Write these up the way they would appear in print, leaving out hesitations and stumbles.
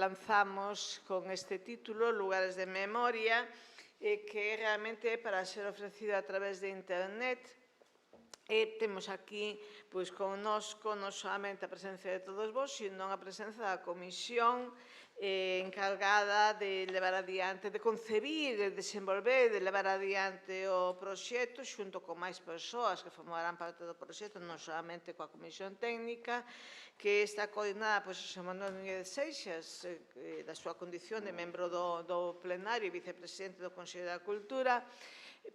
lanzamos con este título, Lugares de Memoria, que realmente é para ser ofrecido a través de Internet. Temos aquí, pois, connosco non solamente a presencia de todos vos, sino a presencia da Comisión encargada de levar adiante, de concebir, de desenvolver, de levar adiante o proxecto xunto con máis persoas que formarán parte do proxecto, non solamente coa Comisión Técnica, que está coordinada por Xosé Manuel Núñez Seixas, da súa condición de membro do plenario e vicepresidente do Consello da Cultura,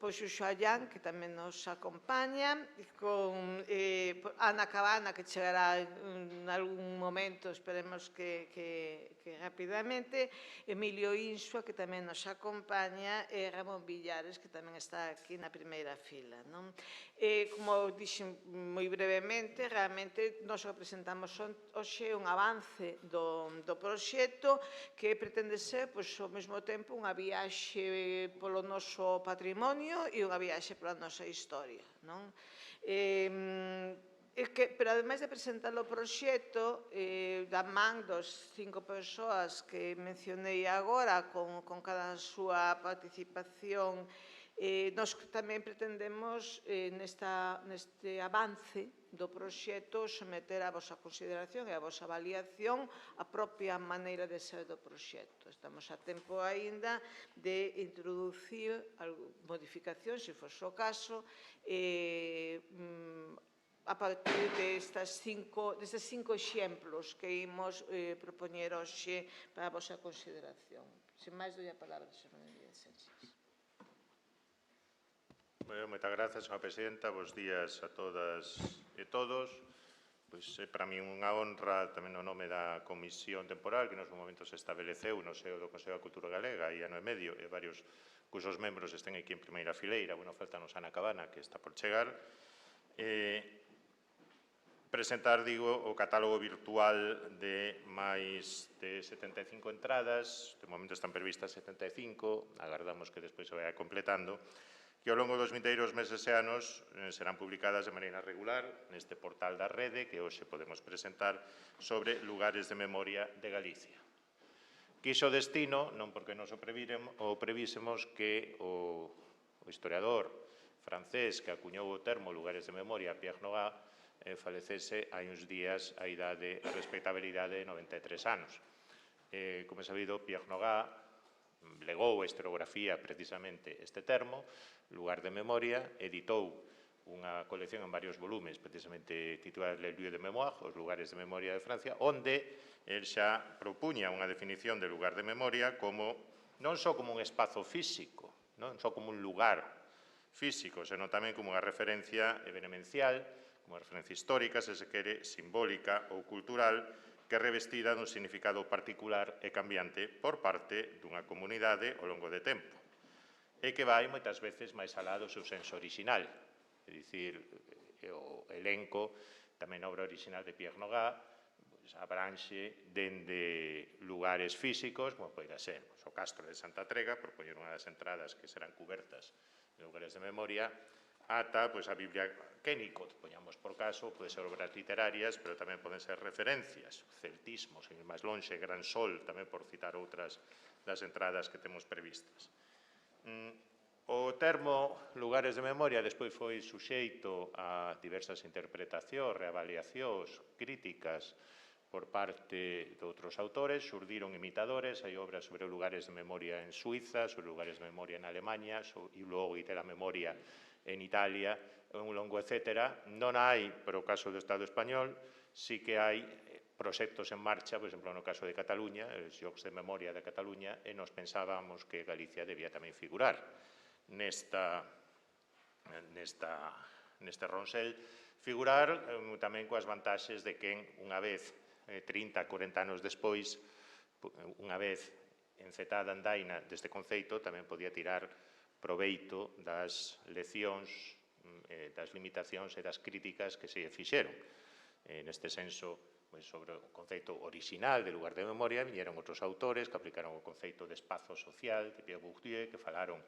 pois Xuxo Allán, que tamén nos acompaña, con Ana Cabana, que chegará en algún momento, esperemos que rapidamente, Emilio Insua, que tamén nos acompaña, e Ramón Villares, que tamén está aquí na primeira fila. Como dixen moi brevemente, realmente nos representamos hoxe un avance do proxecto que pretende ser, ao mesmo tempo, unha viaxe polo noso patrimonio e unha viaxe pola nosa historia. Pero, ademais de presentar o proxecto, da man dos 5 persoas que mencionei agora, con cada súa participación, nós tamén pretendemos, neste avance do proxecto, someter a vosa consideración e a vosa avaliación a propia maneira de ser do proxecto. Estamos a tempo aínda de introducir modificacións, se fose o caso, a partir destes 5 exemplos que imos propoñer hoxe para a vosa consideración. Sen máis, doi a palabra, señor Núñez Seixas. Moitas grazas, señora presidenta. Bos días a todas e todos. Pois é para mí unha honra tamén no nome da Comisión Temporal que nos momento se estableceu no seo do Consello da Cultura Galega e ano e medio e varios cusos membros estén aquí en primeira fileira. Faltanos Ana Cabana, que está por chegar. Presentar, digo, o catálogo virtual de máis de 75 entradas. De momento están previstas 75, agardamos que despois se vaya completando, que ao longo dos vindeiros meses e anos serán publicadas de maneira regular neste portal da rede que hoxe podemos presentar sobre lugares de memoria de Galicia. Quixo destino, non porque nos o prevísemos, que o historiador francés que acuñou o termo lugares de memoria, Pierre Nogent, falecese hai uns días a idade, a respectabilidade de 93 anos. Como é sabido, Pierre Nogent legou a historiografía precisamente este termo, lugar de memoria, editou unha colección en varios volumes, precisamente titulada Le lieu de mémoire, os lugares de memoria de Francia, onde el xa propuña unha definición de lugar de memoria como non só como un espazo físico, non só como un lugar físico, senón tamén como unha referencia evenemencial, como unha referencia histórica, se se quere, simbólica ou cultural, que é revestida dun significado particular e cambiante por parte dunha comunidade ao longo de tempo, e que vai moitas veces máis alá do seu senso orixinal. É dicir, o elenco, tamén a obra orixinal de Pierre Nogent, abranxe dende lugares físicos, como poida ser o Castro de Santa Trega, por poñer unha das entradas que serán cubertas de lugares de memoria, ata a Biblia Kennicott, poñamos por caso, pode ser obras literarias, pero tamén poden ser referencias, celtismo, sen ir máis lonxe, Gran Sol, tamén por citar outras das entradas que temos previstas. O termo lugares de memoria despois foi suxeito a diversas interpretacións, reavaliacións, críticas por parte de outros autores, surdiron imitadores, hai obras sobre lugares de memoria en Suiza, sobre lugares de memoria en Alemanha, e logo de la memoria en Italia, un longo etcétera. Non hai, para o caso do Estado español, sí que hai proxectos en marcha, por exemplo, no caso de Cataluña, os Xocs de Memoria de Cataluña, e nos pensábamos que Galicia debía tamén figurar neste ronsel, figurar tamén coas vantaxes de que unha vez 30, 40 anos despois, unha vez encetada a andaina deste conceito, tamén podía tirar proveito das leccións, das limitacións e das críticas que se fixeron. Neste senso, sobre o conceito orixinal de lugar de memoria, viñeron outros autores que aplicaron o conceito de espazo social, de Pierre Bourdieu, que falaron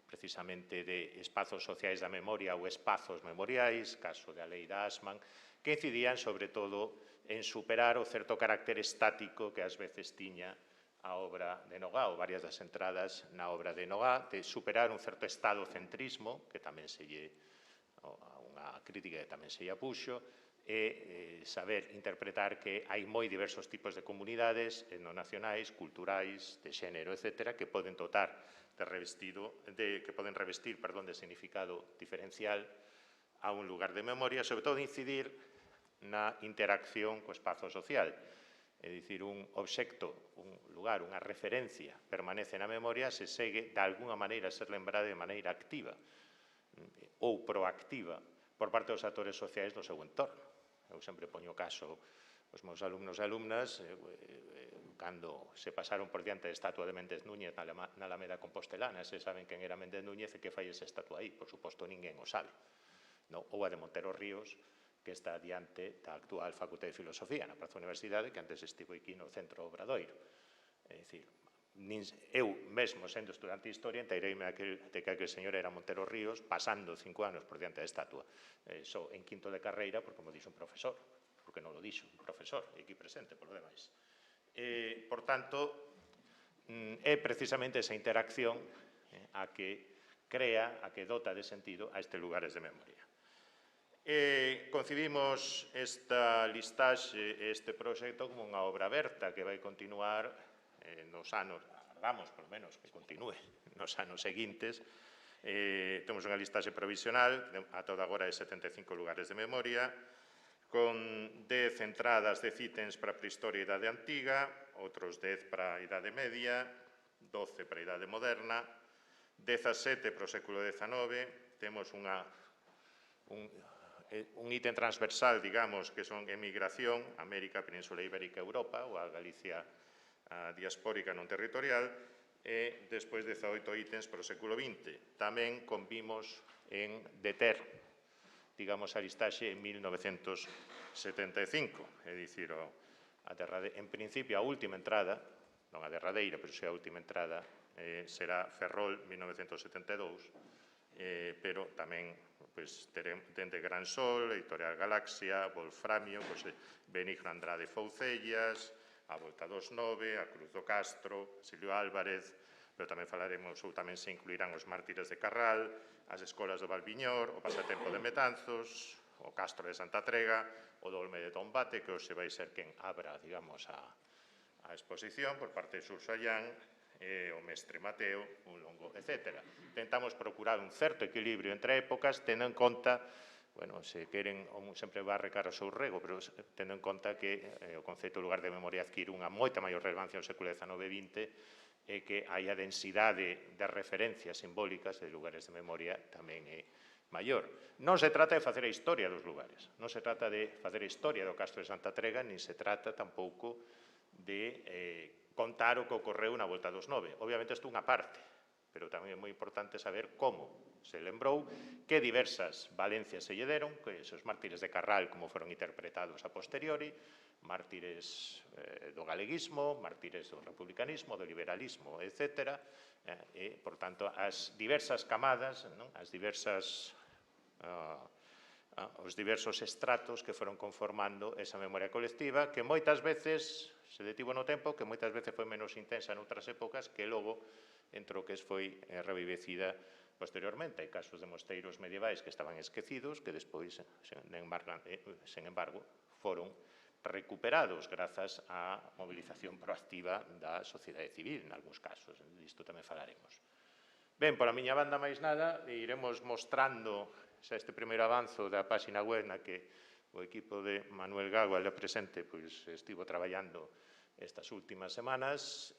precisamente de espazos sociais da memoria ou espazos memoriais, caso da lei da Assmann, que incidían sobre todo en superar o certo carácter estático que ás veces tiña a obra de Nogá, ou varias das entradas na obra de Nogá, de superar un certo estadocentrismo, que tamén se lle, unha crítica que tamén se lle apuxo, e saber interpretar que hai moi diversos tipos de comunidades etnonacionais, culturais, de xénero, etc., que poden dotar de que poden revestir, de significado diferencial a un lugar de memoria, sobre todo incidir na interacción co espazo social. É dicir, un obxecto, un lugar, unha referencia permanece na memoria se segue, de alguna maneira, a ser lembrada de maneira activa ou proactiva por parte dos actores sociais do seu entorno. Eu sempre poño caso os meus alumnos e alumnas cando se pasaron por diante da estatua de Méndez Núñez na Alameda Compostelana, se saben quen era Méndez Núñez e que fai esa estatua aí, por suposto ninguén o sabe. Ou a de Montero Ríos, que está diante da actual Facultade de Filosofía na Praza Universidade, que antes estivo aquí no Centro Obradoiro. É dicir, eu mesmo sendo estudante de Historia enteireime de que aquel señor era Montero Ríos pasando 5 anos por diante da estatua, só en quinto de carreira, porque me dixo un profesor, porque non lo dixo un profesor, e aquí presente, polo demais. Por tanto, é precisamente esa interacción a que crea, a que dota de sentido a estes lugares de memoria. Concibimos esta listaxe, este proxecto, como unha obra aberta que vai continuar nos anos, agardamos, por menos, que continúe nos anos seguintes. Temos unha listaxe provisional, a toda agora de 75 lugares de memoria, con 10 entradas de ítems para a prehistoria e idade antiga, outros 10 para a idade media, 12 para a idade moderna, 17 para o século XIX, temos un ítem transversal, digamos, que son emigración, América, Península Ibérica, Europa, ou a Galicia diaspórica non territorial, e despois 18 ítems para o século XX. Tamén convimos en deter, digamos, a listaxe en 1975, é dicir, en principio a última entrada, non a derradeira, pero xe a última entrada, será Ferrol 1972, pero tamén dende Gran Sol, Editorial Galaxia, Wolframio, Benigno Andrade Foucellas, a Volta dos Nove, a Cruz do Castro, Silvio Álvarez, pero tamén falaremos, ou tamén se incluirán os Mártires de Carral, as Escolas do Valviñor, o Pasatempo de Metanzos, o Castro de Santa Trega, o Dolme de Tombate, que hoxe vai ser quen abra, digamos, a exposición por parte de Sursayán, o Mestre Mateo, un longo, etc. Tentamos procurar un certo equilibrio entre épocas, tendo en conta, bueno, se queren, sempre va a recar o seu rego, pero tendo en conta que o conceito de lugar de memoria adquire unha moita maior relevancia no século XIX e XX, e que hai a densidade de referencias simbólicas de lugares de memoria tamén é maior. Non se trata de facer a historia dos lugares, non se trata de facer a historia do Castro de Santa Trega, nin se trata tampouco de contar o que ocorreu na Volta dos Nove. Obviamente, isto é unha parte, pero tamén é moi importante saber como se lembrou, que diversas valencias se lle deron, que esos mártires de Carral, como foron interpretados a posteriori, mártires do galeguismo, mártires do republicanismo, do liberalismo, etc. E, por tanto, as diversas camadas, as diversas os diversos estratos que foron conformando esa memoria colectiva, que moitas veces se detivo no tempo, que moitas veces foi menos intensa noutras épocas, que logo entre o que foi revivecida posteriormente. Hai casos de mosteiros medievais que estaban esquecidos, que despois, sen embargo, foron recuperados grazas á movilización proactiva da sociedade civil, en algúns casos. Disto tamén falaremos. Ben, pola miña banda máis nada, iremos mostrando este primeiro avanzo da páxina web na que o equipo de Manuel Gago, ali presente, estivo traballando estas últimas semanas.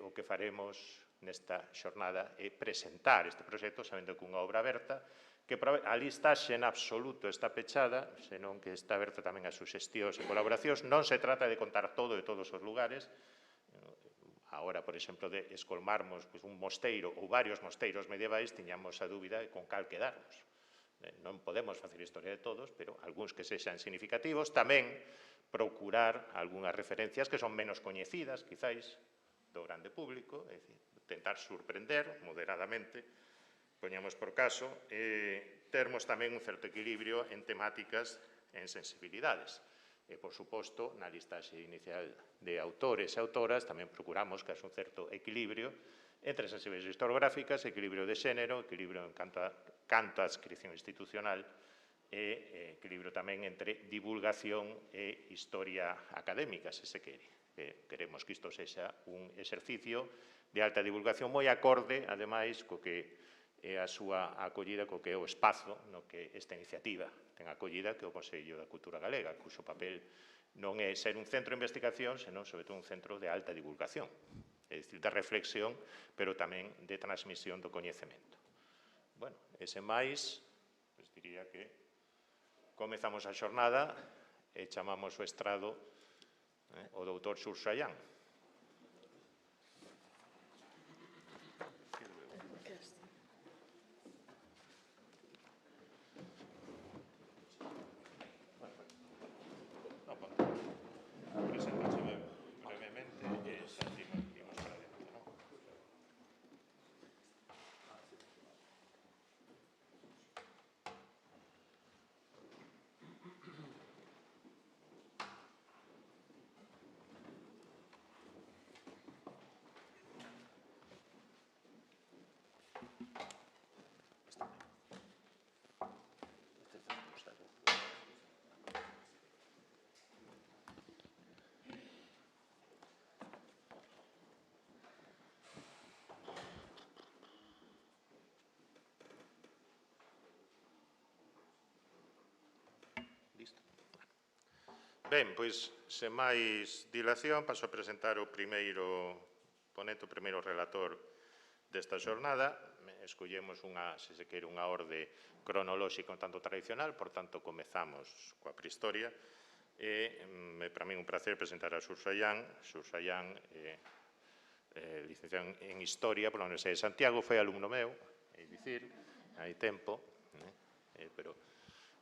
O que faremos nesta xornada é presentar este proxecto, sabendo que unha obra aberta, que a listaxe en absoluto está pechada, senón que está aberta tamén a suxestións e colaboracións. Non se trata de contar todo de todos os lugares. Agora, por exemplo, de escolmarmos un mosteiro ou varios mosteiros medievais, tiñamos a dúbida de con cal quedarnos. Non podemos facer historia de todos, pero algúns que sexan significativos. Tamén procurar algunhas referencias que son menos coñecidas, quizáis, do grande público, é dicir, tentar sorprender moderadamente, poñamos por caso, termos tamén un certo equilibrio en temáticas e en sensibilidades. E, por suposto, na listaxe inicial de autores e autoras tamén procuramos que haxa un certo equilibrio entre sensibilidades historiográficas, equilibrio de xénero, equilibrio en canto a adscripción institucional e equilibrio tamén entre divulgación e historia académica, se se quere. Queremos que isto sexa un exercicio de alta divulgación moi acorde, ademais, co que é a súa acollida, co que é o espazo no que esta iniciativa ten acollida, que é o Consello da Cultura Galega, cuxo papel non é ser un centro de investigación, senón, sobre todo, un centro de alta divulgación, é dicir, de reflexión, pero tamén de transmisión do coñecemento. Bueno, ese máis, pues diría que comezamos a xornada e chamamos o estrado o doutor Xur Sayán. Presentarse brevemente e xa imos para dentro, non? Ben, pois, sen máis dilación, paso a presentar o primeiro ponente, o primeiro relator desta xornada. Escollemos unha, se se quere, unha orde cronolóxica un tanto tradicional, por tanto, comezamos coa prehistoria. Para mí un placer presentar a Xur Sayán. Xur Sayán é licenciado en Historia pola Universidade de Santiago, foi alumno meu, é dicir, hai tempo, pero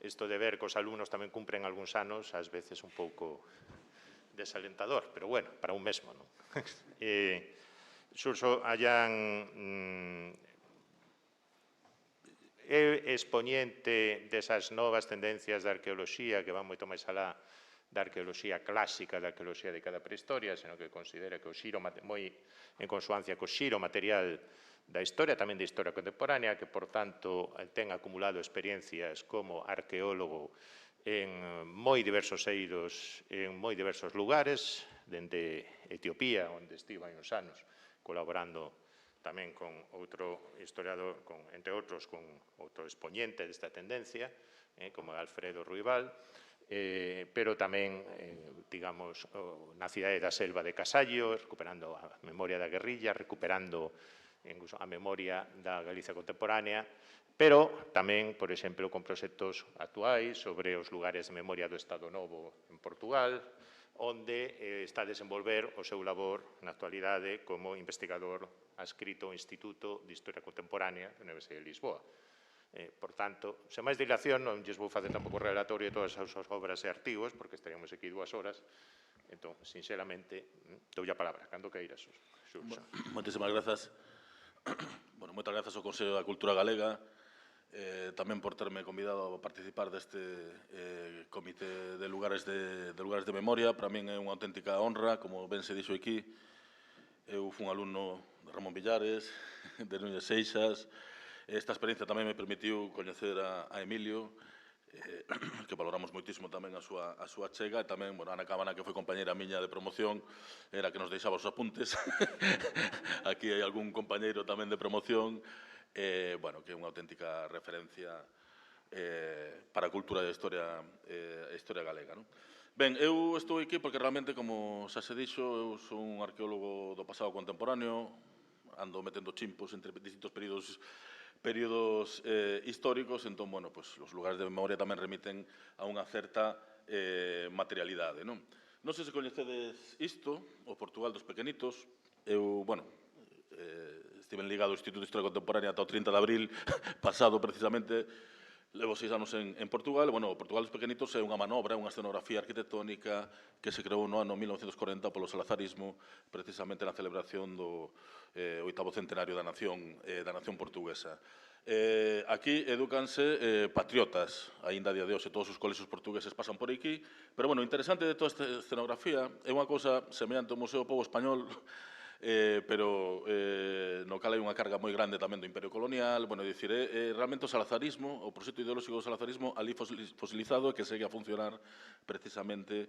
isto de ver que os alumnos tamén cumpren algúns anos, ás veces un pouco desalentador, pero bueno, para un mesmo, non? Xur Sayán é expoñente desas novas tendencias da arqueoloxía que van moito máis alá da arqueoloxía clásica, da arqueoloxía de cada prehistoria, senón que considera que o xiro, moi en consoancia co xiro material da historia, tamén da historia contemporánea, que, por tanto, ten acumulado experiencias como arqueólogo en moi diversos eidos, en moi diversos lugares, dende Etiopía, onde estivo hai uns anos, colaborando tamén con outro historiador, entre outros, con outro expoñente desta tendencia, como Alfredo Ruibal, pero tamén, digamos, na cidade da Selva de Casallo, recuperando a memoria da guerrilla, recuperando incluso a memoria da Galicia contemporánea, pero tamén, por exemplo, con proxectos actuais sobre os lugares de memoria do Estado Novo en Portugal, onde está a desenvolver o seu labor na actualidade como investigador adscrito ao Instituto de Historia Contemporánea da Universidade de Lisboa. Por tanto, sen máis dilación, non lles vou facer tampouco relatorio de todas as súas obras e artigos, porque estaríamos aquí 2 horas. Entón, sinceramente, doulle a palabra, cando queiras. Moitísimas grazas. Bueno, moitas grazas ao Consello da Cultura Galega, tamén por terme convidado a participar deste comité de lugares de memoria. Para min é unha auténtica honra, como ben se dixo aquí. Eu fui un alumno de Ramón Villares, de Núñez Seixas. Esta experiencia tamén me permitiu coñecer a Emilio, que valoramos moitísimo tamén a súa chega, e tamén, bueno, Ana Cabana, que foi compañeira miña de promoción, era que nos deixaba os apuntes. Aquí hai algún compañeiro tamén de promoción, bueno, que é unha auténtica referencia para a cultura e a historia galega, non? Ben, eu estou aquí porque realmente, como xa se dixo, eu sou un arqueólogo do pasado contemporáneo, ando metendo chimpos entre distintos períodos históricos, entón, bueno, pues, os lugares de memoria tamén remiten a unha certa materialidade, non? Non sei se coñecedes isto, o Portugal dos Pequenitos. Eu, bueno, estive ligado ao Instituto de Historia Contemporánea ata o 30 de abril pasado, precisamente, levo 6 anos en Portugal. Bueno, Portugal dos Pequenitos é unha manobra, unha escenografía arquitectónica que se creou no ano 1940 polo salazarismo, precisamente na celebración do 8º centenario da nación portuguesa. Aquí edúcanse patriotas, aínda a día de hoxe, todos os colexios portugueses pasan por aquí, pero, bueno, o interesante de toda esta escenografía é unha cousa semellante ao Museo do Pobo Español, pero no cal hai unha carga moi grande tamén do Imperio Colonial. Bueno, dicir, realmente o salazarismo, o proxecto ideolóxico do salazarismo ali fosilizado e que segue a funcionar precisamente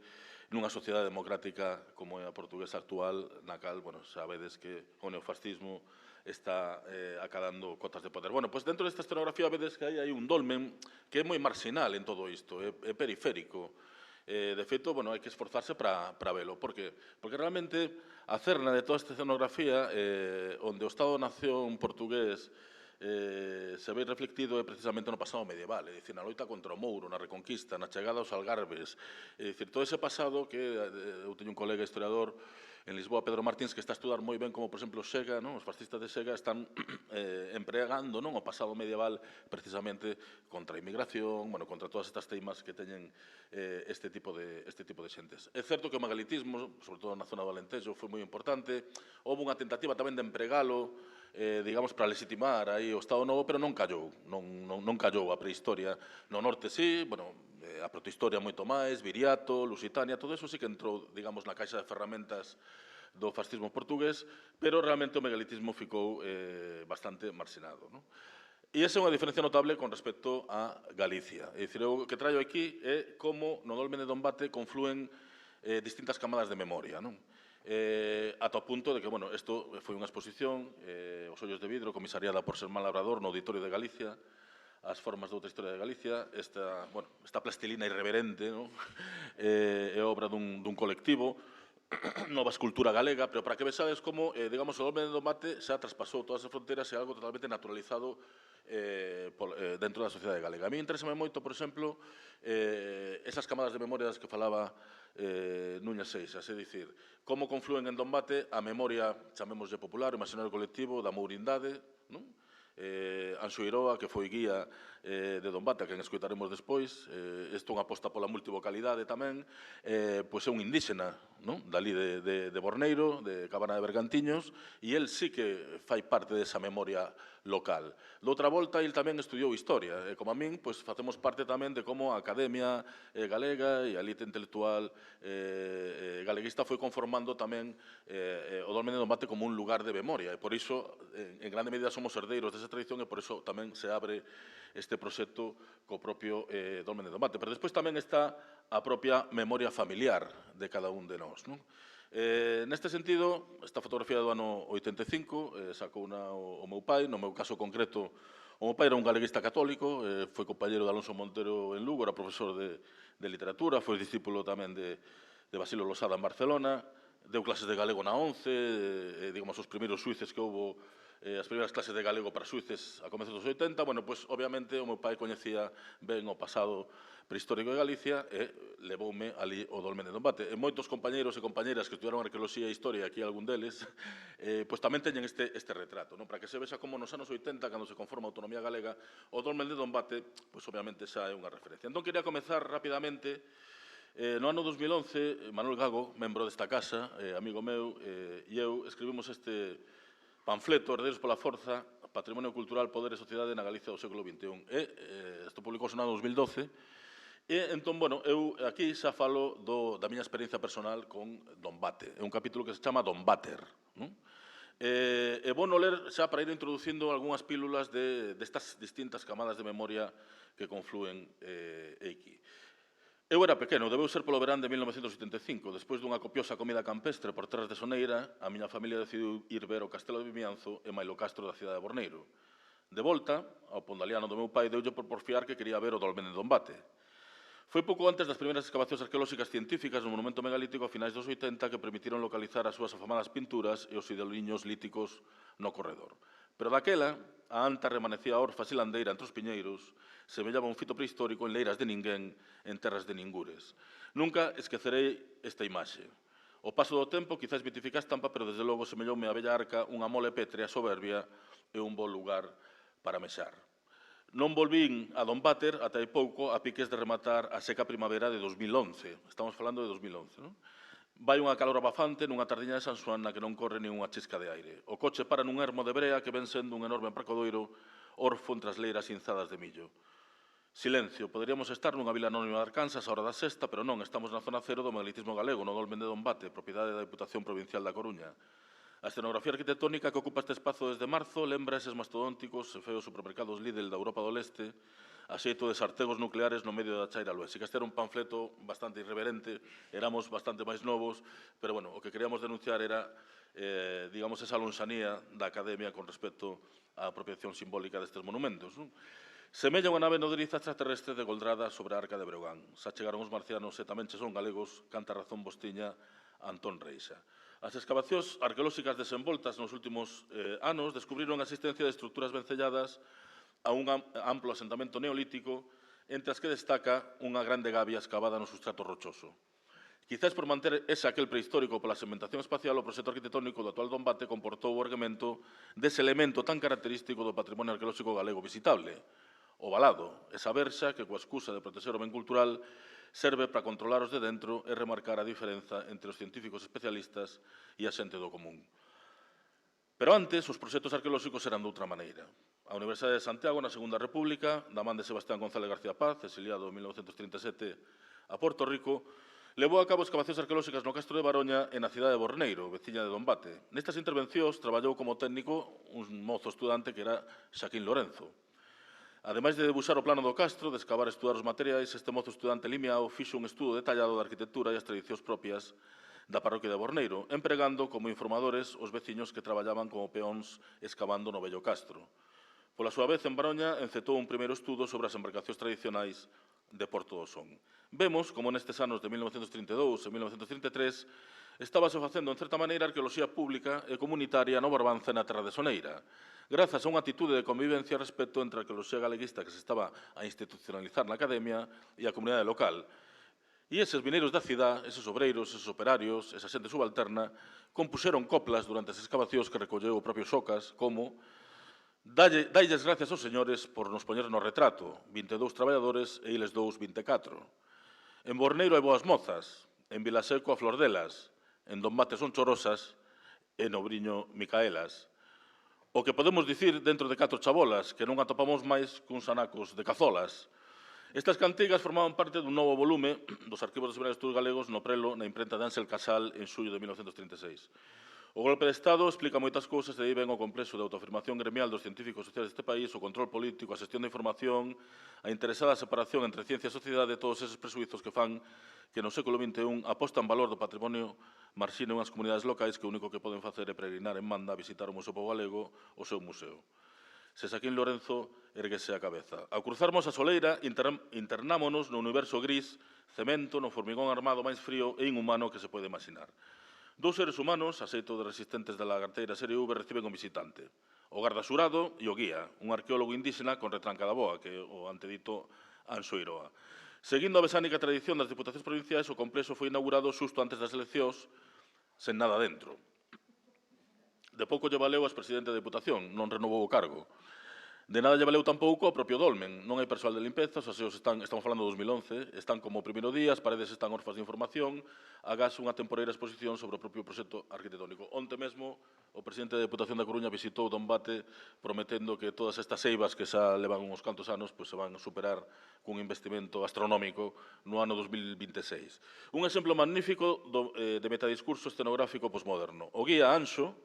nunha sociedade democrática como é a portuguesa actual, na cal, bueno, sabedes que o neofascismo está acadando cotas de poder. Bueno, pois dentro desta escenografía vedes que hai un dolmen que é moi marxinal en todo isto, é periférico. De feito, bueno, hai que esforzarse para velo. Por qué? Porque realmente a cerna de toda esta escenografía, onde o Estado-nación portugués se ve reflectido é precisamente no pasado medieval, é dicir, na loita contra o Mouro, na Reconquista, na chegada aos Algarves, é dicir, todo ese pasado que eu teño un colega historiador en Lisboa, Pedro Martins, que está a estudar moi ben como, por exemplo, Sega, non? Os fascistas de Sega están empregando, non, o pasado medieval precisamente contra a inmigración, bueno, contra todas estas teimas que teñen este tipo de xentes. É certo que o megalitismo, sobre todo na zona do Alentejo, foi moi importante. Houve unha tentativa tamén de empregalo, digamos, para legitimar aí o Estado Novo, pero non callou, non callou a prehistoria. No norte sí, bueno, a protohistoria moito máis, Viriato, Lusitania, todo eso sí que entrou, digamos, na caixa de ferramentas do fascismo portugués, pero realmente o megalitismo ficou bastante marxinado, non? E esa é unha diferencia notable con respecto a Galicia. É dicir, o que traio aquí é como no dolmen de Dombate conflúen distintas camadas de memoria, non? Ata o punto de que, bueno, isto foi unha exposición, Os ollos de vidro, comisariada por Sermán Labrador no Auditorio de Galicia, as formas de outra historia de Galicia, esta plastilina irreverente, non? É obra dun colectivo, Nova Escultura Galega, pero para que vexades como, digamos, o dolmen de Dombate xa traspasou todas as fronteras e é algo totalmente naturalizado dentro da sociedade galega. A mí interésame moito, por exemplo, esas camadas de memoria das que falaba Núñez Seixas, é dicir, como conflúen en Dombate a memoria, chamémoslle popular, o imaxinario colectivo da mourindade, non? Anxo Iroa, que foi guía de Dombate, a quen escoitaremos despois, isto é unha aposta pola multivocalidade tamén, pois é un indíxena, non? Dali de Borneiro, de Cabana de Bergantiños, e el sí que fai parte desa memoria local. Doutra volta, el tamén estudiou historia, e como a min, pois facemos parte tamén de como a Academia Galega e a elite intelectual galeguista foi conformando tamén o dolmen de Dombate como un lugar de memoria, e por iso, en grande medida, somos herdeiros desa tradición e por iso tamén se abre este proxecto co propio dolmen de Dombate. Pero despois tamén está a propia memoria familiar de cada un de nós, non? Neste sentido, esta fotografía do ano 85 sacouna o meu pai, no meu caso concreto, o meu pai era un galeguista católico, foi compañeiro de Alonso Montero en Lugo, era profesor de literatura, foi discípulo tamén de Basilio Losada en Barcelona, deu clases de galego na 11, digamos, os primeiros suíces que houbo, as primeiras clases de galego para suíces a comezos dos 80, bueno, pois, obviamente, o meu pai coñecía ben o pasado prehistórico de Galicia e levoume ali o dolmen de Dombate. E moitos compañeiros e compañeras que estudaron arqueoloxía e historia, aquí algún deles, pois tamén teñen este retrato, non? Para que se vexa como nos anos 80, cando se conforma a autonomía galega, o dolmen de Dombate, pois obviamente xa é unha referencia. Entón, quería comezar rapidamente. No ano 2011, Manuel Gago, membro desta casa, amigo meu, e eu escribimos este panfleto, Herdeiros pola Forza, Patrimonio Cultural, Poder e Sociedade na Galicia do século XXI. Isto publicouse no ano 2012. E, entón, bueno, eu aquí xa falo da miña experiencia personal con Dombate. É un capítulo que se chama Dombater, non? É bueno ler xa para ir introducindo algunhas pílulas destas distintas camadas de memoria que conflúen aquí. Eu era pequeno, debeu ser polo verán de 1975. Despois dunha copiosa comida campestre por terras de Soneira, a miña familia decidiu ir ver o Castelo de Vimianzo e Mailo Castro da cidade de Borneiro. De volta, ao pondaliano do meu pai deulle por porfiar que quería ver o dolmen de Dombate. Foi pouco antes das primeiras excavacións arqueolóxicas científicas no monumento megalítico a finais dos 80 que permitiron localizar as súas afamadas pinturas e os idoliños líticos no corredor. Pero daquela, a anta remanecía orfa silandeira entre os piñeiros, semellaba un fito prehistórico en leiras de ninguén, en terras de ningures. Nunca esquecerei esta imaxe. O paso do tempo quizás vitifica a estampa, pero desde logo semelloume a bella arca unha mole pétrea soberbia e un bo lugar para mexar. Non volvín a Dombate ata hai pouco a piques de rematar a seca primavera de 2011. Estamos falando de 2011, non? Vai unha calor abafante nunha tardiña de San Xoán na que non corre nin unha chisca de aire. O coche para nun ermo de brea que ven sendo un enorme empracodoiro orfo entre as leiras inzadas de millo. Silencio. Poderíamos estar nunha vila anónima de Arkansas a hora da sexta, pero non, estamos na zona cero do megalitismo galego, no Dolmen de Dombate, propiedade da Diputación Provincial da Coruña. A escenografía arquitectónica que ocupa este espazo desde marzo lembra eses mastodónticos e feos supermercados Lidl da Europa do Leste, a xeito de sartegos nucleares no medio da chaira luese. Que este era un panfleto bastante irreverente, éramos bastante máis novos, pero, bueno, o que queríamos denunciar era, digamos, esa lonxanía da Academia con respecto á apropiación simbólica destes monumentos, non? Semella unha nave nodriza extraterrestre de goldrada sobre a Arca de Breogán. Xa chegaron os marcianos e tamén che son galegos, canta razón vos tiña Antón Reixa. As excavacións arqueolóxicas desenvoltas nos últimos anos descubriron a existencia de estruturas vencelladas a un amplo asentamento neolítico, entre as que destaca unha grande gavia excavada no sustrato rochoso. Quizás por manter ese aquel prehistórico pola segmentación espacial, o proxecto arquitectónico do actual Dombate comportou o erguemento dese elemento tan característico do patrimonio arqueolóxico galego visitable, o valado, esa verxa que, coa excusa de proteger o ben cultural, serve para controlar os de dentro e remarcar a diferenza entre os científicos especialistas e a xente do común. Pero antes, os proxectos arqueolóxicos eran de outra maneira. A Universidade de Santiago, na Segunda República, da man de Sebastián González García Paz, exiliado en 1937 a Porto Rico, levou a cabo excavacións arqueolóxicas no Castro de Baroña e na cidade de Borneiro, veciña de Dombate. Nestas intervencións traballou como técnico un mozo estudante que era Xaquín Lorenzo. Ademais de debuxar o plano do castro, de escavar e estudar os materiais, este mozo estudante limiao fixo un estudo detallado da arquitectura e as tradicións propias da parroquia de Borneiro, empregando como informadores os veciños que traballaban como peóns escavando no vello castro. Pola súa vez, en Baroña, encetou un primeiro estudo sobre as embarcacións tradicionais de Porto do Son. Vemos como nestes anos de 1932 e 1933 estábase facendo, en certa maneira, arqueoloxía pública e comunitaria no Barbanza e na terra de Soneira, grazas a unha atitude de convivencia e respeto entre a arqueoloxía galeguista que se estaba a institucionalizar na academia e a comunidade local. E eses vineiros da cidade, eses obreiros, eses operarios, esa xente subalterna, compuxeron coplas durante as excavacións que recolleu o propio Xocas, como Dailles gracias aos señores por nos poñer no retrato, 22 traballadores e iles dous 24. En Borneiro hai boas mozas, en Vilaseco a flor delas, en Dombate son chorosas e no Briño Micaelas. O que podemos dicir dentro de 4 chabolas, que non atopamos máis cuns anacos de cazolas. Estas cantigas formaban parte dun novo volume dos arquivos dos Seminarios Estudos Galegos no Prelo, na imprenta de Ángel Casal, en xullo de 1936. O golpe de Estado explica moitas cousas e aí ven o complexo de autoafirmación gremial dos científicos sociais deste país, o control político, a xestión da información, a interesada separación entre ciencia e sociedade, todos eses presuizos que fan que no século XXI apostan valor do patrimonio marxine unhas comunidades locais que o único que poden facer é peregrinar en Manda a visitar o Museo Pobo Galego, o seu museo. Se Xaquín Lorenzo erguese a cabeza. Ao cruzarmos a soleira, internámonos no universo gris, cemento, no formigón armado máis frío e inhumano que se pode imaginar. Dous seres humanos, a xeito de resistentes da lagarteira serie V, reciben un visitante. O garda xurado e o guía, un arqueólogo indíxena con retranca da boa, que é o antedito Anxo Iroa. Seguindo a besánica tradición das diputacións provinciais, o complexo foi inaugurado xusto antes das eleccións, sen nada dentro. De pouco lle valeu a expresidente da Diputación, non renovou o cargo. De nada lle valeu tampouco ao propio Dolmen. Non hai persoal de limpeza, os aseos estamos falando de 2011, están como o primeiro día, as paredes están orfas de información, agás unha temporeira exposición sobre o propio proxecto arquitectónico. Onte mesmo, o presidente da Diputación da Coruña visitou Dombate prometendo que todas estas eivas que xa levan uns cantos anos se van a superar cun investimento astronómico no ano 2026. Un exemplo magnífico de metadiscurso escenográfico posmoderno. O guía Anxo,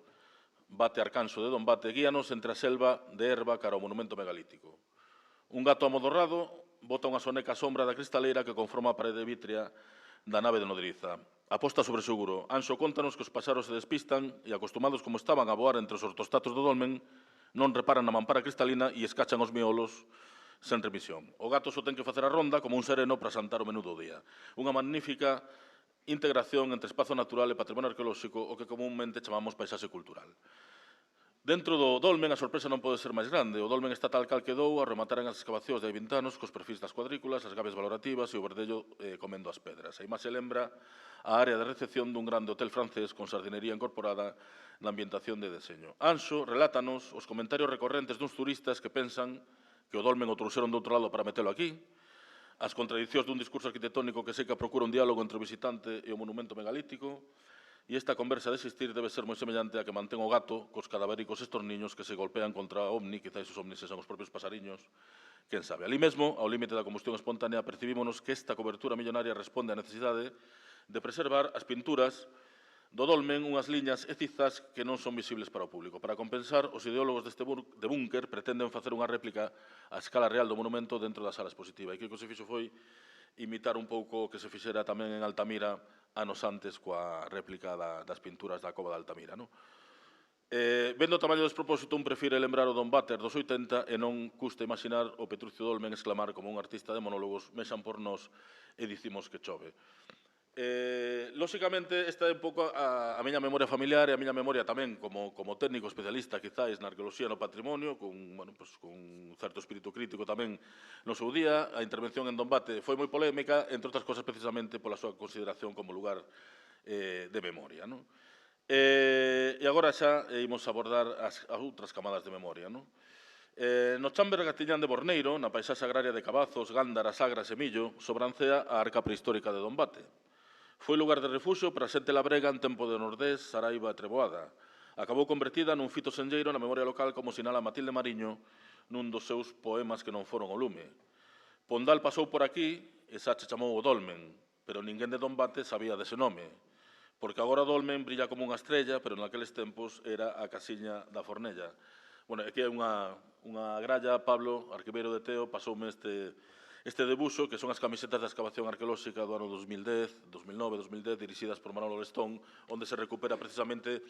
Bate Arcanso de Dombate, guíanos entre a selva de erva cara ao monumento megalítico. Un gato amodorrado bota unha soneca sombra da cristaleira que conforma a parede vítrea da nave de nodriza. Aposta sobre seguro. Anxo contanos que os paxaros se despistan e, acostumados como estaban a voar entre os ortostatos do dolmen, non reparan na mampara cristalina e escachan os miolos sen remisión. O gato só ten que facer a ronda como un sereno para santar o menú do día. Unha magnífica integración entre espazo natural e patrimonio arqueolóxico, o que comúnmente chamamos paisaxe cultural. Dentro do dolmen, a sorpresa non pode ser máis grande. O dolmen está tal cal quedou a rematar as excavacións de 20 anos cos perfis das cuadrículas, as gaves valorativas e o verdello comendo as pedras. A imaxe lembra a área de recepción dun grande hotel francés con sardinería incorporada na ambientación de deseño. Anxo relátanos os comentarios recorrentes duns turistas que pensan que o dolmen o trouxeron do outro lado para metelo aquí, as contradicións dun discurso arquitectónico que seca procura un diálogo entre o visitante e o monumento megalítico, e esta conversa de existir debe ser moi semellante a que mantén o gato cos cadavéricos estos niños que se golpean contra a ovni, quizáis os ovnis sexan os propios pasariños, quen sabe. Ali mesmo, ao límite da combustión espontánea, percibímonos que esta cobertura millonaria responde á necesidade de preservar as pinturas do dolmen unhas liñas e cizas que non son visibles para o público. Para compensar, os ideólogos deste de búnker pretenden facer unha réplica a escala real do monumento dentro da sala expositiva. E que o que se fixo foi imitar un pouco o que se fixera tamén en Altamira anos antes coa réplica das pinturas da Cova de Altamira. Vendo o tamaño do despropósito, un prefire lembrar o Don Bater dos 80 e non custa imaginar o Petrucio Dolmen exclamar como un artista de monólogos mexan por nós e dicimos que chove. Lóxicamente, esta é un pouco a miña memoria familiar e a miña memoria tamén como técnico especialista, quizáis, na arqueoloxía no patrimonio, con un certo espírito crítico tamén no seu día. A intervención en Don Bate foi moi polémica, entre outras cosas precisamente pola súa consideración como lugar de memoria. E agora xa imos abordar as outras camadas de memoria. No Chamber Gatiñán de Borneiro, na paisaxe agraria de Cabazos, Gándara, Sagra e Millo, sobrancea a arca prehistórica de Don Bate. Foi lugar de refuxo para a xente labrega en tempo de Nordés, Saraiva e Treboada. Acabou convertida nun fito senlleiro na memoria local, como sinala Matilde Mariño nun dos seus poemas que non foron ao lume. Pondal pasou por aquí e xa che chamou o Dolmen, pero ninguén de Don Bate sabía dese nome, porque agora o Dolmen brilla como unha estrella, pero naqueles tempos era a casiña da Fornella. Bueno, aquí hai unha gralla, Pablo, arquiveiro de Teo, pasoume este debuxo, que son as camisetas da excavación arqueolóxica do ano 2010, 2009, 2010, dirixidas por Manolo Lestón, onde se recupera precisamente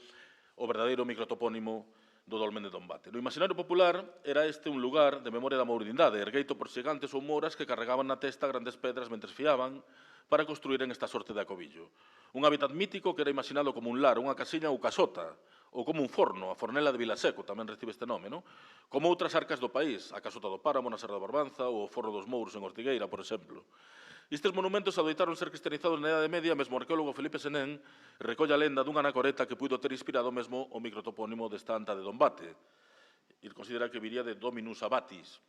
o verdadeiro microtopónimo do Dolmen de Don Bate. No imaginario popular era este un lugar de memoria da mourindade, ergueito por xigantes ou mouras que carregaban na testa grandes pedras mentres fiaban para construíren esta sorte de acobillo. Un hábitat mítico que era imaginado como un lar, unha casiña ou casota, ou como un forno, a Fornela de Vilaseco, tamén recibe este nome, como outras arcas do país, a casota do Páramo na Serra da Barbanza ou o forno dos Mouros en Ortigueira, por exemplo. Estes monumentos adoitaron ser cristianizados na Idade Media, mesmo o arqueólogo Felipe Senén recolle a lenda dunha anacoreta que puido ter inspirado mesmo o microtopónimo desta anta de Don Bate. Il considera que viría de Dominus Abatis.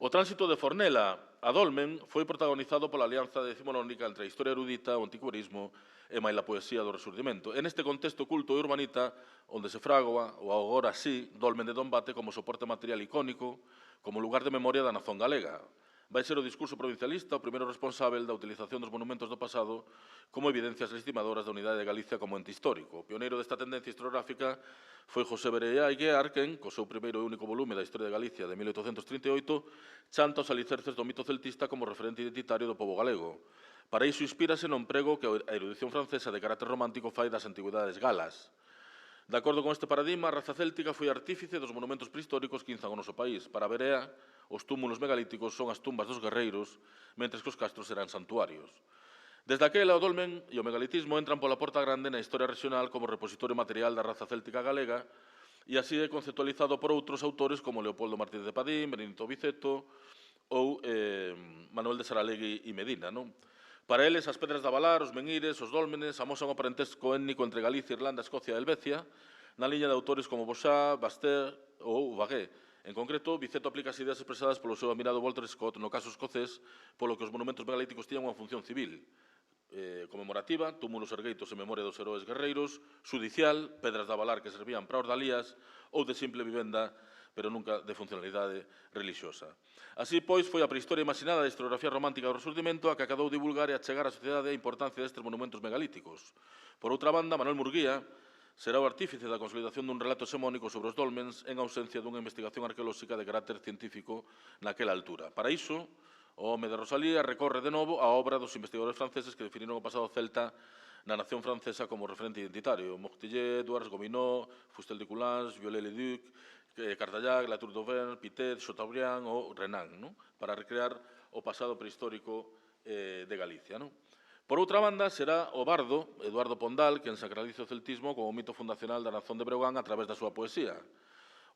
O tránsito de Fornela a Dolmen foi protagonizado pola alianza decimonónica entre a historia erudita, o anticuarismo e máis a poesía do Resurdimento. En este contexto culto e urbanita, onde se fragua, o agora sí, Dolmen de Don Bate como soporte material icónico, como lugar de memoria da nazón galega. Vai ser o discurso provincialista o primeiro responsável da utilización dos monumentos do pasado como evidencias legitimadoras da unidade de Galicia como ente histórico. O pioneiro desta tendencia historiográfica foi José Berea Iguiar, quen, co seu primeiro e único volume da Historia de Galicia de 1838, chanta os alicerces do mito celtista como referente identitario do pobo galego. Para iso inspírase no emprego que a erudición francesa de carácter romántico fai das antigüedades galas. De acordo con este paradigma, a raza céltica foi artífice dos monumentos prehistóricos que inzan o noso país. Para Berea, os túmulos megalíticos son as tumbas dos guerreiros, mentres que os castros eran santuarios. Desde aquela, o Dolmen e o megalitismo entran pola porta grande na historia regional como repositorio material da raza céltica galega e así é conceptualizado por outros autores como Leopoldo Martínez de Padín, Benito Viceto ou Manuel de Saralegui e Medina. Para eles, as pedras da Valar, os menires, os dólmenes, amosan o parentesco étnico entre Galicia, Irlanda, Escocia e Helvecia, na liña de autores como Bochat, Bastet ou Vaguet. En concreto, Viceto aplica as ideas expresadas polo seu admirado Walter Scott no caso escocés, polo que os monumentos megalíticos tiñan unha función civil, conmemorativa, túmulos ergueitos en memoria dos heróis guerreiros, judicial, pedras da Valar que servían para ordalías, ou de simple vivenda, pero nunca de funcionalidade religiosa. Así, pois, foi a prehistoria imaginada da historiografía romántica do Resurdimento a que acadou divulgar e achegar á sociedade a importancia destes monumentos megalíticos. Por outra banda, Manuel Murguía será o artífice da consolidación dun relato hexemónico sobre os dólmens en ausencia dunha investigación arqueolóxica de carácter científico naquela altura. Para iso, o home de Rosalía recorre de novo a obra dos investigadores franceses que definiron o pasado celta na nación francesa como referente identitario. Mortillet, Edouard, Gobineau, Fustel de Coulanges, Viollet-le-Duc, Cartallac, Latour d'Auvergne, Pitet, Chateaubriand ou Renan, para recrear o pasado prehistórico de Galicia. Por outra banda, será o bardo, Eduardo Pondal, quen sacraliza o celtismo como mito fundacional da nación de Breogán a través da súa poesía.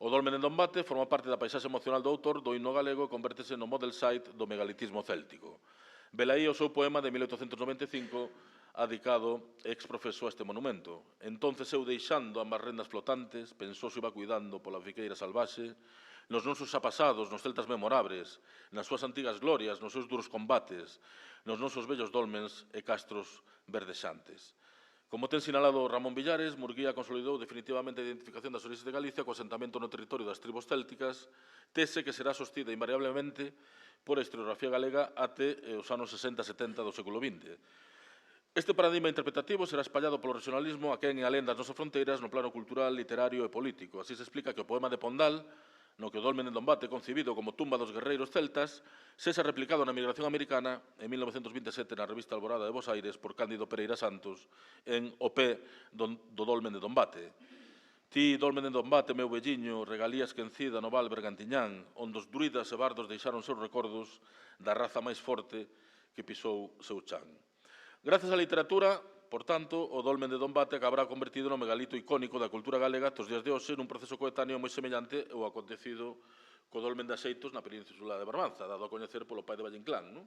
O Dolmen de Don Bate forma parte da paisaxe emocional do autor do himno galego e convértese no model site do megalitismo céltico. Velaí o seu poema de 1895 adicado ex profeso a este monumento. Entonces eu deixando ambas rendas flotantes, pensoso iba cuidando pola fiqueira salvaxe, nos nosos apasados, nos celtas memorables, nas súas antigas glorias, nos seus duros combates, nos nosos vellos dolmens e castros verdexantes. Como ten sinalado Ramón Villares, Murguía consolidou definitivamente a identificación das orixes de Galicia co asentamento no territorio das tribos célticas, tese que será sostida invariablemente por a historiografía galega até os anos 60-70 do século XX. Este paradigma interpretativo será espallado polo regionalismo a quen e alén das nosas fronteiras no plano cultural, literario e político. Así se explica que o poema de Pondal, no que o dolmen en Dombate, concibido como tumba dos guerreiros celtas, sexa replicado na migración americana en 1927 na revista Alborada de Bos Aires por Cándido Pereira Santos en O pé do dolmen de Dombate. Ti, dolmen de Dombate, meu velliño, regalías que encida no val Bergantiñán, onde os druidas e bardos deixaron seus recordos da raza máis forte que pisou seu chan. Grazas á literatura, por tanto, o dolmen de Dombate acabará convertido no megalito icónico da cultura galega aos días de hoxe nun proceso coetáneo moi semellante ao acontecido co dolmen de Axeitos na península de Barbanza, dado a coñecer polo pai de Valle Inclán.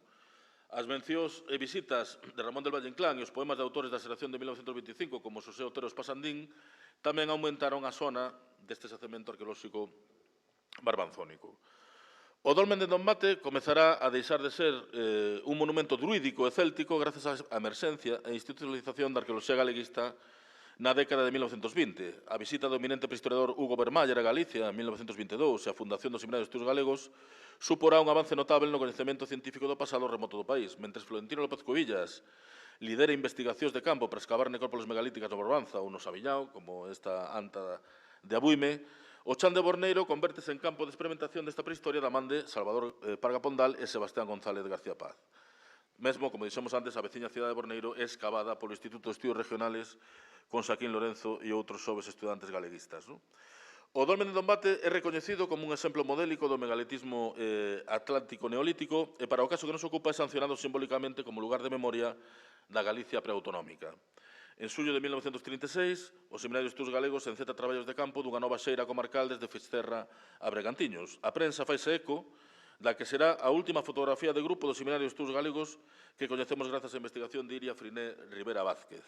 As mencións e visitas de Ramón del Valle Inclán e os poemas de autores da xeración de 1925, como Xosé Otero Espasandín, tamén aumentaron a zona deste xacemento arqueolóxico barbanzónico. O dolmen de Dombate comezará a deixar de ser un monumento druídico e céltico grazas á emerxencia e institucionalización da arqueoloxía galeguista na década de 1920. A visita do eminente prehistoriador Hugo Bermaller a Galicia en 1922 e a fundación do Seminario de Estudos Galegos suporá un avance notable no coñecemento científico do pasado remoto do país, mentres Florentino López Cuevillas lidera investigacións de campo para excavar necrópolis megalíticas no Barbanza ou no Sabiñao, como esta anta de Abuime, o chan de Borneiro convértese en campo de experimentación desta prehistoria da man de Salvador Parga Pondal e Sebastián González García Paz. Mesmo, como dixemos antes, a veciña cidade de Borneiro é excavada polo Instituto de Estudios Regionales con Xaquín Lorenzo e outros xoves estudantes galeguistas. O dolmen de Dombate é recoñecido como un exemplo modélico do megalitismo atlántico neolítico e para o caso que nos ocupa é sancionado simbólicamente como lugar de memoria da Galicia preautonómica. En xullo de 1936, o Seminario de Estudos Galegos enceta traballos de campo dunha nova xeira comarcal desde Fisterra a Bregantiños. A prensa faise eco da que será a última fotografía de grupo do Seminario de Estudos Galegos que coñecemos grazas á investigación de Iria Friné Rivera Vázquez.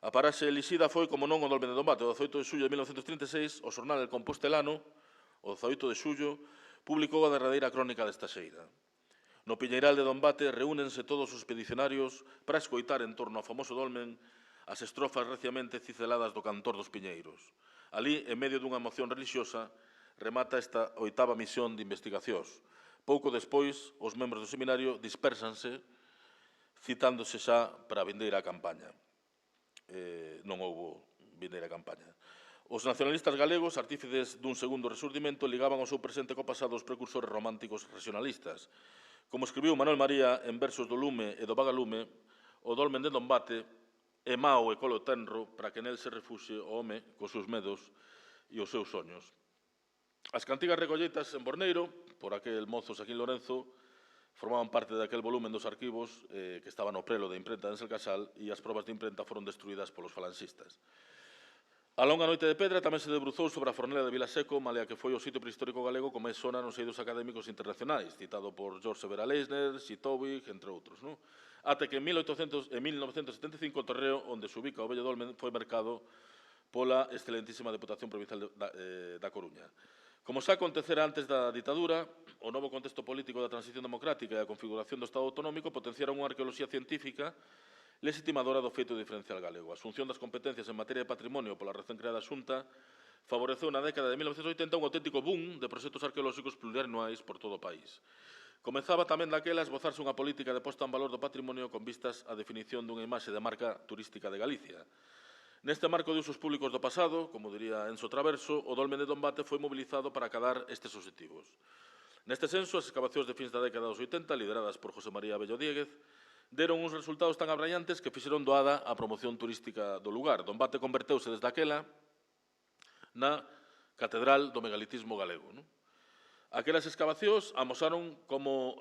A paraxe elixida foi, como non, o dolmen de Dombate. O 18 de xullo de 1936, o xornal El Compostelano, o 18 de xullo, publicou a derradeira crónica desta xeira. No Piñeiral de Dombate reúnense todos os expedicionarios para escoitar en torno ao famoso dolmen as estrofas reciamente ciceladas do cantor dos Piñeiros. Alí, en medio dunha emoción religiosa, remata esta oitava misión de investigacións. Pouco despois, os membros do seminario dispérsanse, citándose xa para a vindeira campaña. Non houbo vindeira campaña. Os nacionalistas galegos, artífices dun segundo resurdimento, ligaban o seu presente co pasado os precursores románticos regionalistas. Como escribiu Manuel María en versos do Lume e do Vagalume, o dolmen de Dombate é mao e colo tenro para que nel se refuxe o home cos seus medos e os seus soños. As cantigas recolleitas en Borneiro, por aquel mozo Xaquín Lorenzo, formaban parte daquel volumen dos arquivos que estaba no prelo de imprenta de Ensel Casal e as probas de imprenta foron destruídas polos falanxistas. A longa noite de pedra tamén se debruzou sobre a fornela de Vilaseco, malea que foi o sitio prehistórico galego con máis sona nos eidos académicos internacionais, citado por George Severa Leisner, Sitovic, entre outros. Ate que en 1975 o terreo onde se ubica o Vello Dolmen foi mercado pola excelentísima Deputación Provincial da Coruña. Como xa acontecera antes da ditadura, o novo contexto político da transición democrática e a configuración do Estado autonómico potenciaron unha arqueoloxía científica legitimadora do feito diferencial galego. A asunción das competencias en materia de patrimonio pola recén creada Xunta favoreceu na década de 1980 un auténtico boom de proxectos arqueolóxicos plurianuais por todo o país. Comezaba tamén daquela a esbozarse unha política de posta en valor do patrimonio con vistas á definición dunha imaxe de marca turística de Galicia. Neste marco de usos públicos do pasado, como diría Enzo Traverso, o dolmen de Dombate foi mobilizado para acadar estes obxectivos. Neste senso, as excavacións de fins da década dos 80, lideradas por José María Abello Diéguez, deron uns resultados tan abraiantes que fixeron doada a promoción turística do lugar. Dombate converteuse desde aquela na catedral do megalitismo galego. Aquelas excavacións amosaron como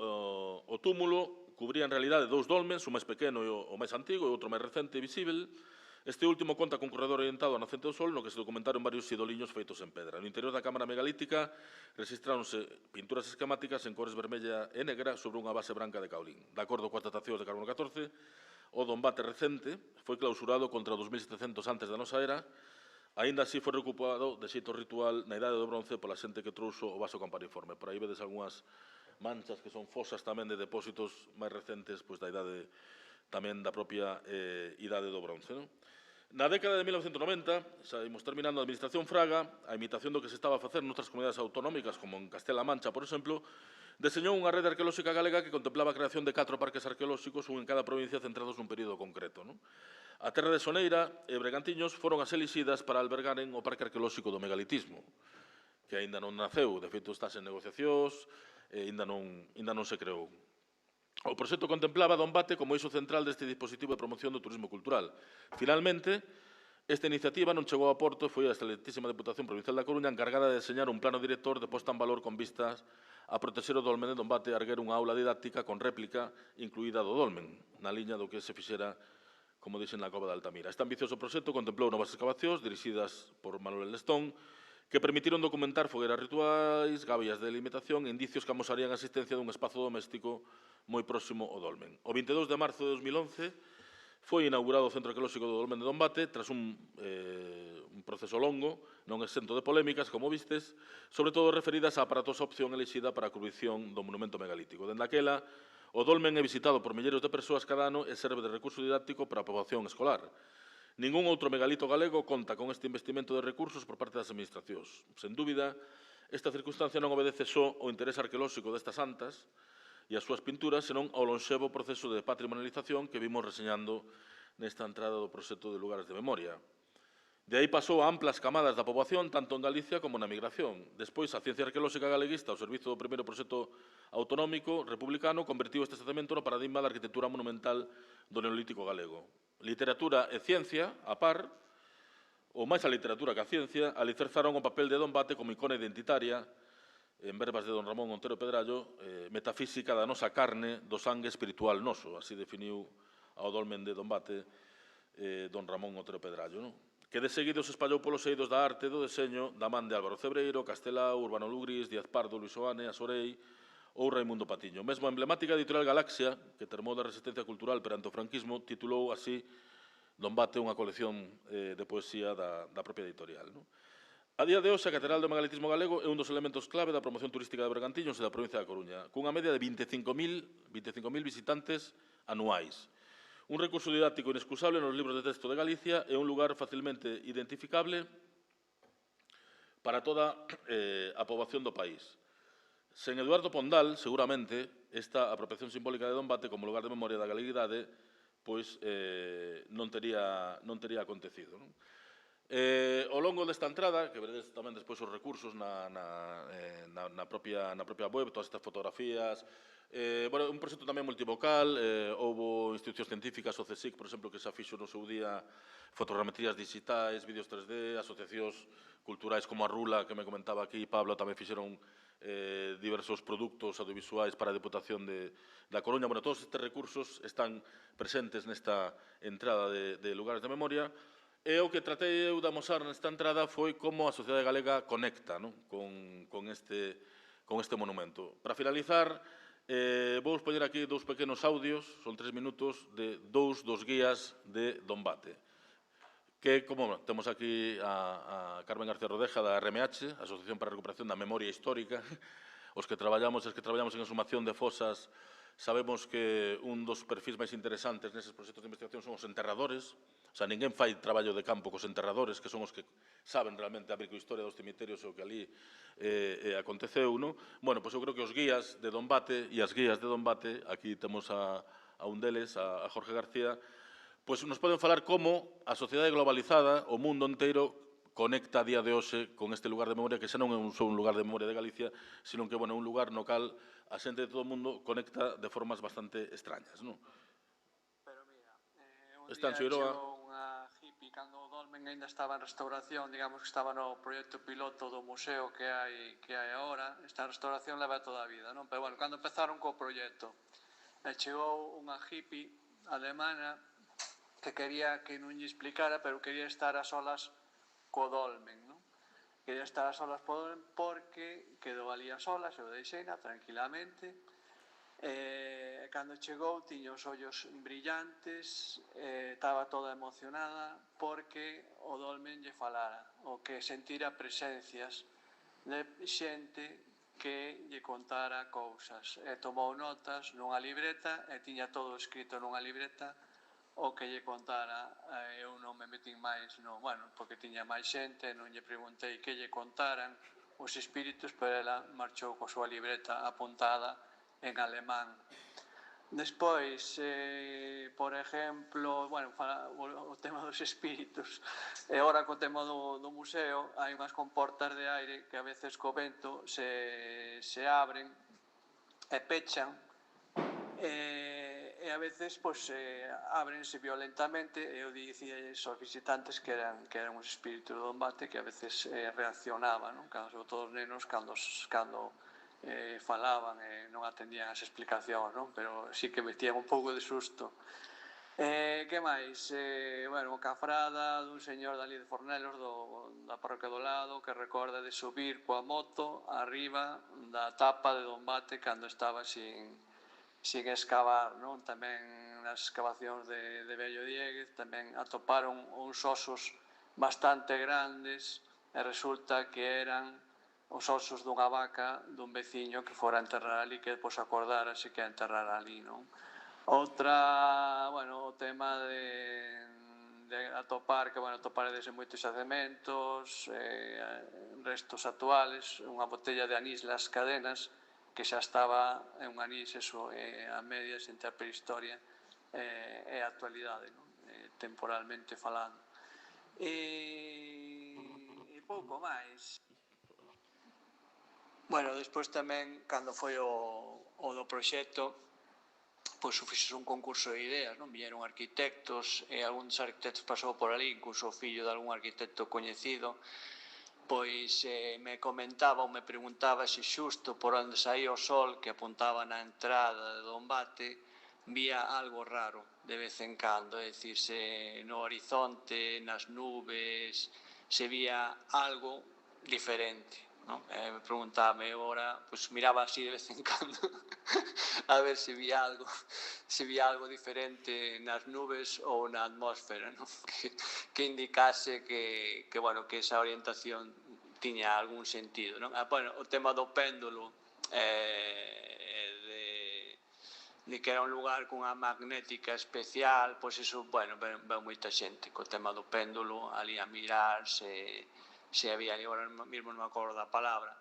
o túmulo cubría en realidade dous dolmens, un máis pequeno e o máis antigo e outro máis recente e visível. Este último conta cun corredor orientado ao nacente do sol no que se documentaron varios idoliños feitos en pedra. No interior da cámara megalítica rexistráronse pinturas esquemáticas en cores vermella e negra sobre unha base branca de caolín. De acordo coas datacións de carbono 14, o Dombate recente foi clausurado contra 2700 antes da nosa era, Aínda así foi recuperado de xeito ritual na Idade do Bronce pola xente que trouxo o vaso campaniforme. Por aí vedes algunhas manchas que son fosas tamén de depósitos máis recentes pois da idade tamén da propia Idade do Bronce. Non? Na década de 1990, xa imos terminando a Administración Fraga, a imitación do que se estaba a facer noutras comunidades autonómicas, como en Castela-A Mancha, por exemplo, deseñou unha rede arqueolóxica galega que contemplaba a creación de 4 parques arqueolóxicos, un en cada provincia centrados nun período concreto. Non? A terra de Soneira e Bregantiños foron as elixidas para albergaren o Parque Arqueolóxico do Megalitismo, que aínda non naceu, de feito está en negociacións e aínda non se creou. O proxecto contemplaba Dombate como eixo central deste dispositivo de promoción do turismo cultural. Finalmente, esta iniciativa non chegou a porto e foi a excelentísima Deputación Provincial da Coruña encargada de deseñar un plano director de posta en valor con vistas a protexer o dolmen de Dombate e erguer unha aula didáctica con réplica incluída do dolmen, na liña do que se fixera, como dixen, na Cova de Altamira. Este ambicioso proxecto contemplou novas excavacións dirixidas por Manuel Lestón, que permitiron documentar fogueras rituais, gabias de delimitación e indicios que amosarían a existencia dun espazo doméstico moi próximo ao dolmen. O 22 de marzo de 2011 foi inaugurado o Centro Arqueolóxico do Dolmen de Dombate tras un proceso longo, non exento de polémicas, como vistes, sobre todo referidas á aparatosa opción elixida para a cubrición do monumento megalítico. Dende aquela, o dolmen é visitado por milleiros de persoas cada ano e serve de recurso didáctico para a poboación escolar. Ningún outro megalito galego conta con este investimento de recursos por parte das administracións. Sen dúbida, esta circunstancia non obedece só ao interés arqueolóxico destas santas e as súas pinturas, senón ao lonxevo proceso de patrimonialización que vimos reseñando nesta entrada do proxecto de lugares de memoria. De aí pasou a amplas camadas da poboación, tanto en Galicia como na migración. Despois, a ciencia arqueolóxica galeguista, ao servizo do primeiro proxecto autonómico republicano, convertiu este xacemento no paradigma da arquitectura monumental do Neolítico galego. Literatura e ciencia, a par, ou máis a literatura que a ciencia, alicerzaron o papel de Dombate como icona identitaria, en verbas de don Ramón Montero Pedrallo, metafísica da nosa carne, do sangue espiritual noso, así definiu ao dolmen de Dombate don Ramón Montero Pedrallo, non? Que de seguido se espallou polos eidos da arte e do deseño da man de Álvaro Cebreiro, Castelao, Urbano Lugris, Díaz Pardo, Luis Oane, Asorei ou Raimundo Patiño. Mesmo a emblemática editorial Galaxia, que termou da resistencia cultural perante o franquismo, titulou así Dombate unha colección de poesía da propia editorial. Non? A día de hoxe, a Catedral do Megalitismo Galego é un dos elementos clave da promoción turística de Bergantiños e da provincia da Coruña, cunha media de 25.000 visitantes anuais. Un recurso didáctico inexcusable nos libros de texto de Galicia e un lugar facilmente identificable para toda a poboación do país. Sen Eduardo Pondal, seguramente, esta apropiación simbólica de Dombate como lugar de memoria da galeguidade pois non tería acontecido. Non? Ao longo desta entrada, que veredes tamén despois os recursos na propia web, todas estas fotografías, un proxecto tamén multivocal, houve institucións científicas, o CSIC, por exemplo, que xa fixo no seu día fotogrametrías digitais, vídeos 3D, asociacións culturais como a Rula, que me comentaba aquí, Pablo, tamén fixeron diversos produtos audiovisuais para a Deputación da Coruña. Bueno, todos estes recursos están presentes nesta entrada de lugares de memoria. E o que tratei eu de amosar nesta entrada foi como a sociedade galega conecta, non? con este monumento. Para finalizar, vou poñer aquí dous pequenos audios, son 3 minutos, de dous dos guías de Dombate. Que, como temos aquí a Carmen García Rodeja da RMH, Asociación para a Recuperación da Memoria Histórica, os que traballamos en exhumación de fosas, sabemos que un dos perfis máis interesantes neses proxectos de investigación son os enterradores. O sea, ninguén fai traballo de campo cos enterradores, que son os que saben realmente a microhistoria dos cemiterios e o que ali aconteceu, non? Bueno, pois eu creo que os guías de Dombate e as guías de Dombate, aquí temos a un deles, a Jorge García, pois nos poden falar como a sociedade globalizada, o mundo inteiro, conecta a día de hoxe con este lugar de memoria, que xa non é só un lugar de memoria de Galicia, sino que, bueno, é un lugar no cal a xente de todo o mundo conecta de formas bastante extrañas, non? Pero mira, un Está en día Xoiroa. chegou unha hippie cando o dolmen ainda estaba en restauración, digamos que estaba no proxecto piloto do museo que hai agora. Esta restauración leva toda a vida, non? Pero, bueno, cando empezaron co proxecto, chegou unha hippie alemana que quería que non lle explicara, pero quería estar a solas co dolmen, non? Quería estar a solas co dolmen porque quedou ali a solas, eu deixeina tranquilamente, Cando chegou tiña os ollos brillantes, estaba toda emocionada porque o dolmen lle falara, o que sentira presencias de xente que lle contara cousas. Tomou notas nunha libreta e tiña todo escrito nunha libreta o que lle contara. Eu non me metín máis, porque tiña máis xente, non lle preguntei que lle contaran os espíritus, pero ela marchou coa súa libreta apuntada en alemán. Despois, por exemplo, o tema dos espíritus, e ora co tema do museo, hai unhas comportas de aire que a veces co vento se abren e pechan, e a veces ábrense violentamente, e eu dicía aos visitantes que eran os espíritus do Dombate que a veces reaccionaban, sobre todo os nenos cando falaban e non atendían as explicacións, pero sí que metían un pouco de susto. Que máis? Unha cafrada dun señor dali de Fornelos, da parroquia do lado, que recorda de subir coa moto arriba da tapa de Dombate cando estaba sin excavar. Tamén nas excavacións de Vello Dieguez tamén atoparon uns osos bastante grandes e resulta que eran os osos dunha vaca dun veciño que fora a enterrar ali, que depois acordárase que a enterrar ali. Outra, o tema de atopar, que atoparedes en moitos xacementos, restos actuales, unha botella de anís Las Cadenas, que xa estaba un anís a medias entre a prehistoria e a actualidade, temporalmente falando. E pouco máis. Despois tamén, cando foi o do proxecto, fixos un concurso de ideas, viñeron arquitectos, e algún dos arquitectos pasou por ali, incluso o fillo de algún arquitecto coñecido, me comentaba ou me preguntaba se xusto por onde saía o sol que apuntaba na entrada de Dombate vía algo raro de vez en cando, é dicir, se no horizonte, nas nubes, se vía algo diferente. Me preguntaba, eu ahora miraba así de vez en cando a ver se vía algo diferente nas nubes ou na atmósfera, que indicase que esa orientación tiña algún sentido. O tema do péndulo, de que era un lugar cunha magnética especial, iso, veu moita xente co tema do péndulo ali a mirar se había ali, agora mesmo non me acordo da palabra.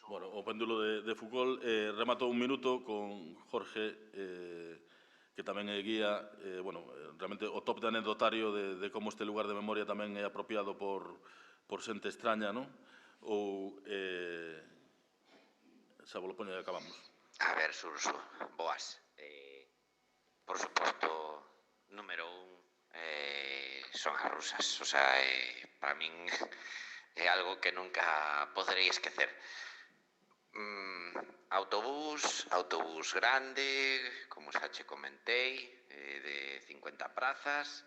O péndulo de Foucault rematou un minuto con Jorge, que tamén é guía, realmente o top de anecdotario de como este lugar de memoria tamén é apropiado por xente extraña, ou xa vos lo poño e acabamos. A ver, Surso, boas. Por suposto, número 1 son as rusas. O sea, para min é algo que nunca poderei esquecer. Autobús grande, como xa che comentei, de 50 prazas.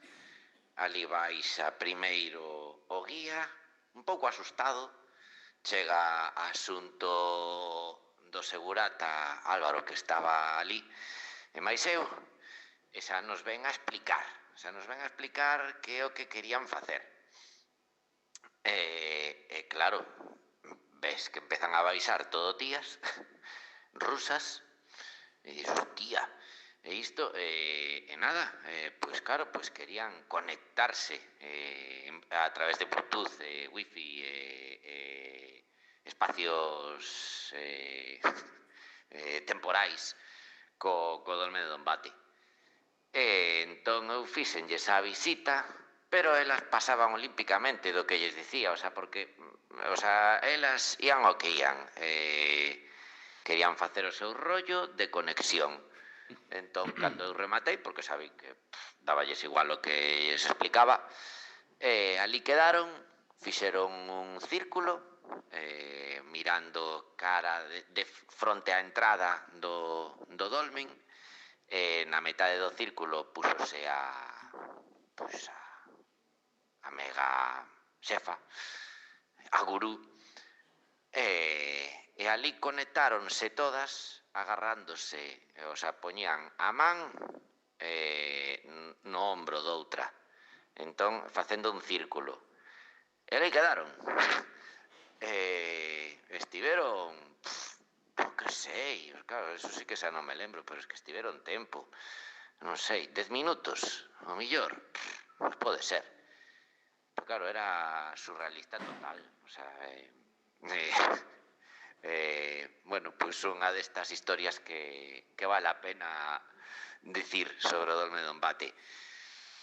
Ali baixa primeiro o guía, un pouco asustado. Chega asunto do segurata Álvaro, que estaba ali, e máis eu, e xa nos ven a explicar que é o que querían facer. E claro, ves que empezan a baixar todo tías rusas, e dices, hostia, e isto, e nada, claro, querían conectarse a través de Bluetooth, Wi-Fi, espacios temporais co dolme de Dombate. Entón eu fixenlles a visita, pero elas pasaban olímpicamente do que lles dicía, porque elas ían ao que ían, querían facer o seu rollo de conexión. Entón, cando eu rematei, porque sabín que daballes igual o que lles explicaba, ali quedaron, fixeron un círculo, mirando cara de fronte á entrada do dolmen. Na metade do círculo púxose a mega xefa, a gurú, e ali conectáronse todas agarrándose, o sea, poñían a man no ombro doutra. Entón, facendo un círculo. E aí quedaron. Estiveron, que sei, claro, eso sí que xa non me lembro, pero es que estiveron tempo. Non sei, 10 minutos, o millor. Pois pode ser. Pero claro, era surrealista total. O sea, bueno, pois unha destas historias que vale a pena dicir sobre o Dolmen do Embate.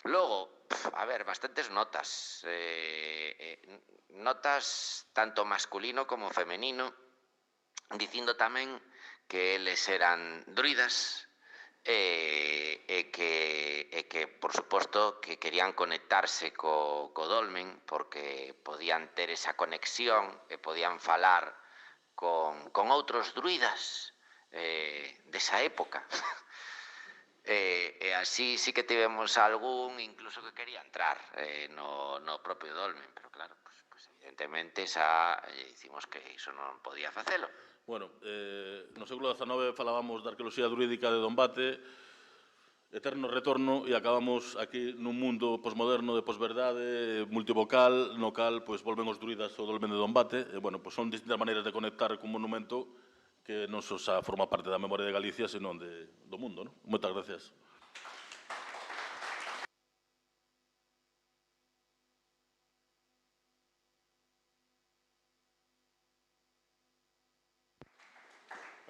Logo, a ver, bastantes notas. Notas tanto masculino como femenino, dicindo tamén que eles eran druidas e que, por suposto, que querían conectarse co dolmen porque podían ter esa conexión e podían falar con outros druidas desa época. E así sí que tivemos algún incluso que quería entrar no propio dolmen, pero claro, pues evidentemente xa dicimos que iso non podía facelo. Bueno, no século XIX falábamos da arqueoloxía druídica de Dombate, eterno retorno, e acabamos aquí nun mundo posmoderno de posverdade, multivocal, no cal pois volven os druidas ao dolmen de Dombate, e bueno, pois son distintas maneiras de conectar cun monumento que non só xa forma parte da memoria de Galicia, senón do mundo, non? Moitas gracias.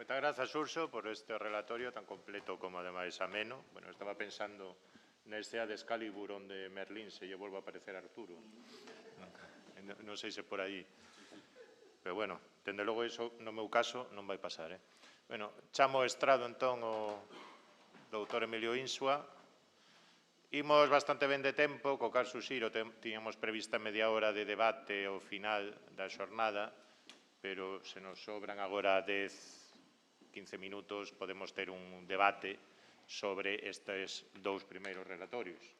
Moitas grazas, Urso, por este relatorio tan completo como ademais ameno. Bueno, estaba pensando na escena de Excalibur onde Merlín se lle volve a aparecer Arturo. Non sei se por aí. Pero bueno, dende logo iso, no meu caso, non vai pasar. Bueno, chamo ao estrado entón o doutor Emilio Insua. Imos bastante ben de tempo, co caso Xiro tiñamos prevista media hora de debate ao final da xornada, pero se nos sobran agora 10-15 minutos, podemos ter un debate sobre estes dous primeiros relatorios.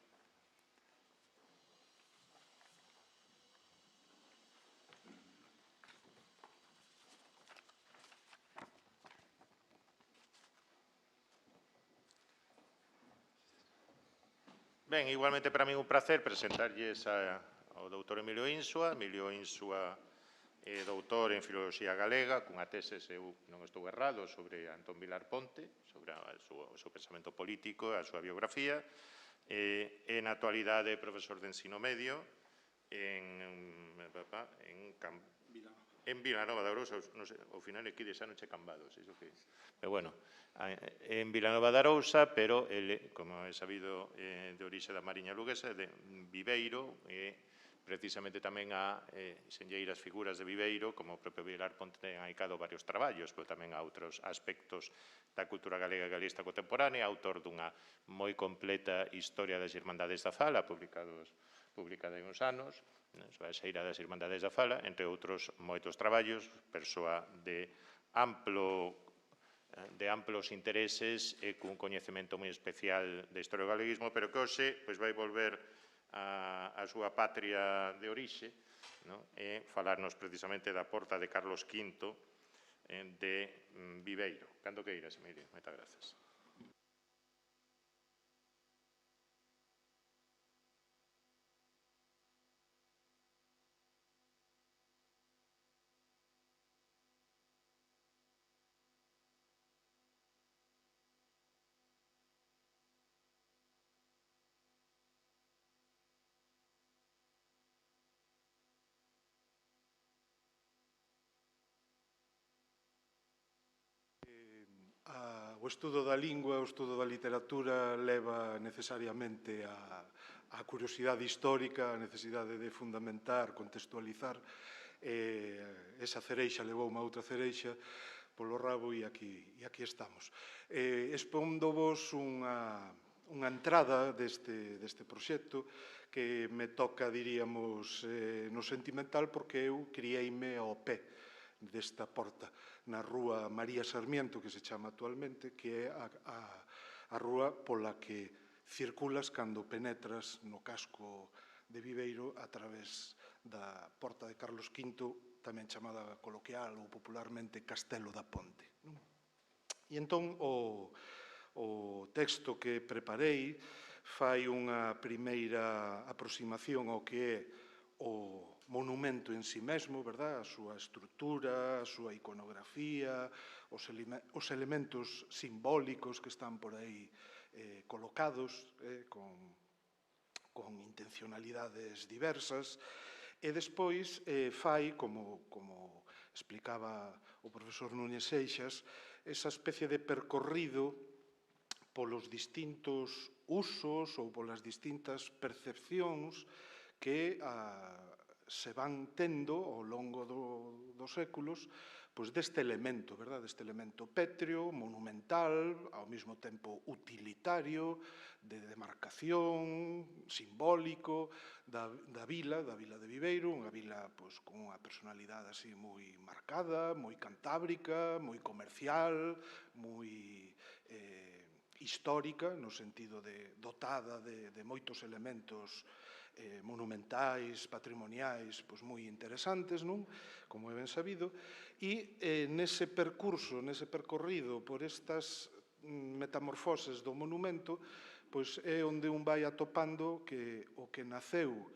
Ben, igualmente para mí un placer presentarlles ao doutor Emilio Insua. Emilio Insua é doutor en Filoloxía Galega, cunha tese, se eu non estou errado, sobre Antón Vilar Ponte, sobre o seu pensamento político, a súa biografía. É na actualidade profesor de ensino medio en Vilanova de Arousa, non sei, ao final aquí xa non che cambados, iso que... Pero bueno, en Vilanova de Arousa, pero ele, como é sabido, de orixe da Mariña Luguesa, de Viveiro, e precisamente tamén a senlleiras figuras de Viveiro, como o propio Vilar Ponte ten aicado varios traballos, pero tamén a outros aspectos da cultura galega e galeguista contemporánea, autor dunha moi completa historia das Irmandades da Fala, publicada hai uns anos, a Xeira das Irmandades da Fala, entre outros moitos traballos, persoa de amplos intereses e cun coñecemento moi especial da historia do galeguismo, pero que hoxe vai volver a súa patria de orixe e falarnos precisamente da porta de Carlos V de Viveiro. Cando queiras, Emilio. Moitas grazas. O estudo da lingua, o estudo da literatura leva necesariamente a curiosidade histórica, a necesidade de fundamentar, contextualizar. Esa cereixa levou unha outra cereixa polo rabo e aquí estamos. Expóndovos unha entrada deste proxecto que me toca, diríamos, no sentimental, porque eu criei-me ao pé desta porta, na rúa María Sarmiento, que se chama actualmente, que é a rúa pola que circulas cando penetras no casco de Viveiro a través da porta de Carlos V, tamén chamada coloquial ou popularmente Castelo da Ponte. E entón o texto que preparei fai unha primeira aproximación ao que é o monumento en si mesmo, verdad? A súa estrutura, a súa iconografía, os elementos simbólicos que están por aí colocados con intencionalidades diversas, e despois fai, como explicaba o profesor Núñez Seixas, esa especie de percorrido polos distintos usos ou polas distintas percepcións que se van tendo ao longo dos séculos deste elemento, verdad? Deste elemento pétreo, monumental, ao mesmo tempo utilitario, de demarcación, simbólico, da vila de Viveiro, unha vila con unha personalidade así moi marcada, moi cantábrica, moi comercial, moi histórica, no sentido de dotada de moitos elementos monumentais, patrimoniais, moi interesantes, non? Como é ben sabido, e nese percurso, nese percorrido por estas metamorfoses do monumento, é onde un vai atopando que o que naceu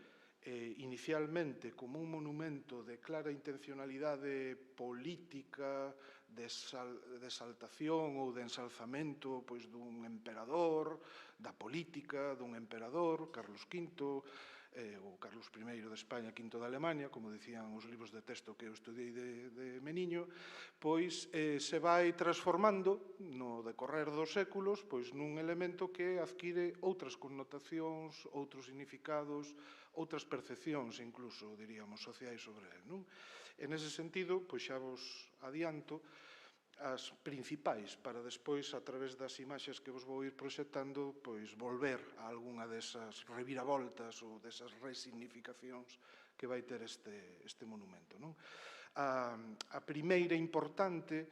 inicialmente como un monumento de clara intencionalidade política, de exaltación ou de ensalzamento dun emperador, da política dun emperador, Carlos V, ou Carlos I de España, V de Alemania, como dicían os libros de texto que eu estudei de meniño, se vai transformando no decorrer dos séculos nun elemento que adquire outras connotacións, outros significados, outras percepcións, incluso, diríamos, sociais sobre el. En ese sentido, xa vos adianto as principais para despois, a través das imaxes que vos vou ir proxectando, volver a algunha desas reviravoltas ou desas resignificacións que vai ter este monumento. A primeira importante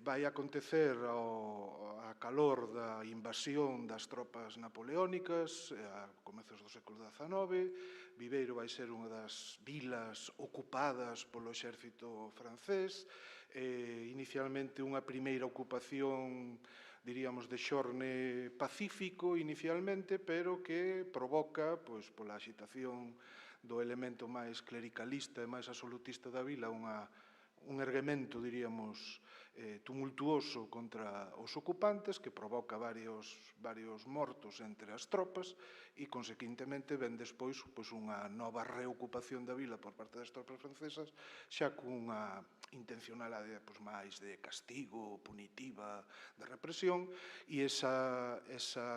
vai acontecer a calor da invasión das tropas napoleónicas a comezos do século XIX. Viveiro vai ser unha das vilas ocupadas polo exército francés, inicialmente unha primeira ocupación, diríamos, de xorne pacífico inicialmente, pero que provoca, pola agitación do elemento máis clericalista e máis absolutista da vila, un erguemento, diríamos, tumultuoso contra os ocupantes, que provoca varios mortos entre as tropas e, consequentemente, ven despois unha nova reocupación da vila por parte das tropas francesas, xa cunha intencionalidade máis de castigo, punitiva, de represión, e esa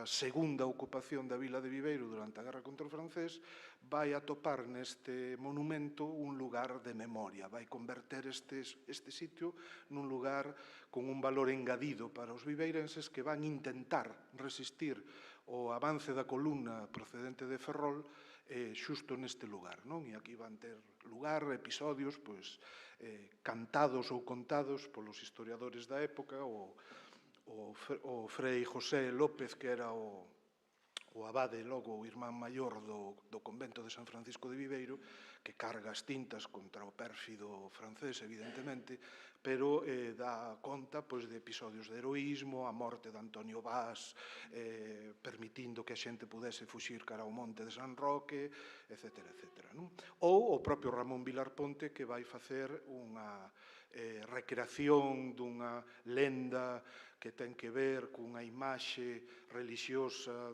segunda ocupación da vila de Viveiro durante a guerra contra o francés vai atopar neste monumento un lugar de memoria, vai converter este sitio nun lugar con un valor engadido para os viveirenses que van intentar resistir o avance da columna procedente de Ferrol xusto neste lugar. E aquí van ter lugar episodios cantados ou contados polos historiadores da época, o Frei José López, que era o abade, logo o irmán maior do convento de San Francisco de Viveiro, que carga as tintas contra o pérfido francés, evidentemente, pero dá conta de episodios de heroísmo, a morte de Antonio Vaz, permitindo que a xente pudese fuxir cara ao monte de San Roque, etc. Ou o propio Ramón Vilar Ponte, que vai facer unha recreación dunha lenda que ten que ver cunha imaxe relixiosa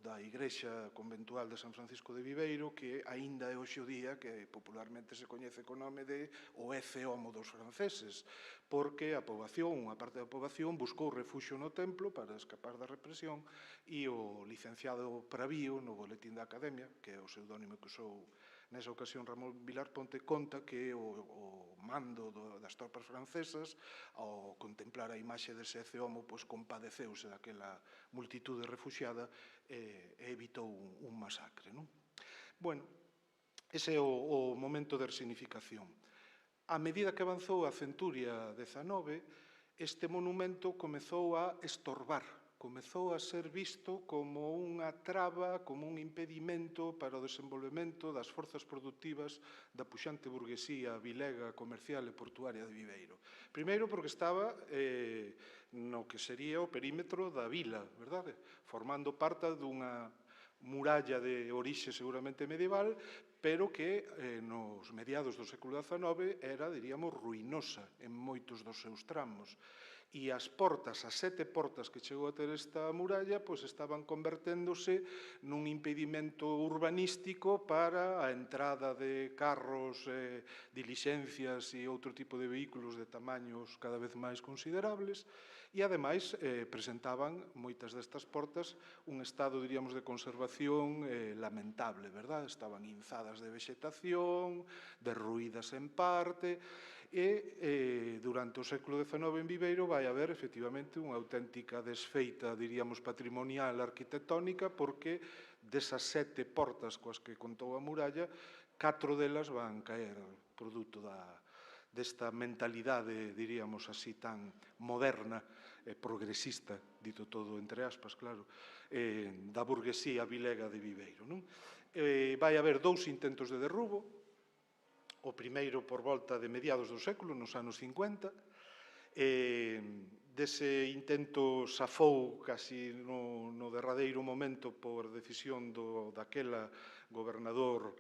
da igrexa conventual de San Francisco de Viveiro, que aínda é hoxe o día que popularmente se coñece co nome de o Ece Homo dos franceses, porque a poboación, unha parte da poboación, buscou refuxio no templo para escapar da represión, e o licenciado Pravío, no Boletín da Academia, que é o pseudónimo que usou nesa ocasión Ramón Vilar Ponte, conta que o mando das tropas francesas, ao contemplar a imaxe dese Ece Homo, compadeceuse daquela multitude refuxiada e evitou un masacre. Bueno, ese é o momento de resignificación. A medida que avanzou a centuria XIX, este monumento comezou a estorbar comezou a ser visto como unha traba, como un impedimento para o desenvolvemento das forzas productivas da puxante burguesía vilega, comercial e portuaria de Viveiro. Primeiro porque estaba no que sería o perímetro da vila, verdade? Formando parte dunha muralla de orixe seguramente medieval, pero que nos mediados do século XIX era, diríamos, ruinosa en moitos dos seus tramos. E as portas, as 7 portas que chegou a ter esta muralla, pois estaban converténdose nun impedimento urbanístico para a entrada de carros, dilixencias e outro tipo de vehículos de tamaños cada vez máis considerables, e ademais presentaban moitas destas portas un estado, diríamos, de conservación lamentable, verdad? Estaban inzadas de vexetación, derruídas en parte, e durante o século XIX en Viveiro vai haber efectivamente unha auténtica desfeita, diríamos, patrimonial arquitectónica, porque desas 7 portas coas que contou a muralla, 4 delas van caer produto desta mentalidade, diríamos así, tan moderna e progresista, dito todo entre aspas, claro, da burguesía vilega de Viveiro. Vai haber 2 intentos de derrubo, o primeiro por volta de mediados do século, nos anos 50. Dese intento safou casi no derradeiro momento por decisión daquela gobernador,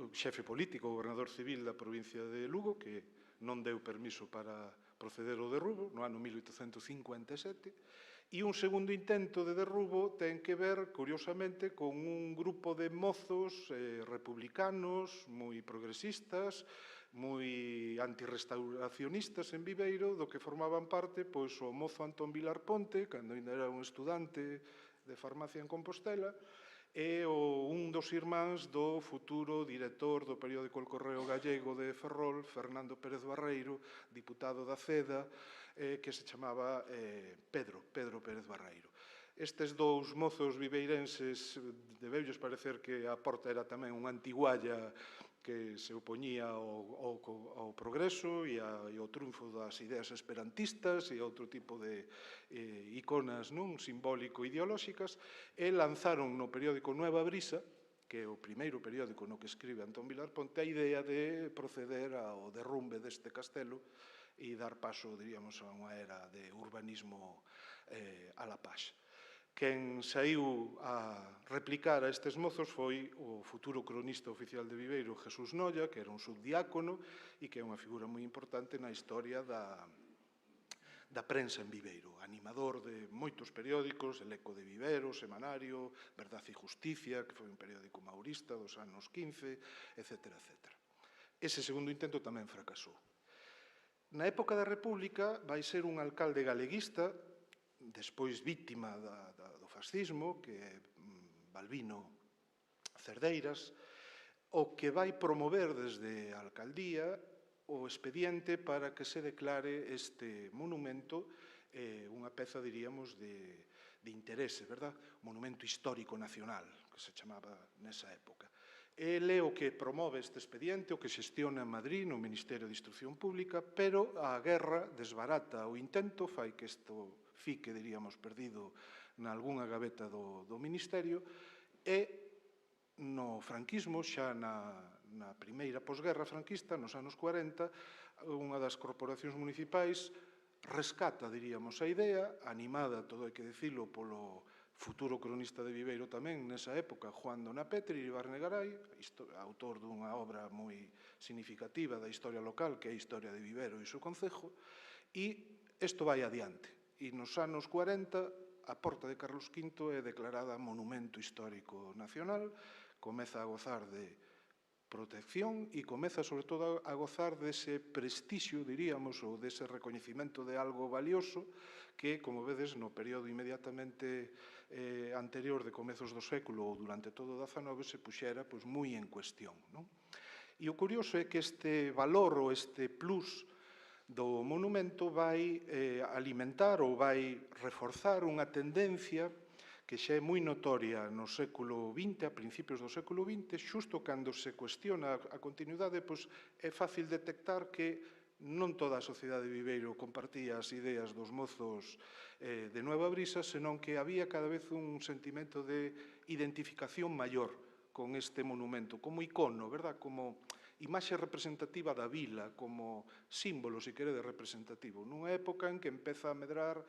xefe político, gobernador civil da provincia de Lugo, que non deu permiso para proceder ao derrubo no ano 1857. E un segundo intento de derrubo ten que ver, curiosamente, con un grupo de mozos republicanos, moi progresistas, moi antirrestauracionistas en Viveiro, do que formaban parte pois, o mozo Antón Vilar Ponte, cando ainda era un estudante de farmacia en Compostela, e un dos irmáns do futuro director do periódico El Correo Gallego de Ferrol, Fernando Pérez Barreiro, diputado da CEDA, que se chamaba Pedro Pérez Barreiro. Estes 2 mozos viveirenses debeulles parecer que a porta era tamén unha antigualla que se opoñía ao progreso e ao triunfo das ideas esperantistas e outro tipo de iconas simbólico-ideolóxicas, e lanzaron no periódico Nueva Brisa, que é o primeiro periódico no que escribe Antón Vilar Ponte, a idea de proceder ao derrumbe deste castelo e dar paso, diríamos, a unha era de urbanismo a la paz. Quen saiu a replicar a estes mozos foi o futuro cronista oficial de Viveiro, Jesús Nolla, que era un subdiácono e que é unha figura moi importante na historia da prensa en Viveiro, animador de moitos periódicos, El Eco de Viveiro, Semanario, Verdad e Justicia, que foi un periódico maurista dos anos 15, etc. Ese segundo intento tamén fracasou. Na época da República vai ser un alcalde galeguista, despois víctima do fascismo, que é Balbino Cerdeiras, o que vai promover desde a alcaldía o expediente para que se declare este monumento unha peza, diríamos, de interese, verdad? Monumento histórico nacional, que se chamaba nesa época. Ele é o que promove este expediente, o que xestiona en Madrid no Ministerio de Instrucción Pública, pero a guerra desbarata o intento, fai que isto fique, diríamos, perdido nalgúnha gaveta do Ministerio, e no franquismo, xa na primeira posguerra franquista, nos anos 40, unha das corporacións municipais rescata, diríamos, a idea, animada, todo hai que dicilo, polo futuro cronista de Viveiro tamén nesa época, Juan Donapetri Ibarne Garay, autor dunha obra moi significativa da historia local, que é a Historia de Viveiro e o seu concejo, e isto vai adiante. E nos anos 40, a porta de Carlos V é declarada Monumento Histórico Nacional, comeza a gozar de protección e comeza, sobre todo, a gozar dese prestixio, diríamos, ou dese recoñecimento de algo valioso que, como vedes, no período inmediatamente anterior de comezos do século ou durante todo o XIX se puxera moi en cuestión. E o curioso é que este valor ou este plus do monumento vai alimentar ou vai reforzar unha tendencia que xa é moi notoria no século XX, a principios do século XX, xusto cando se cuestiona a continuidade, é fácil detectar que non toda a sociedade de Viveiro compartía as ideas dos mozos de Nueva Brisa, senón que había cada vez un sentimento de identificación maior con este monumento, como icono, verdad? Como imaxe representativa da vila, como símbolo, se quere, de representativo. Nunha época en que empeza a medrar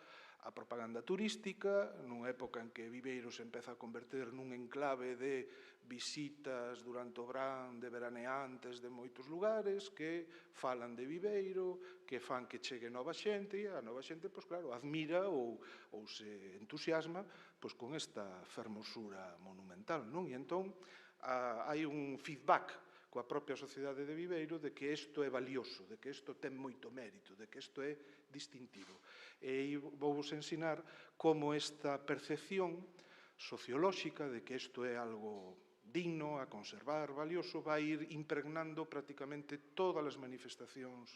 a propaganda turística, nunha época en que Viveiro se empeza a converter nun enclave de visitas durante o verán de veraneantes de moitos lugares que falan de Viveiro, que fan que chegue nova xente, e a nova xente, pois claro, admira ou se entusiasma pois con esta fermosura monumental, non? E entón hai un feedback coa propia sociedade de Viveiro de que isto é valioso, de que isto ten moito mérito, de que isto é distintivo. E vou vos ensinar como esta percepción sociolóxica de que isto é algo digno, a conservar, valioso, vai ir impregnando prácticamente todas as manifestacións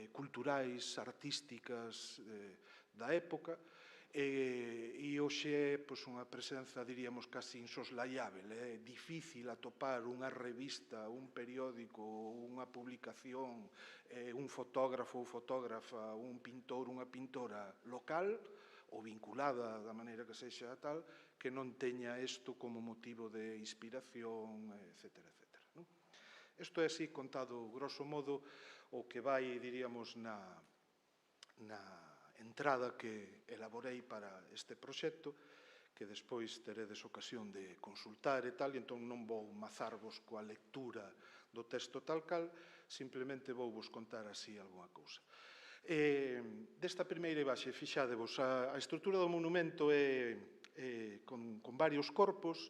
culturais, artísticas da época, e hoxe é unha presenza, diríamos, casi insoslayável. É difícil atopar unha revista, un periódico, unha publicación, un fotógrafo ou fotógrafa, un pintor, unha pintora local ou vinculada da maneira que sexa tal, que non teña isto como motivo de inspiración, etc. Isto é así contado, grosso modo, o que vai, diríamos, na entrada que elaborei para este proxecto, que despois teredes ocasión de consultar e tal, e entón non vou mazarvos coa lectura do texto tal cal, simplemente vou vos contar así algunha cousa. Desta primeira imaxe, fixadevos, a estrutura do monumento é con varios corpos,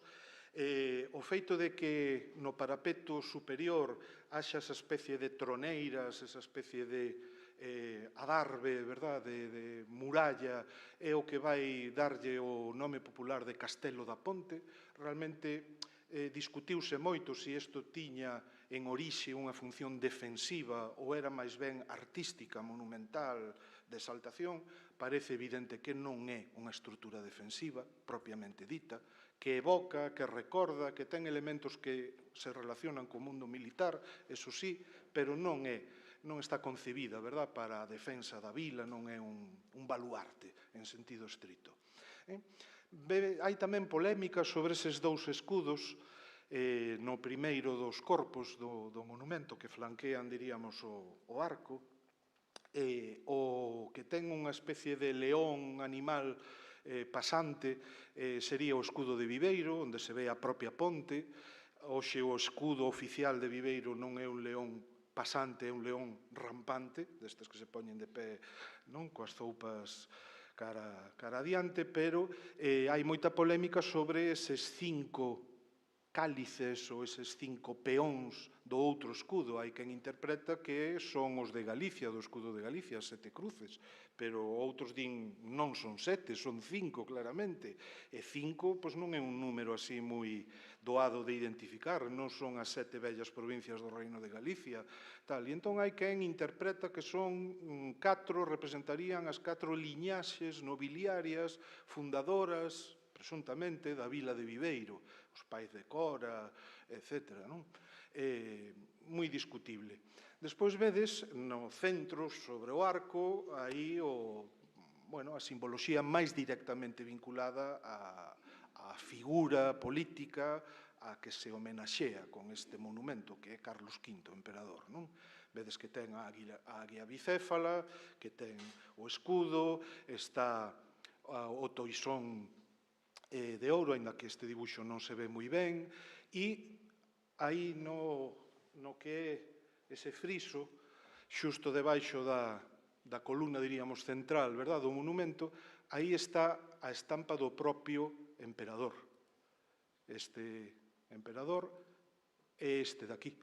o feito de que no parapeto superior haxa esa especie de troneiras, esa especie de adarve, de muralla, é o que vai darlle o nome popular de Castelo da Ponte. Realmente discutiuse moito se isto tiña en orixe unha función defensiva ou era máis ben artística, monumental, de exaltación. Parece evidente que non é unha estrutura defensiva, propiamente dita, que evoca, que recorda, que ten elementos que se relacionan co mundo militar, eso sí, pero non está concebida, verdad, para a defensa da vila, non é un baluarte en sentido estrito. Hai tamén polémica sobre eses dous escudos no primeiro dos corpos do monumento que flanquean, diríamos, o arco, o que ten unha especie de león animal pasante sería o escudo de Viveiro, onde se ve a propia ponte. Hoxe o escudo oficial de Viveiro non é un león pasante, é un león rampante, destes que se poñen de pé, non, coas zoupas cara adiante, pero hai moita polémica sobre eses 5 cálices ou eses 5 peóns do outro escudo. Hai quen interpreta que son os de Galicia, do escudo de Galicia, 7 cruces, pero outros din non son 7, son 5, claramente. E 5 non é un número así moi doado de identificar, non son as 7 vellas provincias do Reino de Galicia, tal. E entón hai quen interpreta que son 4, representarían as 4 liñaxes nobiliarias fundadoras, presuntamente, da vila de Viveiro, os pais de Cora, etc. Moi discutible. Despois vedes, no centro, sobre o arco, aí a simboloxía máis directamente vinculada á figura política a que se homenaxea con este monumento, que é Carlos V, emperador. Vedes que ten a águia bicéfala, que ten o escudo, está o toisón de ouro, aínda que este dibuixo non se ve moi ben, e aí no que é ese friso, xusto debaixo da columna, diríamos, central, do monumento, aí está a estampa do propio emperador. Este emperador é este daqui.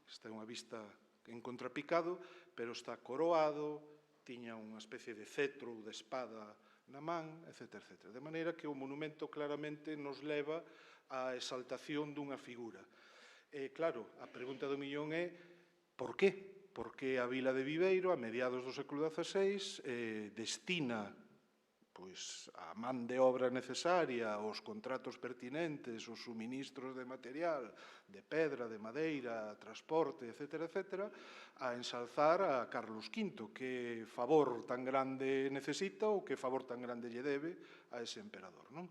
Esta é unha vista en contrapicado, pero está coroado, tiña unha especie de cetro ou de espada na man, etc. De maneira que o monumento claramente nos leva á exaltación dunha figura. Claro, a pregunta do millón é por qué? Por que a vila de Viveiro, a mediados do século XVI, destina pois, a man de obra necesaria, os contratos pertinentes, os suministros de material, de pedra, de madeira, transporte, etc., a ensalzar a Carlos V, que favor tan grande necesita ou que favor tan grande lle debe a ese emperador, non?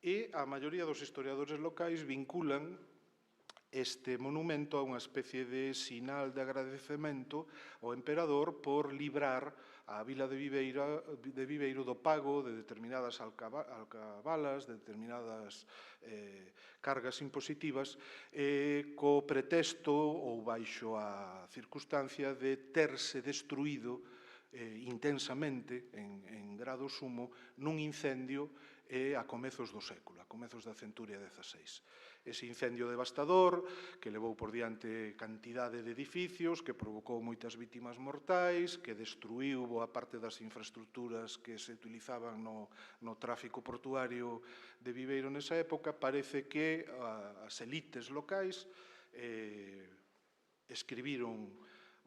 E a maioría dos historiadores locais vinculan este monumento a unha especie de sinal de agradecemento ao emperador por librar a vila de Viveiro do pago de determinadas alcabalas, de determinadas cargas impositivas, co pretexto ou baixo a circunstancia de terse destruído intensamente, en grado sumo, nun incendio a comezos do século, a comezos da centuria XVI. Ese incendio devastador que levou por diante cantidade de edificios, que provocou moitas vítimas mortais, que destruiu boa parte das infraestructuras que se utilizaban no tráfico portuario de Viveiro nesa época, parece que as elites locais escribiron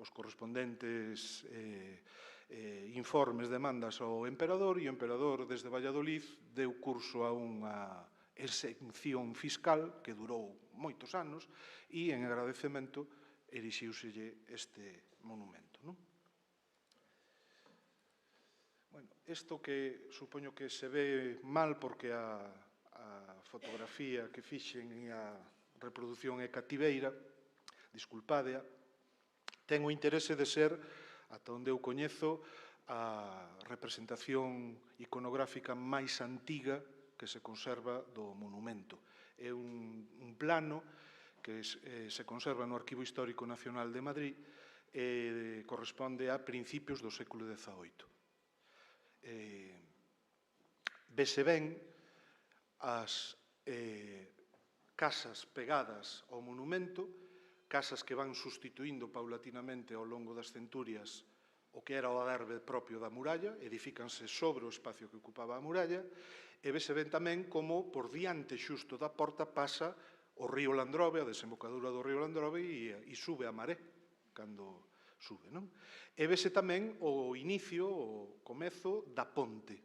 os correspondentes informes, demandas ao emperador, e o emperador desde Valladolid deu curso a unha exención fiscal que durou moitos anos e en agradecemento erixiuselle este monumento. Bueno, isto que supoño que se ve mal porque a fotografía que fixen e a reproducción é cativeira, disculpadea, ten o interese de ser, ata onde eu coñezo, a representación iconográfica máis antiga que se conserva do monumento. É un plano que se conserva no Arquivo Histórico Nacional de Madrid e corresponde a principios do século XVIII. Vese ben as casas pegadas ao monumento, casas que van sustituindo paulatinamente ao longo das centurias o que era o adarve propio da muralla, edifícanse sobre o espacio que ocupaba a muralla, e vese ben tamén como por diante xusto da porta pasa o río Landrove, a desembocadura do río Landrove, e sube a maré, cando sube, non? E vese tamén o inicio, o comezo da ponte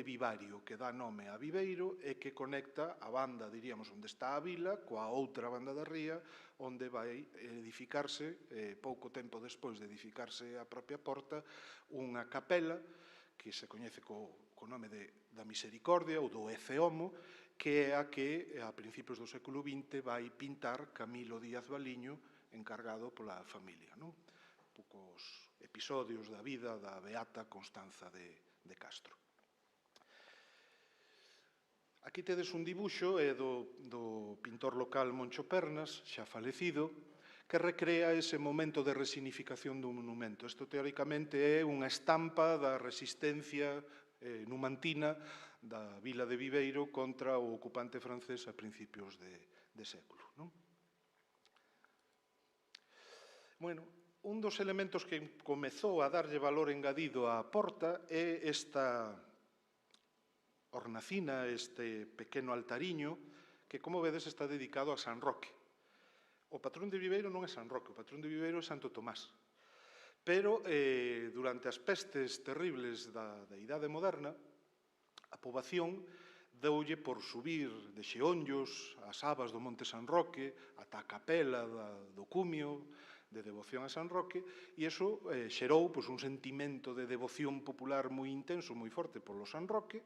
Vivario, que dá nome a Viveiro e que conecta a banda, diríamos, onde está a vila, coa outra banda da ría, onde vai edificarse, pouco tempo despois de edificarse a propia porta, unha capela que se coñece co nome da Misericordia ou do Eceomo, que é a que a principios do século XX vai pintar Camilo Díaz Baliño, encargado pola familia. Poucos episodios da vida da beata Constanza de Castro. Aquí tedes un dibuxo do pintor local Moncho Pernas, xa falecido, que recrea ese momento de resignificación do monumento. Isto, teóricamente, é unha estampa da resistencia numantina da vila de Viveiro contra o ocupante francés a principios de século. Bueno, un dos elementos que comezou a darlle valor engadido á porta é esta hornacina, este pequeno altariño, que, como vedes, está dedicado a San Roque. O patrón de Viveiro non é San Roque, o patrón de Viveiro é Santo Tomás. Pero, durante as pestes terribles da Idade Moderna, a poboación deulle por subir de xeonllos as abas do Monte San Roque ata a capela do Cumio, de devoción a San Roque, e iso xerou un sentimento de devoción popular moi intenso, moi forte polo San Roque,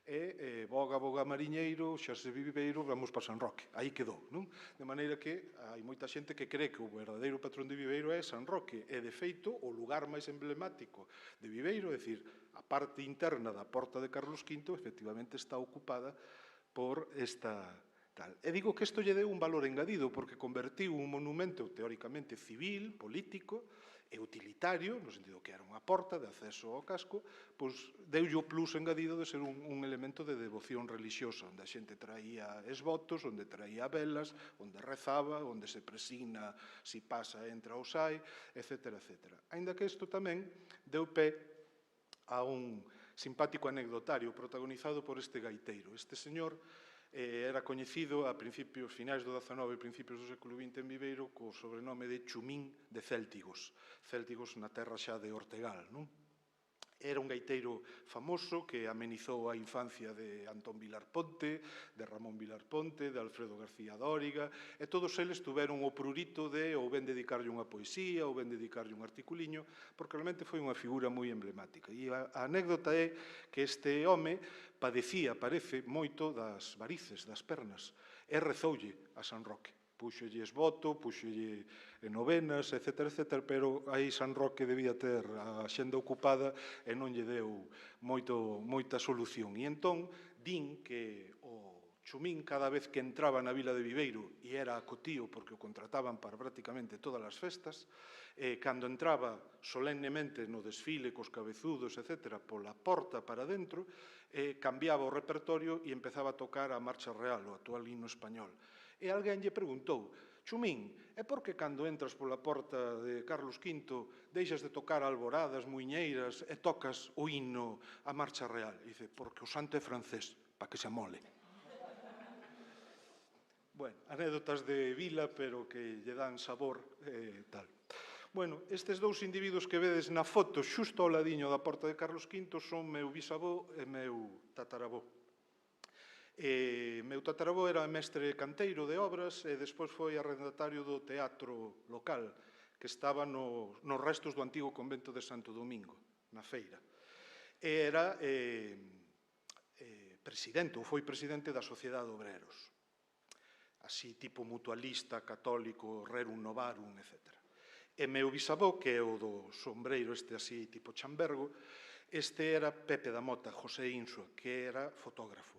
e boga mariñeiro, xa se Viveiro, vamos para San Roque. Aí quedou, non? De maneira que hai moita xente que cree que o verdadeiro patrón de Viveiro é San Roque, e, de feito, o lugar máis emblemático de Viveiro, é dicir, a parte interna da porta de Carlos V, efectivamente está ocupada por esta tal. E digo que isto lle deu un valor engadido, porque convertiu un monumento teóricamente civil, político e utilitario, no sentido que era unha porta de acceso ao casco, pois deulle o plus engadido de ser un elemento de devoción religiosa, onde a xente traía esvotos, onde traía velas, onde rezaba, onde se presigna si pasa, entra ou sai, etc. Aínda que isto tamén deu pé a un simpático anecdotario protagonizado por este gaiteiro. Este señor era coñecido a principios finais do XIX e principios do século XX en Viveiro co sobrenome de Chumín de Céltigos. Céltigos na terra xa de Ortegal, non? Era un gaiteiro famoso que amenizou a infancia de Antón Vilar Ponte, de Ramón Vilar Ponte, de Alfredo García Dóriga, e todos eles tuveron o prurito de ou ben dedicarlle unha poesía ou ben dedicarlle un articuliño, porque realmente foi unha figura moi emblemática. E a anécdota é que este home padecía, parece, moito das varices, das pernas, e rezoulle a San Roque. Púxolle esvoto, púxolle novenas, etc., etc., pero aí San Roque debía ter a xenda ocupada e non lle deu moita solución. E entón, din que o Chumín, cada vez que entraba na vila de Viveiro, e era acotío porque o contrataban para prácticamente todas as festas, cando entraba solemnemente no desfile cos cabezudos, etc., pola porta para dentro, cambiaba o repertorio e empezaba a tocar a Marcha Real, o actual himno español. E alguén lle preguntou: Chumín, é por que cando entras pola porta de Carlos V deixas de tocar alboradas, muiñeiras e tocas o himno a Marcha Real? E dice: porque o santo é francés, para que se amole. Bueno, anécdotas de vila, pero que lle dan sabor e tal. Bueno, estes dous individuos que vedes na foto xusto ao ladiño da porta de Carlos V son meu bisavó e meu tataravó. Meu tataravó era mestre canteiro de obras e despois foi arrendatario do teatro local que estaba nos restos do antigo convento de Santo Domingo, na Feira. E era presidente, ou foi presidente da Sociedade de Obreros, así tipo mutualista, católico, rerum novarum, etc. E meu bisavó, que é o do sombreiro este así tipo chambergo, este era Pepe da Mota, José Insua, que era fotógrafo.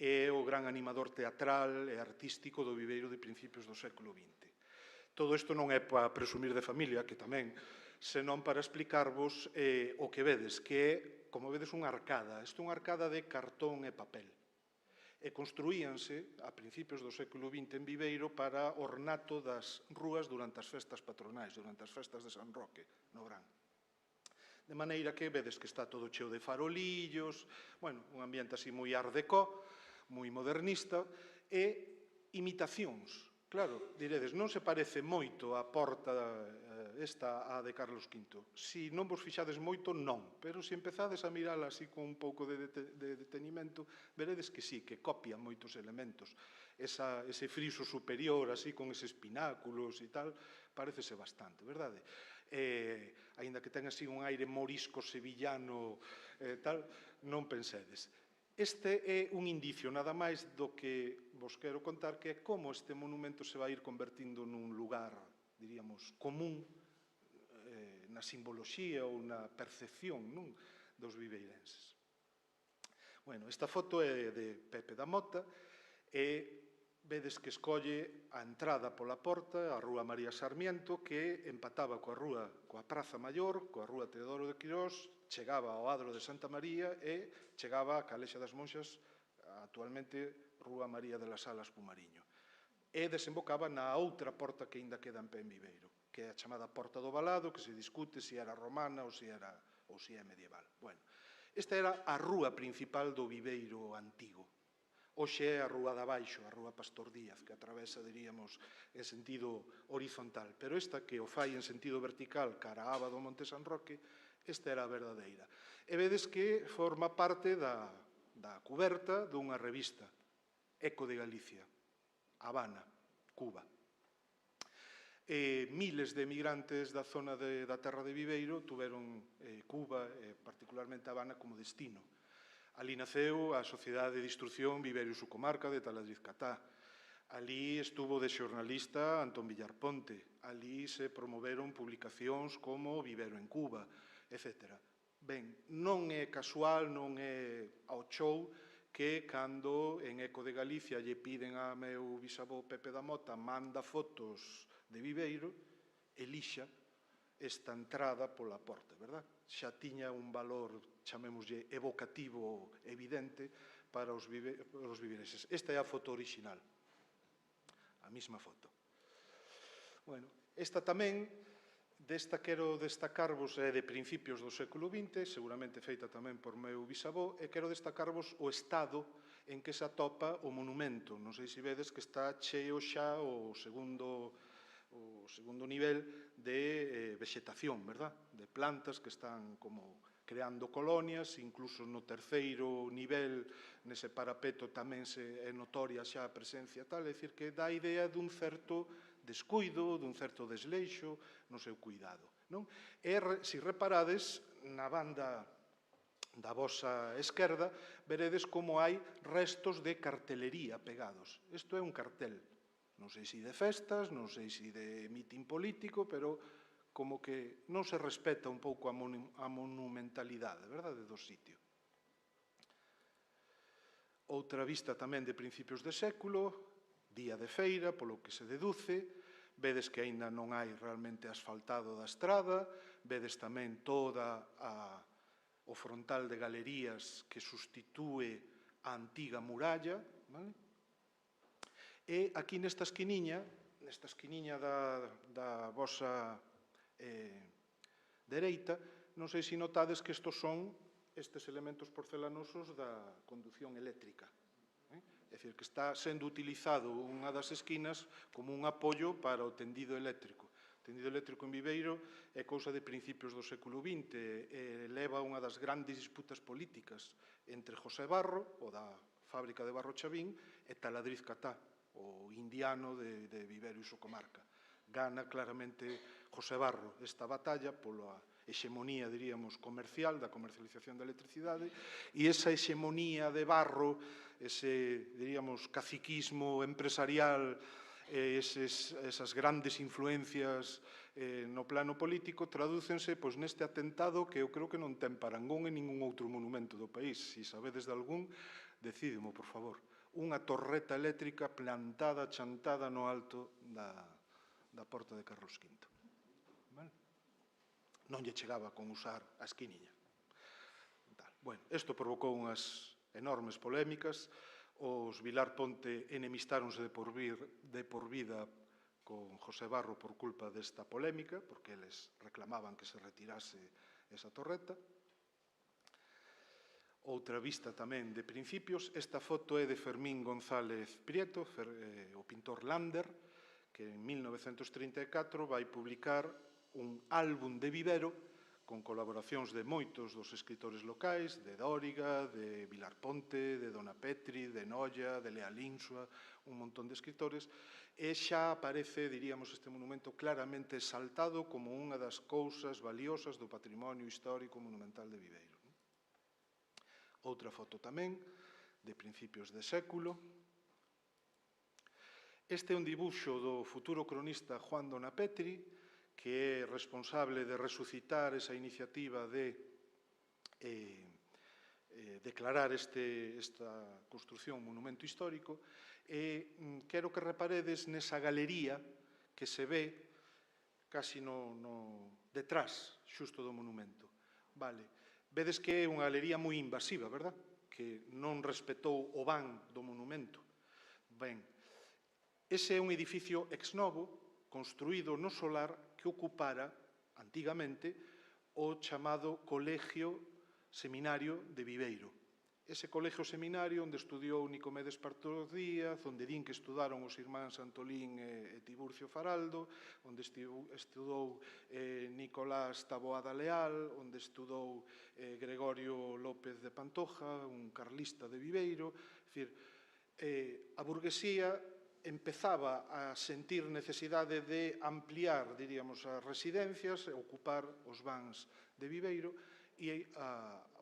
É o gran animador teatral e artístico do Viveiro de principios do século XX. Todo isto non é para presumir de familia, que tamén, senón para explicarvos o que vedes, que é, como vedes, unha arcada. Isto é unha arcada de cartón e papel. E construíanse a principios do século XX en Viveiro para ornato das rúas durante as festas patronais, durante as festas de San Roque, no verán. De maneira que vedes que está todo cheo de farolillos, bueno, un ambiente así moi art déco, moi modernista, e imitacións. Claro, diredes, non se parece moito a porta esta a de Carlos V. Si non vos fixades moito, non. Pero se empezades a mirala así con un pouco de detenimento, veredes que sí, que copian moitos elementos. Ese friso superior, así con eses pináculos e tal, parecese bastante, verdade? Aínda que ten así un aire morisco sevillano tal, non pensedes. Este é un indicio nada máis do que vos quero contar, que é como este monumento se vai ir convertindo nun lugar, diríamos, común na simboloxía ou na percepción dos viveirenses. Bueno, esta foto é de Pepe da Mota e vedes que escolle a entrada pola porta, a Rúa María Sarmiento, que empataba coa Praza Maior, coa Rúa Teodoro de Quirós, chegaba ao adro de Santa María e chegaba a Calexa das Monxas, actualmente Rúa María de las Salas Pumariño. E desembocaba na outra porta que aínda queda en pé en Viveiro, que é a chamada Porta do Valado, que se discute se era romana ou se é medieval. Bueno, esta era a rúa principal do Viveiro antigo. Hoxe é a Rúa de Abaixo, a Rúa Pastor Díaz, que atravesa, diríamos, en sentido horizontal. Pero esta que o fai en sentido vertical cara a Aba do Monte San Roque, esta era a verdadeira. E vedes que forma parte da cuberta dunha revista, Eco de Galicia, Habana, Cuba. Miles de emigrantes da zona da terra de Viveiro tuveron Cuba, particularmente Habana, como destino. Ali naceu a Sociedade de Instrucción Viveiro e su comarca de Taladriz-Catá. Ali estuvo de xornalista Antón Villar Ponte. Ali se promoveron publicacións como Viveiro en Cuba, etc. Ben, non é casual, non é ao chou que cando en Eco de Galicia lle piden a meu bisavó Pepe da Mota manda fotos de Viveiro, elixa esta entrada pola porta, verdad? Xa tiña un valor, chamémoslle, evocativo evidente para os viveirenses. Esta é a foto original, a mesma foto. Bueno, esta tamén, desta quero destacarvos, é de principios do século XX, seguramente feita tamén por meu bisavó, e quero destacarvos o estado en que se atopa o monumento. Non sei se vedes que está cheo xa o segundo nivel de vexetación, verdad? De plantas que creando colonias, incluso no terceiro nivel, nese parapeto tamén é notoria xa a presencia tal, é dicir, que dá a idea dun certo descuido, dun certo desleixo no seu cuidado. E, se reparades, na banda da vosa esquerda, veredes como hai restos de cartelería pegados. Isto é un cartel. Non sei se de festas, non sei se de mitin político, pero como que non se respeta un pouco a monumentalidade, verdade, do sitio. Outra vista tamén de principios de século, día de feira, polo que se deduce, vedes que aínda non hai realmente asfaltado da estrada, vedes tamén toda o frontal de galerías que sustitúe a antiga muralla, vale? E aquí nesta esquiniña da vosa dereita, non sei se notades que estes son estes elementos porcelanosos da conducción eléctrica. É dicir, que está sendo utilizado unha das esquinas como un apoio para o tendido eléctrico. O tendido eléctrico en Viveiro é cousa de principios do século XX e leva unha das grandes disputas políticas entre José Barro, o da fábrica de Barro Chavín, e Taladriz Catá, o indiano de Viveiro e Socomarca. Gana claramente José Barro esta batalla pola hexemonía, diríamos, comercial, da comercialización da electricidade, e esa hexemonía de Barro, ese, diríamos, caciquismo empresarial, esas grandes influencias no plano político, tradúcense neste atentado que eu creo que non ten parangón en ningún outro monumento do país. Se sabedes de algún, decídemo, por favor. Unha torreta eléctrica plantada, chantada no alto da porta de Carlos V. Non lle chegaba con usar a esquiniña. Isto provocou unhas enormes polémicas. Os Vilar Ponte enemistáronse de por vida con José Barro por culpa desta polémica, porque eles reclamaban que se retirase esa torreta. Outra vista tamén de principios, esta foto é de Fermín González Prieto, o pintor Lander, que en 1934 vai publicar un álbum de vivero con colaboracións de moitos dos escritores locais, de Dóriga, de Vilar Ponte, de Dona Petri, de Nolla, de Lea Linsua, un montón de escritores, e xa aparece, diríamos, este monumento claramente exaltado como unha das cousas valiosas do patrimonio histórico monumental de Viveiro. Outra foto tamén, de principios de século. Este é un dibuixo do futuro cronista Juan Dona Petri, que é responsable de resucitar esa iniciativa de declarar esta construción monumento histórico, e quero que reparedes nesa galería que se ve casi detrás xusto do monumento. Vedes que é unha galería moi invasiva, verdad? Que non respetou o van do monumento. Ese é un edificio ex novo, construído no solar, que ocupara, antigamente, o chamado Colegio Seminario de Viveiro. Ese colegio seminario onde estudiou Nicomedes Partos Díaz, onde din que estudaron os irmáns Antolín e Tiburcio Faraldo, onde estudou Nicolás Taboada Leal, onde estudou Gregorio López de Pantoja, un carlista de Viveiro. A burguesía empezaba a sentir necesidade de ampliar, diríamos, as residencias, ocupar os vans de Viveiro, e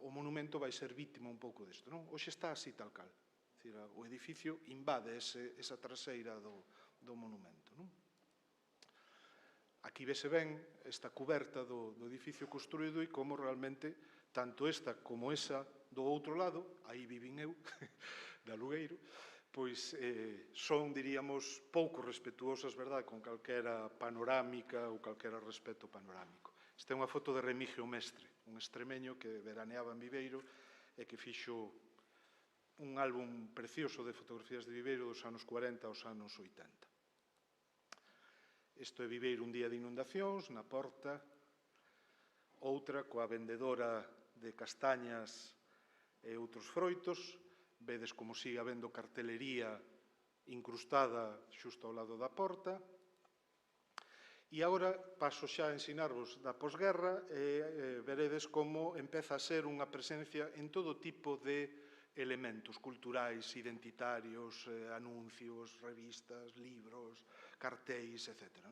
o monumento vai ser vítima un pouco disto. Hoxe está así tal cal. O edificio invade esa traseira do monumento. Aquí vese ben esta cuberta do edificio construído e como realmente tanto esta como esa do outro lado, aí vivín eu, de alugueiro, pois son, diríamos, pouco respetuosas, verdad, con calquera panorámica ou calquera respeto panorámico. Esta é unha foto de Remigio Mestre, un extremeño que veraneaba en Viveiro e que fixo un álbum precioso de fotografías de Viveiro dos anos 40 aos anos 80. Isto é Viveiro un día de inundacións, na porta, outra coa vendedora de castañas e outros froitos. Vedes como sigue habendo cartelería incrustada xusto ao lado da porta. E agora paso xa a ensinarvos da posguerra e veredes como empeza a ser unha presencia en todo tipo de elementos culturais, identitarios, anuncios, revistas, libros, cartéis, etc.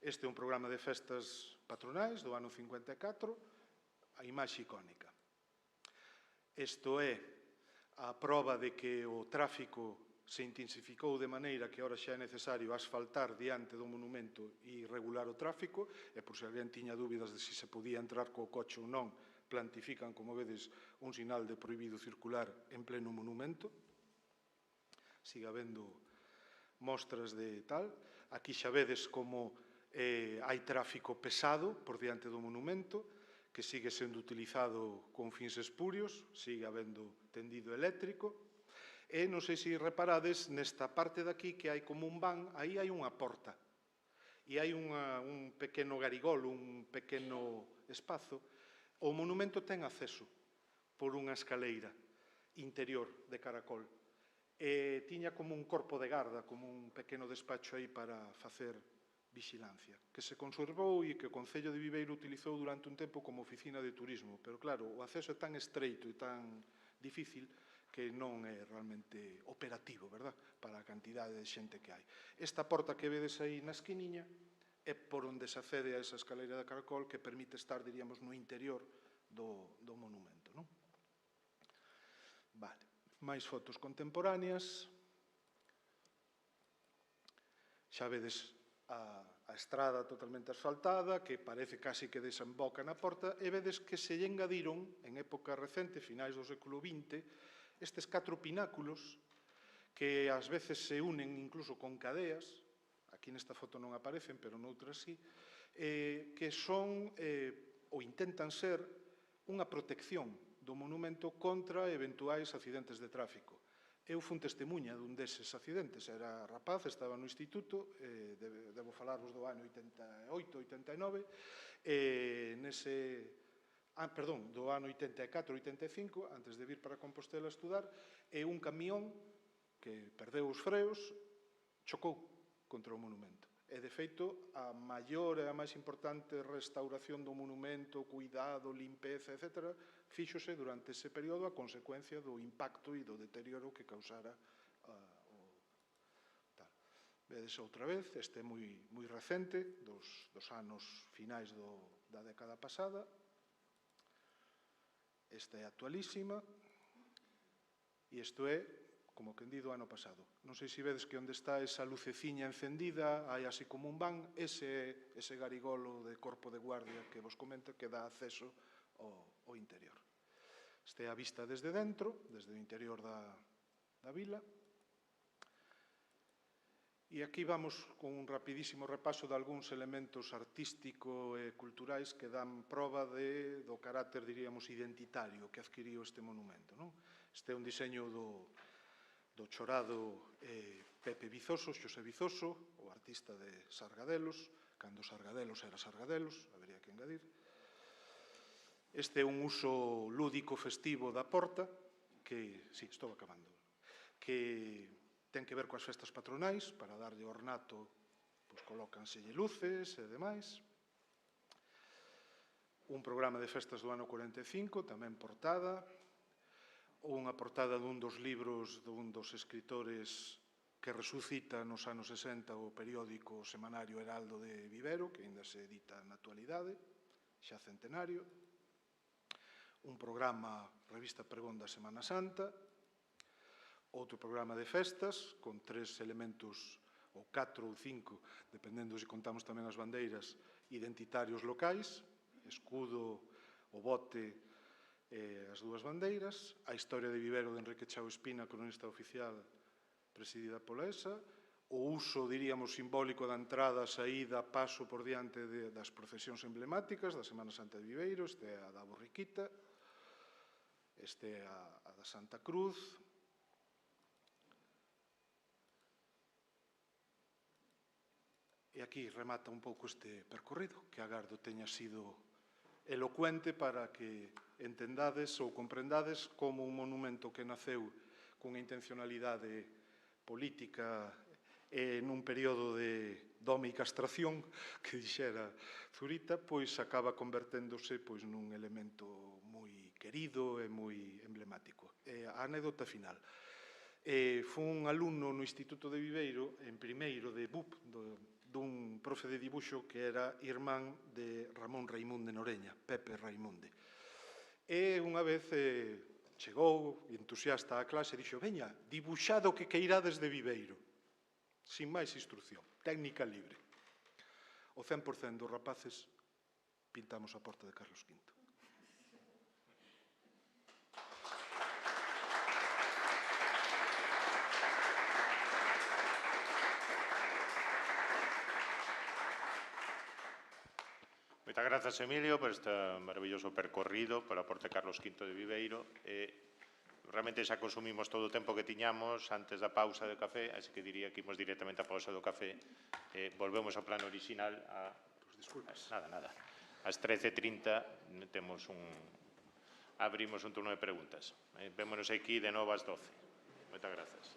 Este é un programa de festas patronais do ano 54, a imaxe icónica. Isto é a proba de que o tráfico se intensificou de maneira que ahora xa é necesario asfaltar diante do monumento e regular o tráfico, e por se alguén tiña dúbidas de se se podía entrar co coche ou non, plantifican, como vedes, un sinal de prohibido circular en pleno monumento. Siga habendo mostras de tal. Aquí xa vedes como hai tráfico pesado por diante do monumento, que sigue sendo utilizado con fins espurios, sigue habendo tendido eléctrico. E non sei se reparades nesta parte de aquí que hai como un van, aí hai unha porta. E hai un pequeno garigol, un pequeno espazo. O monumento ten acceso por unha escaleira interior de caracol. E tiña como un corpo de garda, como un pequeno despacho aí para facer vixilancia, que se conservou e que o Concello de Viveiro utilizou durante un tempo como oficina de turismo. Pero claro, o acceso é tan estreito e tan difícil que non é realmente operativo, verdad? Para a cantidade de xente que hai. Esta porta que vedes aí na esquiniña é por onde se accede a esa escaleira de caracol que permite estar, diríamos, no interior do monumento, non? Vale. máis fotos contemporáneas. Xa vedes a estrada totalmente asfaltada, que parece casi que desemboca na porta, e vedes que se lle engadiron, en época recente, finais do século XX, estes 4 pináculos, que ás veces se unen incluso con cadeas, aquí nesta foto non aparecen, pero noutras sí, que son, ou intentan ser, unha protección do monumento contra eventuais accidentes de tráfico. Eu fun testemunha dun deses accidentes, era rapaz, estaba no instituto, debo falarvos do ano 88, 89, do ano 84, 85, antes de vir para Compostela a estudar, e un camión que perdeu os freos chocou contra o monumento. E, de feito, a maior e a máis importante restauración do monumento, cuidado, limpeza, etc., fíxose durante ese período a consecuencia do impacto e do deterioro que causara o tal. Vedes outra vez, este é moi recente, dos anos finais da década pasada. Esta é actualísima. E isto é, como quen di, do ano pasado. Non sei se vedes que onde está esa luceciña encendida, hai así como un van, ese garigolo de corpo de guardia que vos comento que dá acceso ao interior. Esta é a vista desde dentro, desde o interior da vila. E aquí vamos con un rapidísimo repaso de algúns elementos artísticos e culturais que dan proba do carácter, diríamos, identitario que adquiriu este monumento. Este é un diseño do chorado Pepe Vizoso, Xosé Vizoso, o artista de Sargadelos, cando Sargadelos era Sargadelos, habería que engadir. Este é un uso lúdico festivo da porta, que, si, estou acabando, que ten que ver coas festas patronais, para darlle ornato, pois colócanselle luces e demais. Un programa de festas do ano 45, tamén portada, unha portada dun dos libros dun dos escritores que resucita nos anos 60 o periódico semanario Heraldo de Vivero, que ainda se edita na actualidade, xa centenario. Un programa, revista Pregón da Semana Santa, outro programa de festas, con 3 elementos, ou 4 ou 5, dependendo se contamos tamén as bandeiras, identitarios locais, escudo, o bote, as 2 bandeiras, a historia de Vivero de Enrique Chao Espina, cronista oficial presidida pola ESA, o uso, diríamos, simbólico da entrada, saída, paso por diante das procesións emblemáticas da Semana Santa de Viveiro, este é a da Borriquita, este é a da Santa Cruz. E aquí remata un pouco este percorrido, que agardo teña sido elocuente para que entendades ou comprendades como un monumento que naceu cunha intencionalidade política nun período de dome e castración que dixera Zurita, pois acaba converténdose pois nun elemento moi querido e moi emblemático. A anécdota final. Fun alumno no Instituto de Viveiro, en primeiro de BUP, dun profe de dibuixo que era irmán de Ramón Raimunde Noreña, Pepe Raimunde. E unha vez chegou, entusiasta á clase, e dixo: veña, dibuxado que queirades de Viveiro. Sin máis instrucción, técnica libre. O 100% dos rapaces pintamos a porta de Carlos V. Moitas grazas, Emilio, por este maravilloso percorrido pola Porta Carlos V de Viveiro. Realmente xa consumimos todo o tempo que tiñamos antes da pausa de café, así que diría que imos directamente á pausa do café. Volvemos ao plano original a... Desculpas. Nada. Ás 13:30 abrimos un turno de preguntas. Vémonos aquí de novo ás 12. Moitas grazas.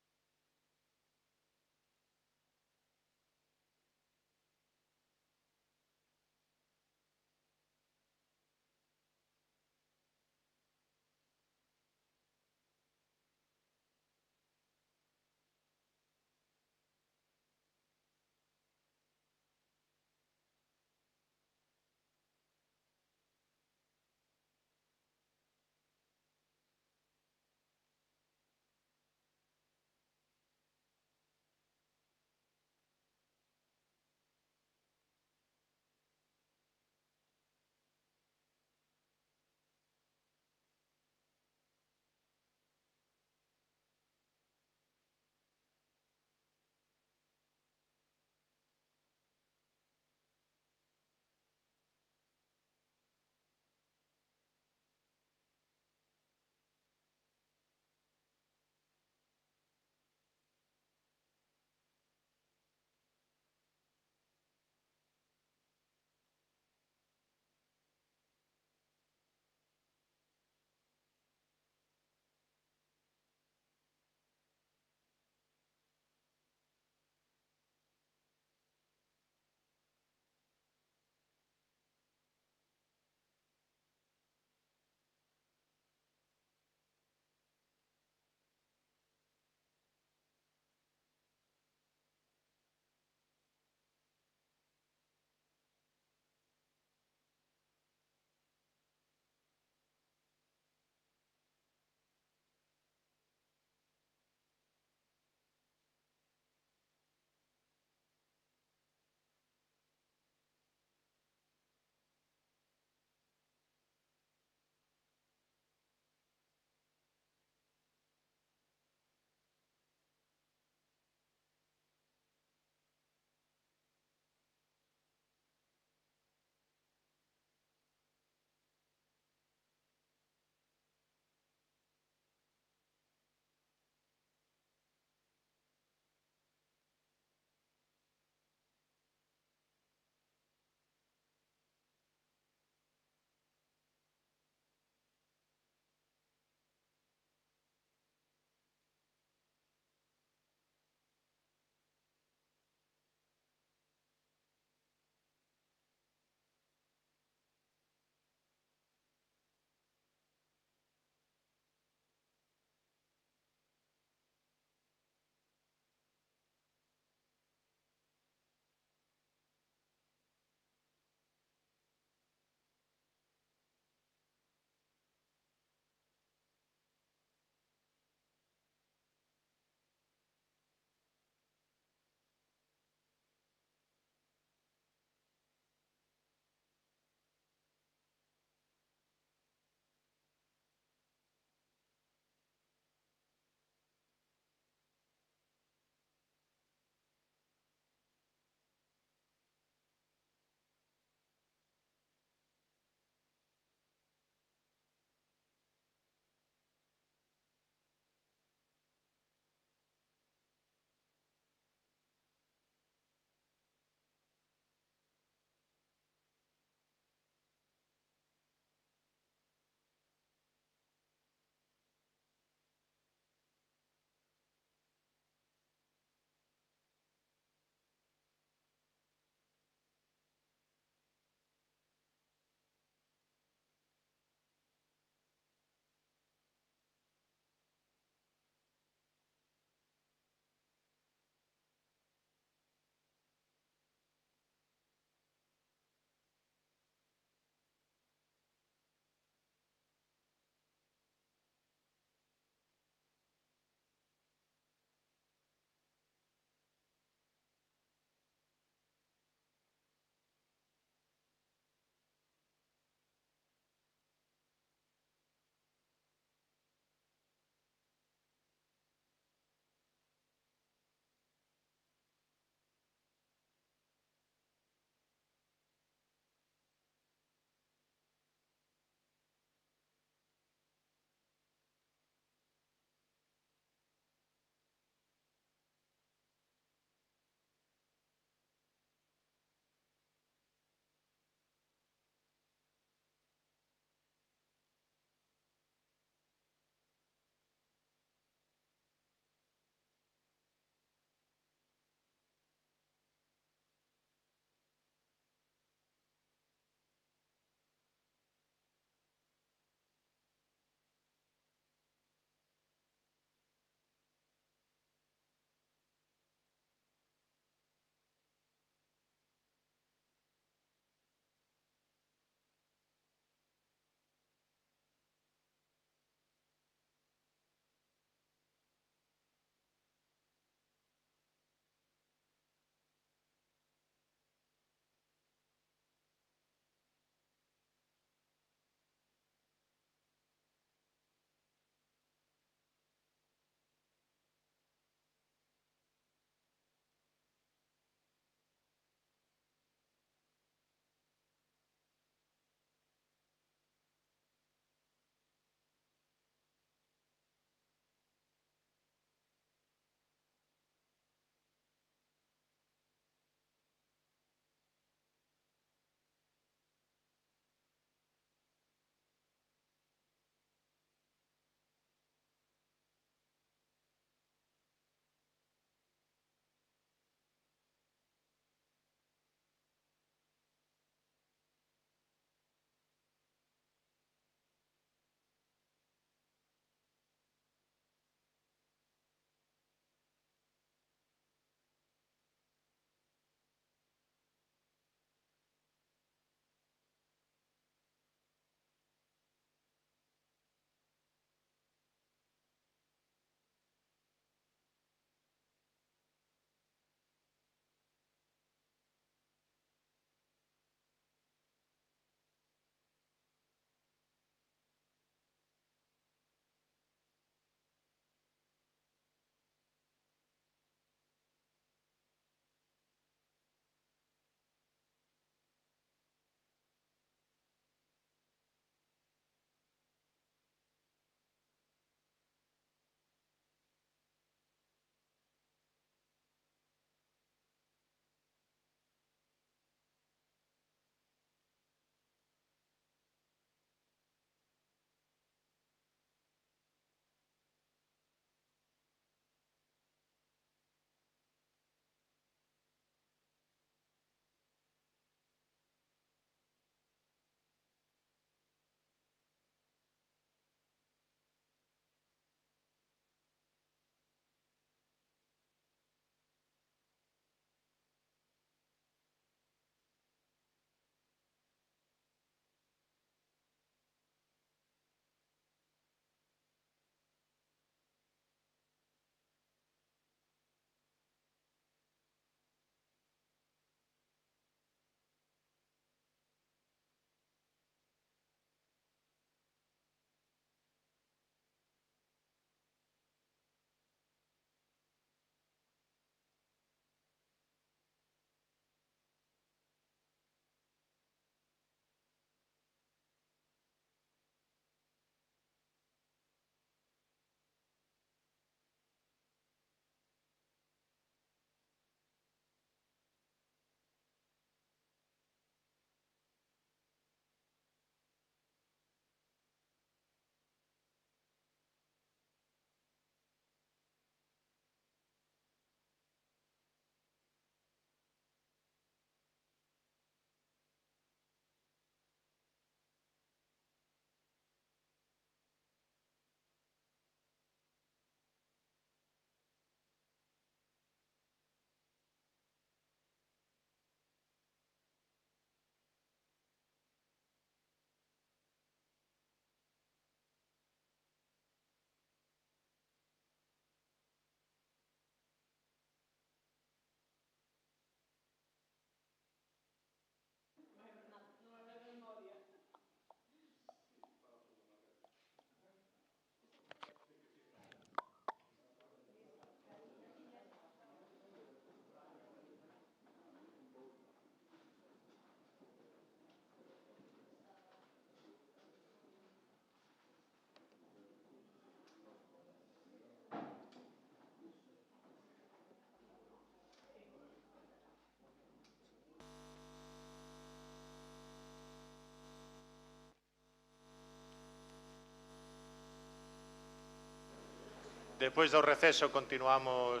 Despois do receso continuamos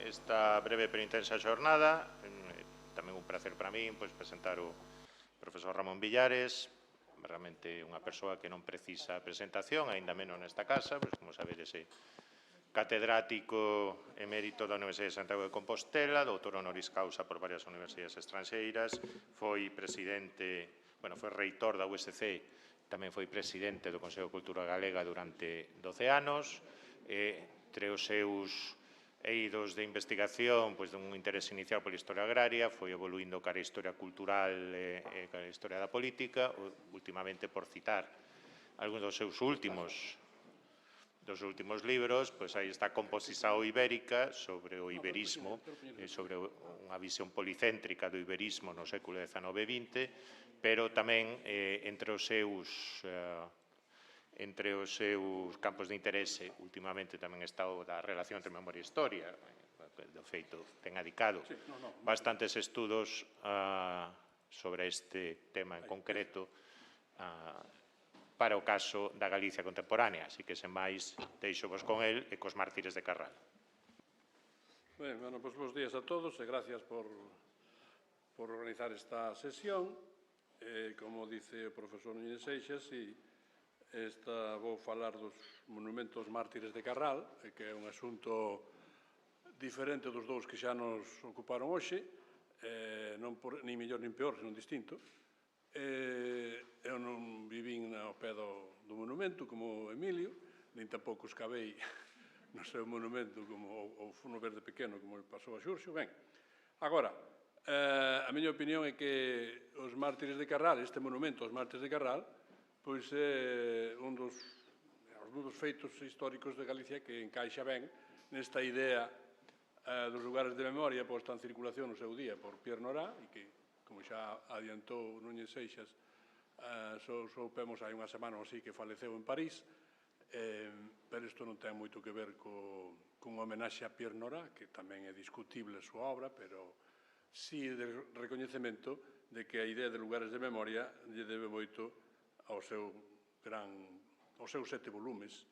esta breve pero intensa xornada. Tamén un placer para min presentar o profesor Ramón Villares, realmente unha persoa que non precisa presentación, aínda menos nesta casa, como sabedes é catedrático emérito da Universidade de Santiago de Compostela, doutor honoris causa por varias universidades estranxeiras, foi reitor da USC, tamén foi presidente do Consello de Cultura Galega durante 12 anos, entre os seus eidos de investigación dun interés inicial pola historia agraria, foi evoluindo cara a historia cultural e cara a historia da política, últimamente, por citar algúns dos seus últimos libros, aí está Composição Ibérica, sobre o iberismo, sobre unha visión policéntrica do iberismo no século XIX e XX, pero tamén entre os seus campos de interese, últimamente tamén está o da relación entre memoria e historia. De feito, ten adicado bastantes estudos sobre este tema en concreto para o caso da Galicia contemporánea. Así que, sen máis, deixo-vos con el e cos mártires de Carral. Ben, pois bons días a todos e gracias por organizar esta sesión. Como dice o profesor Núñez Seixas, vou falar dos monumentos mártires de Carral, que é un asunto diferente dos dous que xa nos ocuparon hoxe, nin mellor nin peor, senón distinto. Eu non vivín ao pé do monumento como Emilio, nin tampouco escavei no seu monumento ou Funo Verde pequeno como pasou a Xurxo. Ben, agora, a miña opinión é que os mártires de Carral, este monumento aos mártires de Carral, pois é un dos feitos históricos de Galicia que encaixa ben nesta idea dos lugares de memoria posta en circulación no seu día por Pierre Nora e que, como xa adiantou Núñez Seixas, soupemos hai unha semana ou así que faleceu en París, pero isto non ten moito que ver con homenaxe a Pierre Nora, que tamén é discutible a súa obra, pero sí de recoñecemento de que a idea de lugares de memoria lle debe moito aos seus 7 volumes,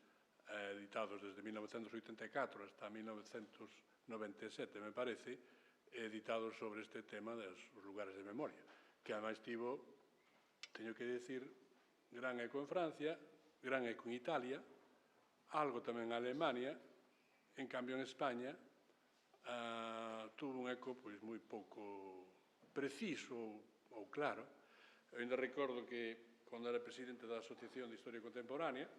editados desde 1984 hasta 1997, me parece, editados sobre este tema dos lugares de memoria, que ademais tivo, teño que dicir, gran eco en Francia, gran eco en Italia, algo tamén en Alemania, en cambio en España tuvo un eco moi pouco preciso ou claro. Eu ainda recordo que, cando era presidente da Asociación de Historia Contemporánea,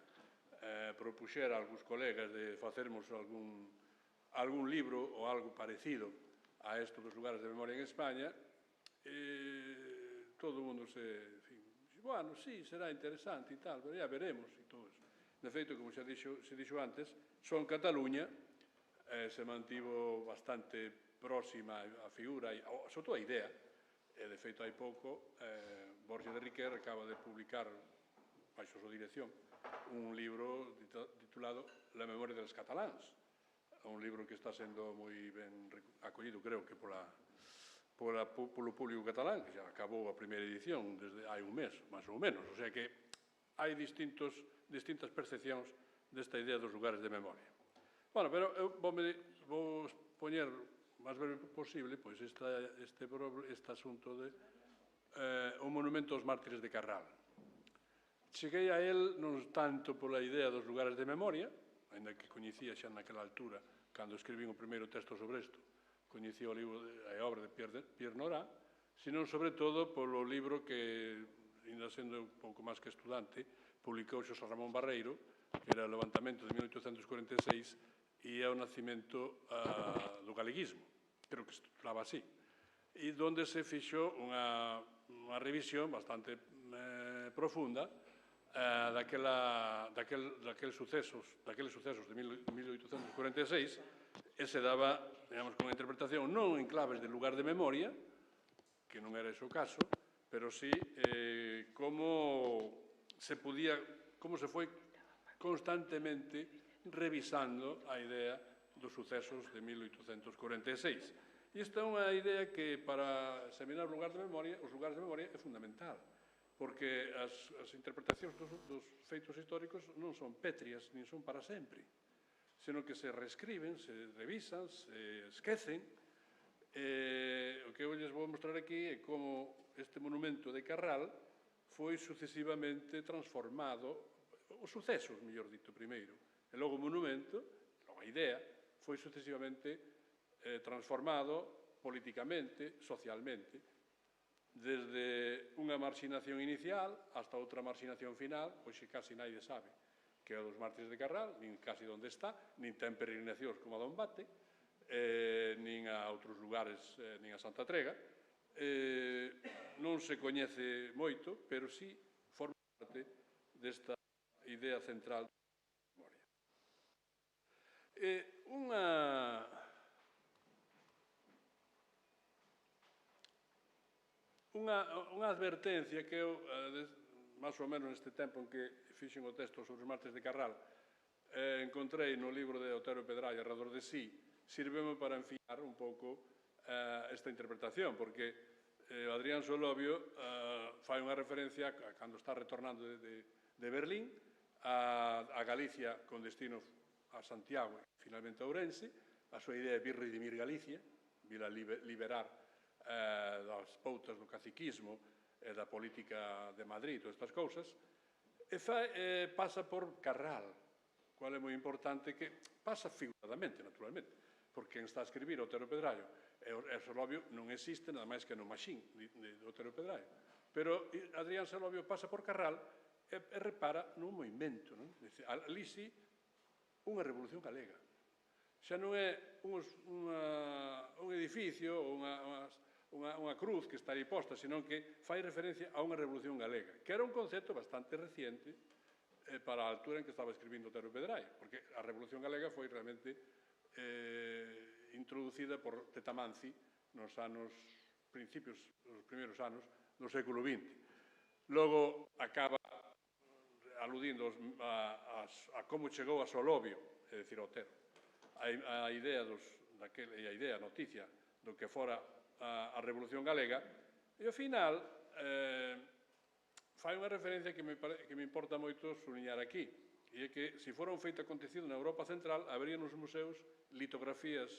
propuxera a algúns colegas de facermos algún libro ou algo parecido a isto dos lugares de memoria en España, e todo o mundo bueno, sí, será interesante e tal, pero ya veremos e todo eso. De feito, como se dixo antes, só en Cataluña se mantivo bastante próxima a figura, sobre todo a idea, e de feito hai pouco Borges de Riquer acaba de publicar, baixo a súa dirección, un libro titulado La memoria dels cataláns, un libro que está sendo moi ben acollido, creo que polo público catalán, que xa acabou a primeira edición desde hai un mes, máis ou menos, o sea que hai distintas percepcións desta idea dos lugares de memoria. Bueno, pero eu vou poñer o máis breve posible este asunto de o monumento aos mártires de Carral. Cheguei a él non tanto pola idea dos lugares de memoria, ainda que coñecía xa naquela altura, cando escribín o primeiro texto sobre isto, coñecía o libro e a obra de Pierre Nora, senón sobre todo polo libro que, ainda sendo un pouco máis que estudante, publicou Xosé Ramón Barreiro, que era o levantamento de 1846 e é o nacimento do galeguismo, creo que se titulaba así, e donde se fixo unha revisión bastante profunda daqueles sucesos de 1846, e se daba, digamos, con unha interpretación non en claves de lugar de memoria, que non era ese o caso, pero sí como se foi constantemente revisando a idea dos sucesos de 1846. E esta é unha idea que para examinar os lugares de memoria é fundamental, porque as interpretacións dos feitos históricos non son pétreas, nin son para sempre, senón que se reescriben, se revisan, se esquecen. O que eu lles vou mostrar aquí é como este monumento de Carral foi sucesivamente transformado, os sucesos, mellor dito, primeiro, e logo o monumento, logo a idea, foi sucesivamente transformado políticamente, socialmente, desde unha marxinación inicial hasta outra marxinación final, pois que casi naide sabe que é o dos Mártires de Carral, nin casi onde está, nin ten peregrinacións como a Dombate, nin a outros lugares, nin a Santa Trega. Non se coñece moito, pero sí forma parte desta idea central da memoria. Unha advertencia que eu, máis ou menos neste tempo en que fixen o texto sobre os Mártires de Carral, encontrei no libro de Otero Pedraio, Arredor de sí, sirveme para enfiar un pouco esta interpretación, porque Adrián Solovio fai unha referencia cando está retornando de Berlín a Galicia con destino a Santiago e finalmente a Ourense. A súa idea é vir redimir Galicia, vir a liberar das pautas do caciquismo e da política de Madrid, todas estas cousas, e pasa por Carral, cual é moi importante, que pasa figuradamente, naturalmente, porque quen está a escribir Otero Pedraio e Solovio non existe nada máis que no Maxín de Otero Pedraio. Pero Adrián Solovio pasa por Carral e repara nun movimento. Ali sí, unha revolución galega. Xa non é un edificio ou unha cruz que está aí posta, senón que fai referencia a unha revolución galega, que era un concepto bastante reciente para a altura en que estaba escribindo Otero Pedraio, porque a revolución galega foi realmente introducida por Tetamanzi nos principios, nos primeiros anos do século XX. Logo acaba aludindo a como chegou a Solovio, é dicir, Otero, a idea a noticia do que fora a Revolución Galega, e ao final fai unha referencia que me importa moito sublinhar aquí, e é que, se fora un feito acontecido na Europa Central, habería nos museos litografías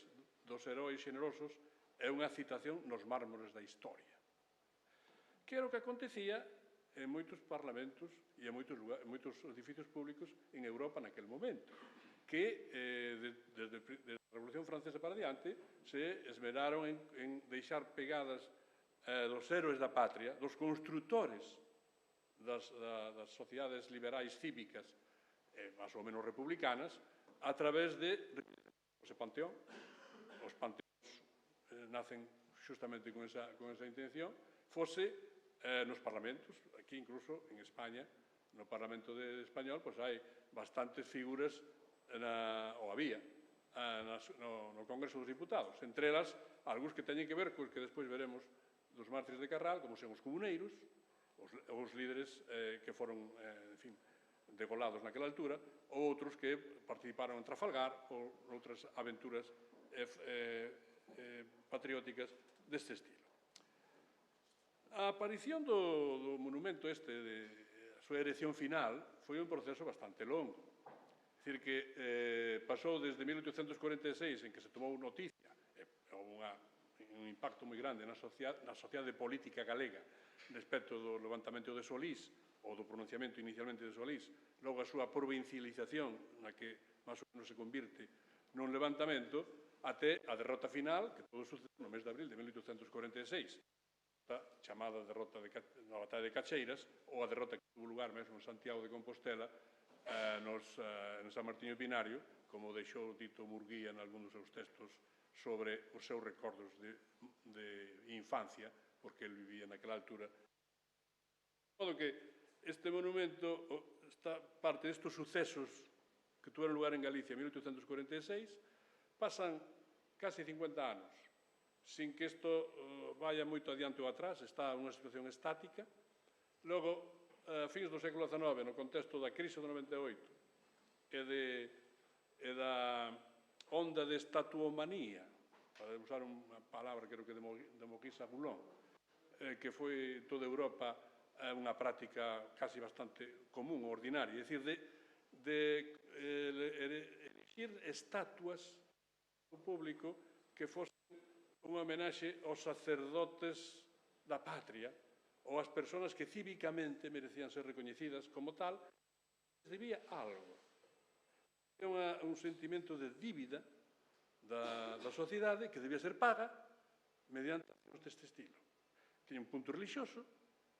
dos heróis xenerosos e unha citación nos mármores da historia. Que era o que acontecía en moitos parlamentos e en moitos edificios públicos en Europa naquel momento, que desde a Revolución Francesa para diante se esmeraron en deixar pegadas dos héroes da patria, dos constructores das sociedades liberais cívicas, máis ou menos republicanas, a través de ese panteón. Os panteóns nacen justamente con esa intención, fose nos parlamentos, aquí incluso en España, no Parlamento español, pois hai bastantes figuras, ou había, no Congreso dos Diputados, entre elas, algúns que teñen que ver cos que despois veremos dos Mártires de Carral, como son os comuneiros, os líderes que foron, en fin, degolados naquela altura, ou outros que participaron en Trafalgar ou outras aventuras patrióticas deste estilo. A aparición do monumento a súa erección final, foi un proceso bastante longo. É dicir, que pasou desde 1846, en que se tomou noticia, e houve un impacto moi grande na sociedade política galega respecto do levantamento de Solís, ou do pronunciamento inicialmente de Solís, logo a súa provincialización, na que máis ou menos se convirte nun levantamento, até a derrota final, que todo sucede no mes de abril de 1846, a chamada derrota na batalla de Cacheiras, ou a derrota que tuvo lugar mesmo en Santiago de Compostela, en San Martiño Pinario, como deixou dito Murguía en algún dos seus textos sobre os seus recordos de infancia, porque ele vivía naquela altura. De modo que este monumento está parte destes sucesos que tuveron lugar en Galicia en 1846, pasan casi 50 anos, sin que isto vaya moito adiante ou atrás, está unha situación estática. Logo, a fins do século XIX, no contexto da crise do 98 e da onda de estatuomanía, para usar unha palabra, creo que de Maurice Apollon, que foi toda Europa unha práctica casi bastante común, ordinaria, é dicir, de erixir estatuas ao público que fosen unha homenaxe aos sacerdotes da patria ou ás persoas que cívicamente merecían ser recoñecidas como tal, debía algo. É un sentimento de dívida da sociedade que debía ser paga mediante accións deste estilo. Tiña un punto religioso,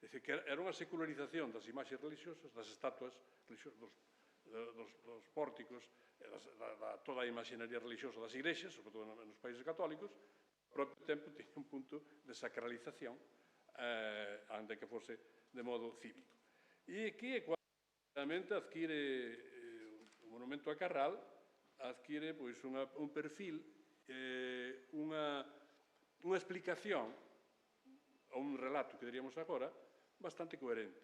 é dicir, que era unha secularización das imaxes religiosas, das estatuas religiosas, dos pórticos, toda a imaxinaria religiosa das igrexas, sobre todo nos países católicos, ao propio tempo tiña un punto de sacralización, antes que fose de modo cívico. E aquí é cuando realmente adquire o monumento a Carral, adquire un perfil, unha explicación, ou un relato, que diríamos agora, bastante coherente.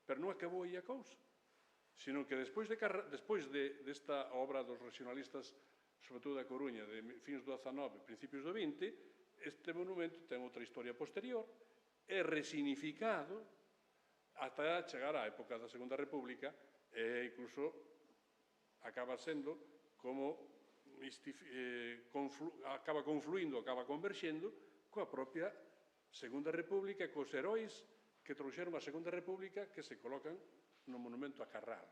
Pero non acabou aí a cousa, sino que despois desta obra dos regionalistas, sobre todo da Coruña, de fins do XIX, principios do XX, este monumento ten outra historia posterior, é resignificado ata chegar á época da Segunda República e incluso acaba sendo como acaba confluindo, acaba converxendo coa propia Segunda República, cos heróis que trouxeron a Segunda República que se colocan no monumento a Carral.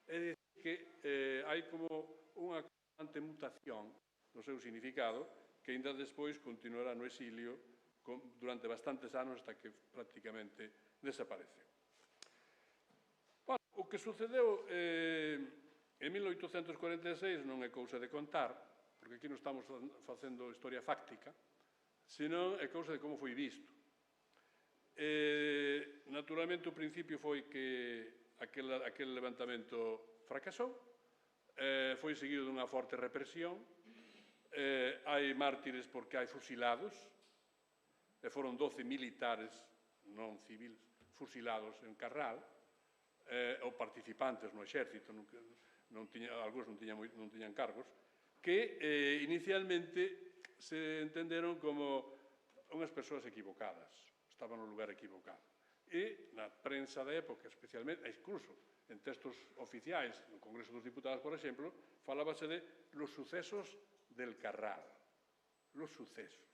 É dicir que hai como unha constante mutación no seu significado que ainda despois continuará no exilio durante bastantes anos hasta que prácticamente desapareceu. O que sucedeu en 1846 non é cousa de contar, porque aquí non estamos facendo historia fáctica, senón é cousa de como foi visto. Naturalmente, o principio foi que aquel levantamento fracasou, foi seguido dunha forte represión, hai mártires porque hai fusilados, e foron 12 militares, non civiles, fusilados en Carral, ou participantes no exército, algúns non tiñan cargos, que inicialmente se entenderon como unhas persoas equivocadas, estaban no lugar equivocado. E na prensa da época, especialmente, incluso en textos oficiais, no Congreso dos Diputados, por exemplo, falábase de los sucesos del Carral, los sucesos.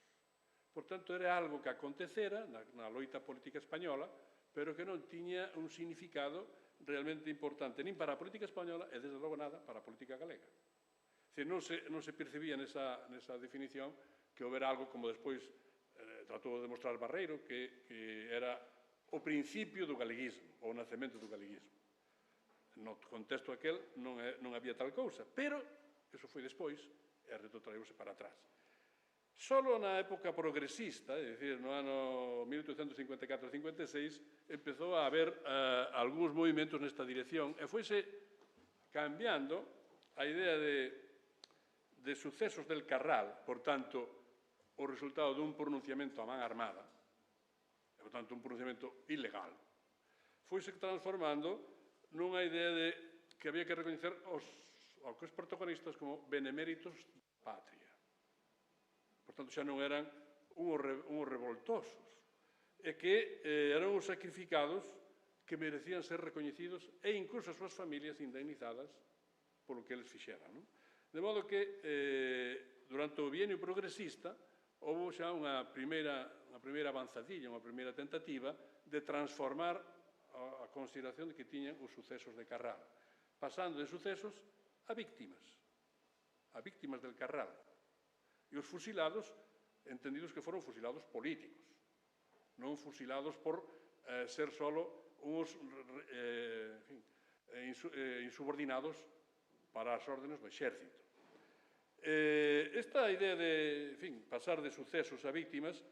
Por tanto, era algo que acontecera na loita política española, pero que non tiña un significado realmente importante, nin para a política española e, desde logo, nada para a política galega. Non se percibía nesa definición que houbera algo como despois tratou de demostrar Barreiro, que era o principio do galeguismo, ou o nacemento do galeguismo. No contexto aquel non había tal cousa, pero eso foi despois e retrotraeuse para atrás. Solo na época progresista, é dicir, no ano 1854-56, empezou a haber algúns movimentos nesta dirección e foise cambiando a idea de sucesos del Carral, por tanto, o resultado dun pronunciamento a man armada, e, por tanto, un pronunciamento ilegal, foise transformando nunha idea de que había que recoñecer os protagonistas como beneméritos da patria. Por tanto, xa non eran uns revoltosos, e que eran os sacrificados que merecían ser recoñecidos e incluso as súas familias indemnizadas polo que eles fixeran. De modo que, durante o bienio progresista, houve xa unha primeira avanzadilla, unha primeira tentativa de transformar a consideración que tiñan os sucesos de Carral, pasando de sucesos a víctimas del Carral. E os fusilados, entendidos que foron fusilados políticos, non fusilados por ser solo uns insubordinados para as órdenes do exército. Esta idea de pasar de sucesos a víctimas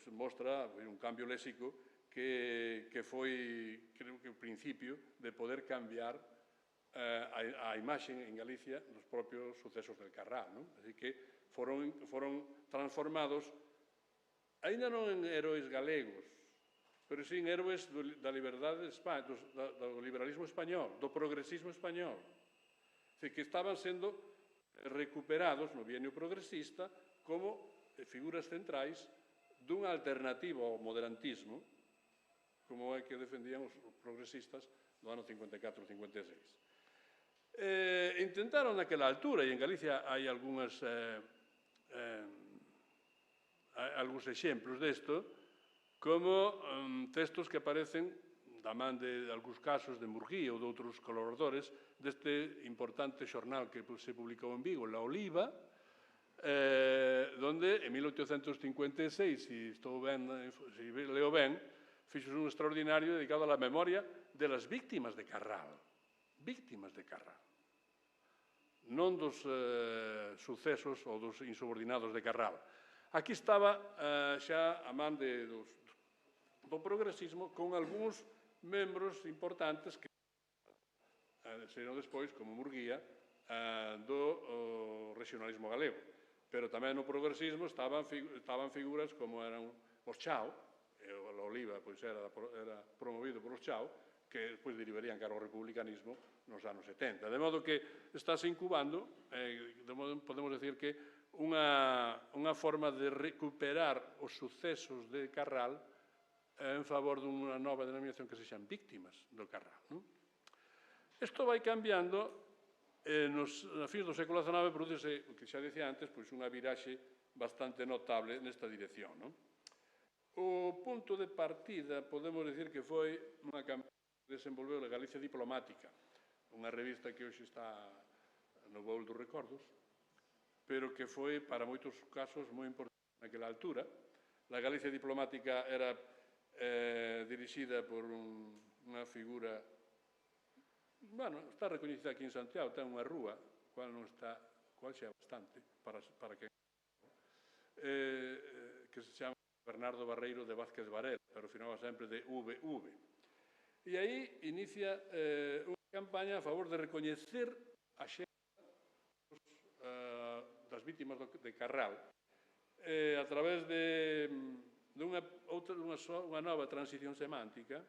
mostra un cambio léxico que foi, creo que, o principio de poder cambiar a imaxe en Galicia dos propios sucesos del Carral. Así que foron transformados, aínda non en heróis galegos, pero sí en héroes da liberdade de España, do liberalismo español, do progresismo español. Que estaban sendo recuperados no bienio progresista como figuras centrais dunha alternativa ao moderantismo, como é que defendían os progresistas do ano 54-56. Intentaron naquela altura, e en Galicia hai algúns exemplos desto, como textos que aparecen da man de algúns casos de Murguía ou de outros colaboradores deste importante xornal que se publicou en Vigo, La Oliva, donde en 1856, se leo ben, fixo un extraordinario dedicado a la memoria de las víctimas de Carral. Víctimas de Carral. Non dos sucesos ou dos insubordinados de Carral. Aquí estaba xa a man do progresismo con algúns membros importantes que serán despois, como Murguía, do regionalismo galego. Pero tamén no progresismo estaban figuras como eran os Chao, e a Oliva era promovido por os Chao, que despois derivarían cara ao republicanismo nos anos 70. De modo que estáse incubando, podemos decir que unha forma de recuperar os sucesos de Carral en favor dunha nova denominación que se xan víctimas do Carral. Isto vai cambiando. A fins do século XIX produce, o que xa dicía antes, unha viraxe bastante notable nesta dirección. O punto de partida, podemos dicir que foi unha campaña que desenvolveu a Galicia Diplomática, unha revista que hoxe está no baúl dos recordos, pero que foi, para moitos casos, moi importante naquela altura. A Galicia Diplomática era dirixida por unha figura. Bueno, está recoñecida aquí en Santiago, ten unha rúa, cual xa é bastante, para que se chama Bernardo Barreiro de Vázquez Varela, pero finaba sempre de VV. E aí inicia unha campaña a favor de recoñecer a xente das vítimas de Carral a través dunha nova transición semántica,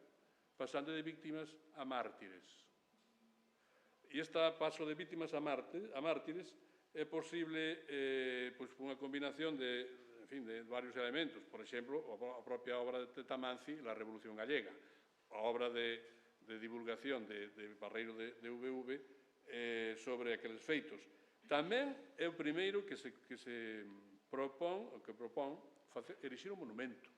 pasando de víctimas a mártires. E este paso de víctimas a mártires é posible por unha combinación de varios elementos. Por exemplo, a propia obra de Tetamanzi, La Revolución Gallega, a obra de divulgación de Barreiro de VV sobre aqueles feitos. Tamén é o primeiro que propón erixir un monumento.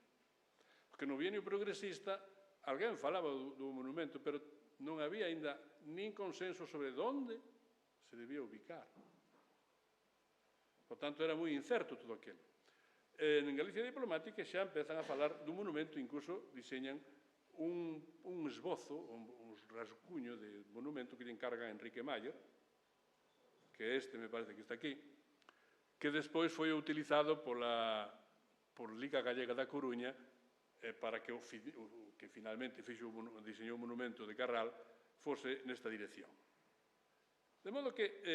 Porque no bienio progresista alguén falaba do monumento, pero non había aínda nin consenso sobre onde se debía ubicar. Por tanto, era moi incerto todo aquilo. En Galicia Diplomática xa empezan a falar dun monumento, incluso diseñan un esbozo, un rascuño de monumento que lle encargan a Enrique Mayer, que me parece que está aquí, que despois foi utilizado por Liga Gallega da Coruña para que finalmente diseñou o monumento de Carral fose nesta dirección. De modo que,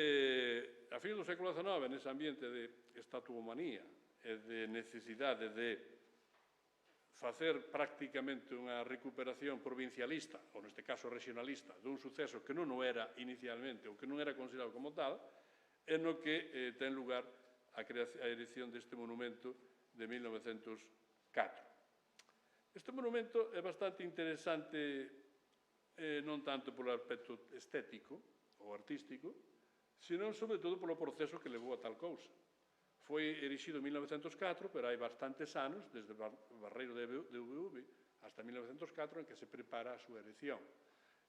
a fin do século XIX, nese ambiente de estatuomanía e de necesidade de facer prácticamente unha recuperación provincialista, ou neste caso regionalista, dun suceso que non o era inicialmente ou que non era considerado como tal, é no que ten lugar a erección deste monumento de 1904. Este monumento é bastante interesante non tanto polo aspecto estético ou artístico, senón sobre todo polo proceso que levou a tal cousa. Foi erixido en 1904, pero hai bastantes anos, desde Barreiro de VV hasta 1904, en que se prepara a súa erección.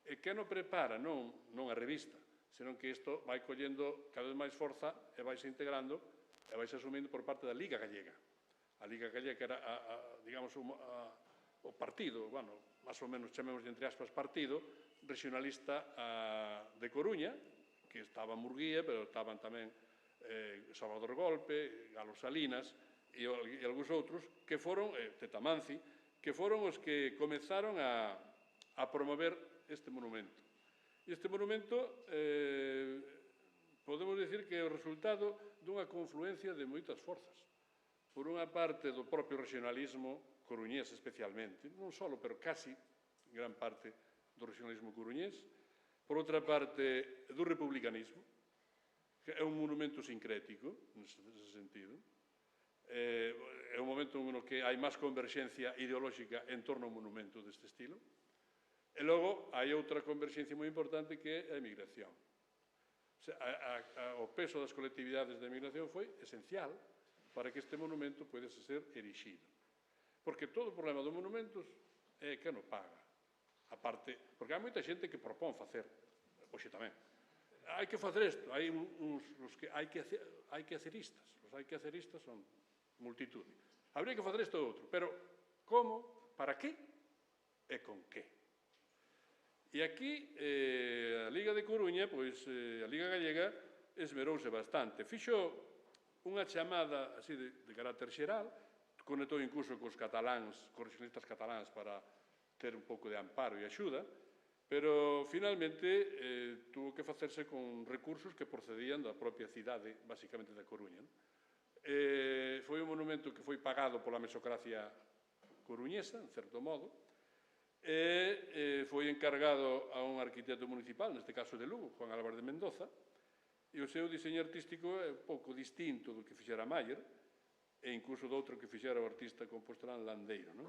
E que non prepara? Non a revista, senón que isto vai collendo cada vez máis forza e vai se integrando e vai se asumindo por parte da Liga Gallega. A Liga Gallega era, digamos, o partido, bueno, máis ou menos chamemos entre aspas partido, regionalista de Coruña, que estaba en Murguía, pero estaban tamén Salvador Golpe, Galo Salinas e algúns outros, que foron, Tetamanzi, que foron os que comezaron a promover este monumento. E este monumento podemos dicir que é o resultado dunha confluencia de moitas forzas. Por unha parte do propio regionalismo coruñés especialmente, non só, pero casi gran parte do regionalismo coruñés, por outra parte do republicanismo, que é un monumento sincrético, nese sentido. É un momento no que hai máis converxencia ideolóxica en torno a un monumento deste estilo. E logo hai outra converxencia moi importante que é a emigración. O peso das colectividades de emigración foi esencial para que este monumento pudese ser erixido. Porque todo o problema dos monumentos é que non paga. Aparte, porque hai moita xente que propón facer, hoxe tamén, hai que facer isto, hai que haceristas, os hai que haceristas son multitude. Habría que facer isto ou outro, pero como, para que e con que? E aquí, a Liga de Coruña, pois, a Liga Gallega, esmerouse bastante. Fixo unha chamada, así, de carácter xeral, conectou incluso cos cataláns, cos regionalistas cataláns, para ter un pouco de amparo e axuda, pero, finalmente, tuvo que facerse con recursos que procedían da propia cidade, basicamente da Coruña. Foi un monumento que foi pagado pola mesocracia coruñesa, en certo modo, e foi encargado a un arquitecto municipal, neste caso de Lugo, Juan Álvarez de Mendoza, e o seu diseño artístico é un pouco distinto do que fixera Mayer, e incluso do outro que fixera o artista compostelán Landeiro, non?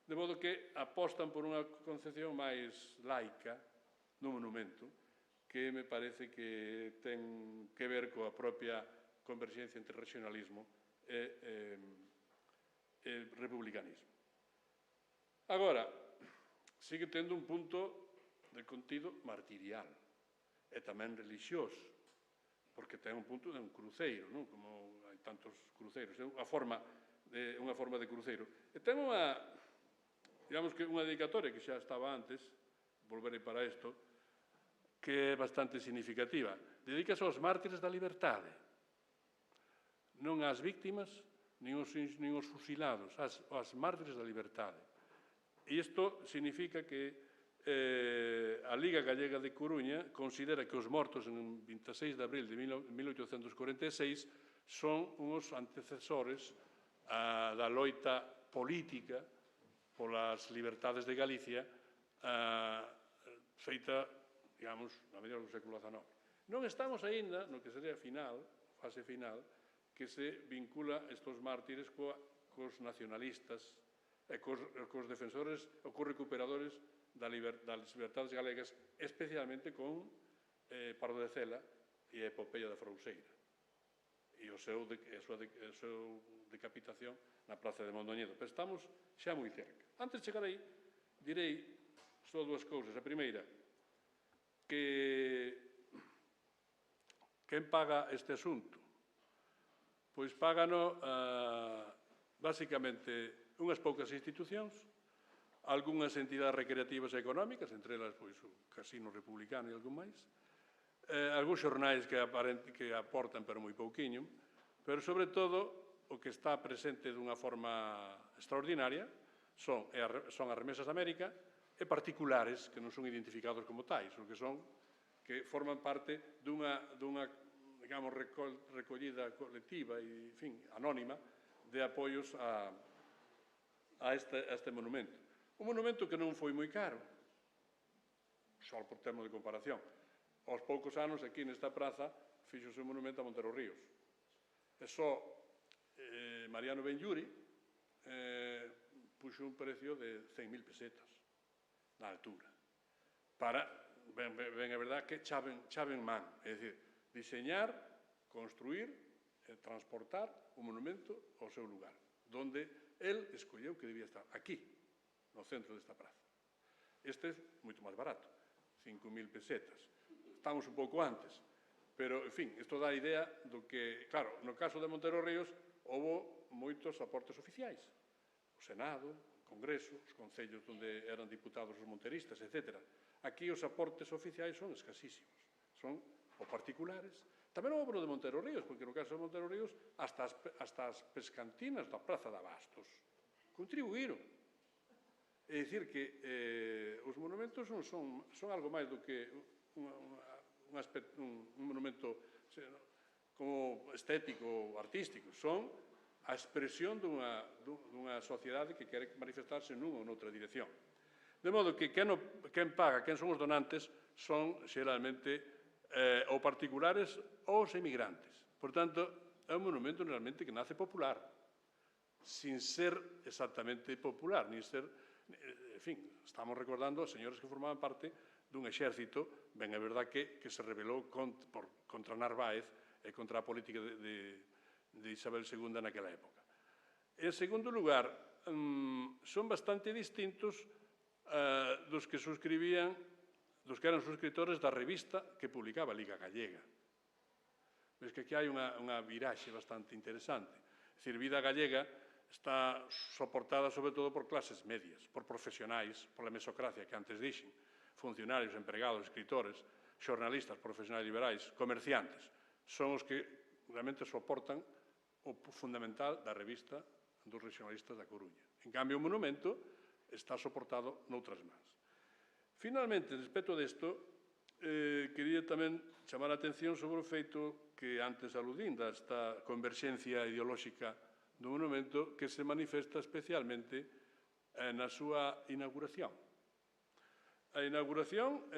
De modo que apostan por unha concepción máis laica no monumento, que me parece que ten que ver coa propia converxencia entre regionalismo e republicanismo. Agora, sigue tendo un punto de contido martirial e tamén relixioso, porque ten un punto de un cruceiro, non? Como hai tantos cruceiros, é unha forma de cruceiro. E ten unha, digamos que unha dedicatoria que xa estaba antes, volverei para isto, que é bastante significativa. Dedícase aos mártires da liberdade, non ás víctimas, nin aos fusilados, aos mártires da liberdade. E isto significa que a Liga Gallega de Coruña considera que os mortos en 26 de abril de 1846 son uns antecesores da loita política polas libertades de Galicia feita, digamos, na medida do século XIX. Non estamos aínda no que sería fase final, que se vincula estes mártires cos nacionalistas e cos defensores ou cos recuperadores das libertades galegas, especialmente con Pardo de Cela e a epopeia da Frouseira e a súa decapitación na praza de Mondoñedo. Pero estamos xa moi cerca. Antes de chegar aí, direi só dúas cousas. A primeira, que quen paga este asunto? Pois págano basicamente unhas poucas institucións, algunhas entidades recreativas e económicas, entre elas pois, o Casino Republicano e algún máis, algúns xornais que aportan, pero moi pouquiño, pero, sobre todo, o que está presente dunha forma extraordinaria son as remesas de América e particulares que non son identificados como tais, o que forman parte dunha digamos, recollida colectiva e, en fin, anónima de apoios a este monumento. Un monumento que non foi moi caro, só por termo de comparación. Aos poucos anos, aquí nesta praza, fixose un monumento a Montero Ríos. E só Mariano Benlluri puxo un precio de 100.000 pesetas na altura. Para, ben é verdad, que chave en man. É dicir, diseñar, construir e transportar o monumento ao seu lugar, donde el escolleu que debía estar aquí, no centro desta praza. Este é moito máis barato, 5.000 pesetas. Estamos un pouco antes, pero, en fin, isto dá a idea do que, claro, no caso de Montero Ríos, houbo moitos aportes oficiais. O Senado, o Congreso, os concellos onde eran diputados os monteristas, etc. Aquí os aportes oficiais son escasísimos. Son ou particulares. Tamén houve de Montero Ríos, porque no caso de Montero Ríos hasta as pescantinas da Praza de Abastos contribuíron. É dicir que os monumentos non son algo máis do que un monumento como estético ou artístico. Son a expresión dunha sociedade que quere manifestarse nunha ou noutra dirección. De modo que quen paga, quen son os donantes, son xeralmente ou particulares ou os emigrantes. Por tanto, é un monumento realmente que nace popular, sin ser exactamente popular, nin ser... En fin, estamos recordando a señores que formaban parte dun exército, ben é verdad que se rebelou contra Narváez e contra a política de Isabel II naquela época. En segundo lugar, son bastante distintos dos que eran suscriptores da revista que publicaba a Liga Gallega. Ves que aquí hai unha viraxe bastante interesante. É dicir, Vida Gallega está soportada sobre todo por clases medias, por profesionais, pola mesocracia que antes dixen, funcionarios, empregados, escritores, xornalistas, profesionais liberais, comerciantes. Son os que realmente soportan o fundamental da revista dos regionalistas da Coruña. En cambio, o monumento está soportado noutras mans. Finalmente, respecto desto, quería tamén chamar a atención sobre o feito que antes aludín desta converxencia ideolóxica do monumento que se manifesta especialmente na súa inauguración. A inauguración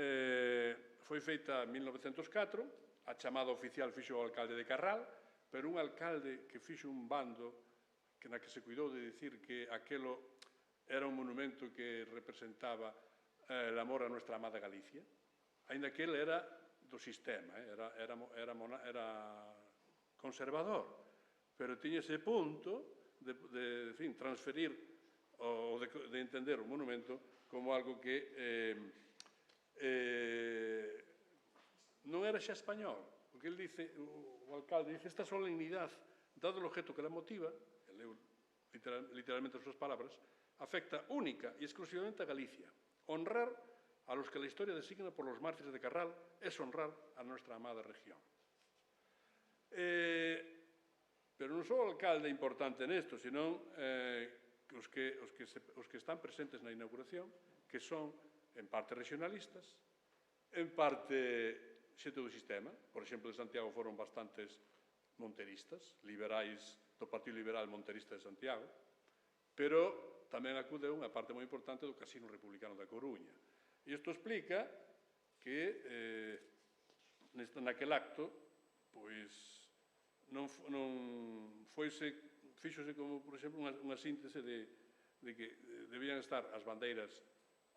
foi feita en 1904, a chamada oficial fixo o alcalde de Carral, pero un alcalde que fixo un bando na que se cuidou de dicir que aquelo era un monumento que representaba el amor a nuestra amada Galicia, aínda que ele era do sistema, era conservador, pero tiña ese punto de transferir ou de entender o monumento como algo que non era xa español, porque ele dice, o alcalde dice, esta solemnidade, dado o objeto que la motiva, leo literalmente as súas palabras, afecta única e exclusivamente a Galicia. Honrar a los que la historia designa por los mártires de Carral es honrar a nuestra amada región. Pero non só o alcalde é importante nesto, senón os que están presentes na inauguración, que son en parte regionalistas, en parte xente do sistema, por exemplo, de Santiago foron bastantes monteristas, liberais do Partido Liberal Monterista de Santiago, pero tamén acudeu unha parte moi importante do Casino Republicano da Coruña. E isto explica que naquel acto fíxose como, por exemplo, unha síntese de que debían estar as bandeiras,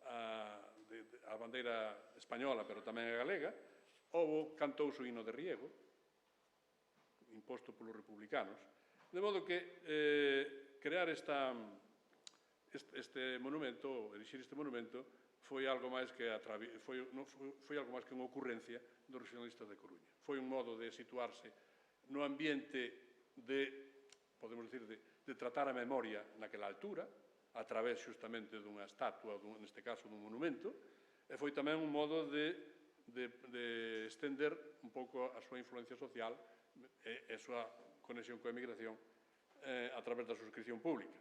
a bandeira española, pero tamén a galega, cantouse o hino de Riego, imposto polos republicanos, de modo que crear este monumento, erixir este monumento, foi algo máis que unha ocurrencia dos regionalistas de Coruña. Foi un modo de situarse no ambiente podemos dicir, de tratar a memoria naquela altura, a través xustamente dunha estatua, neste caso dun monumento, e foi tamén un modo de estender un pouco a súa influencia social e a súa conexión coa emigración a través da suscripción pública.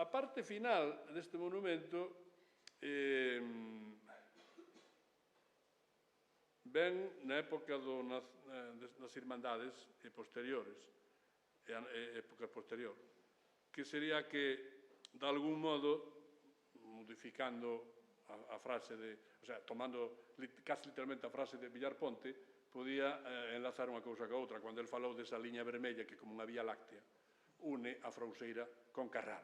A parte final deste monumento ven na época das Irmandades e posteriores, época posterior, que sería que, de algún modo, modificando a frase tomando casi literalmente a frase de Villar Ponte, podía enlazar unha cousa ca outra, cando el falou desa liña vermella que, como unha vía láctea, une a Frouseira con Carral.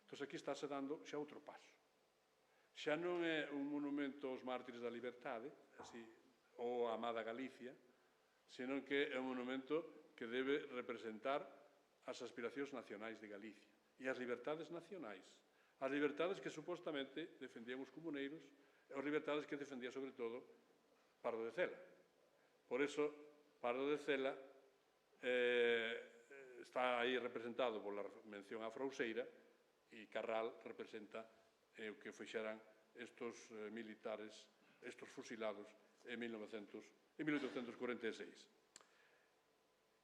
Entón, aquí estáse dando xa outro paso. Xa non é un monumento aos mártires da liberdade, ou a amada Galicia, senón que é un monumento que debe representar as aspiracións nacionais de Galicia e as liberdades nacionais. As liberdades que supostamente defendían os comuneiros e as liberdades que defendía, sobre todo, Pardo de Cela. Por eso, Pardo de Cela está aí representado pola mención a Frouseira e Carral representa o que fixeran estos militares, estos fusilados en 1846.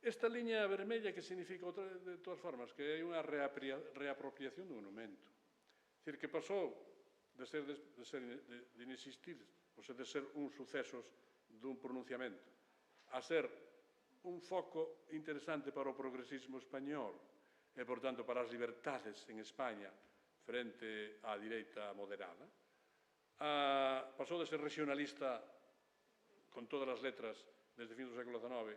Esta liña vermella que significa, de todas formas, que hai unha reapropiación do monumento. É dicir, que pasou de inexistir, de ser un sucesos dun pronunciamento, a ser un foco interesante para o progresismo español e, por tanto, para as libertades en España frente á direita moderada. Pasou de ser regionalista con todas as letras desde fin do século XIX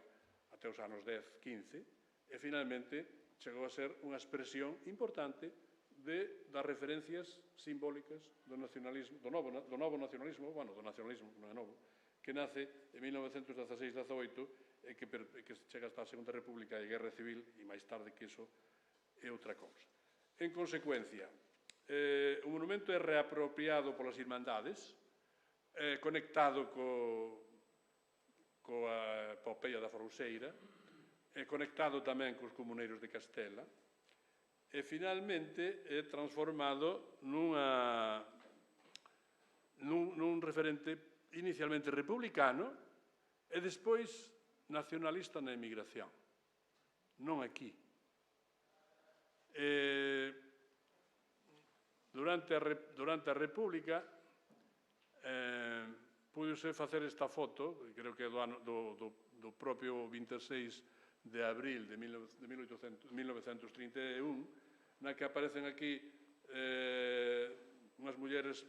até os anos 10, 15, e finalmente chegou a ser unha expresión importante das referencias simbólicas do nacionalismo, do novo nacionalismo, bueno, do nacionalismo non é novo, que nace en 1916-18 e que chega hasta a Segunda República e Guerra Civil e máis tarde que iso é outra cousa. En consecuencia, o monumento é reapropiado polas Irmandades, conectado coa epopeia da Frouxeira, conectado tamén cos comuneiros de Castela, e finalmente é transformado nun referente inicialmente republicano e despois nacionalista na emigración. Non aquí. Durante a República púdose facer esta foto, creo que é do propio 26 de abril de 1931, na que aparecen aquí unhas mulleres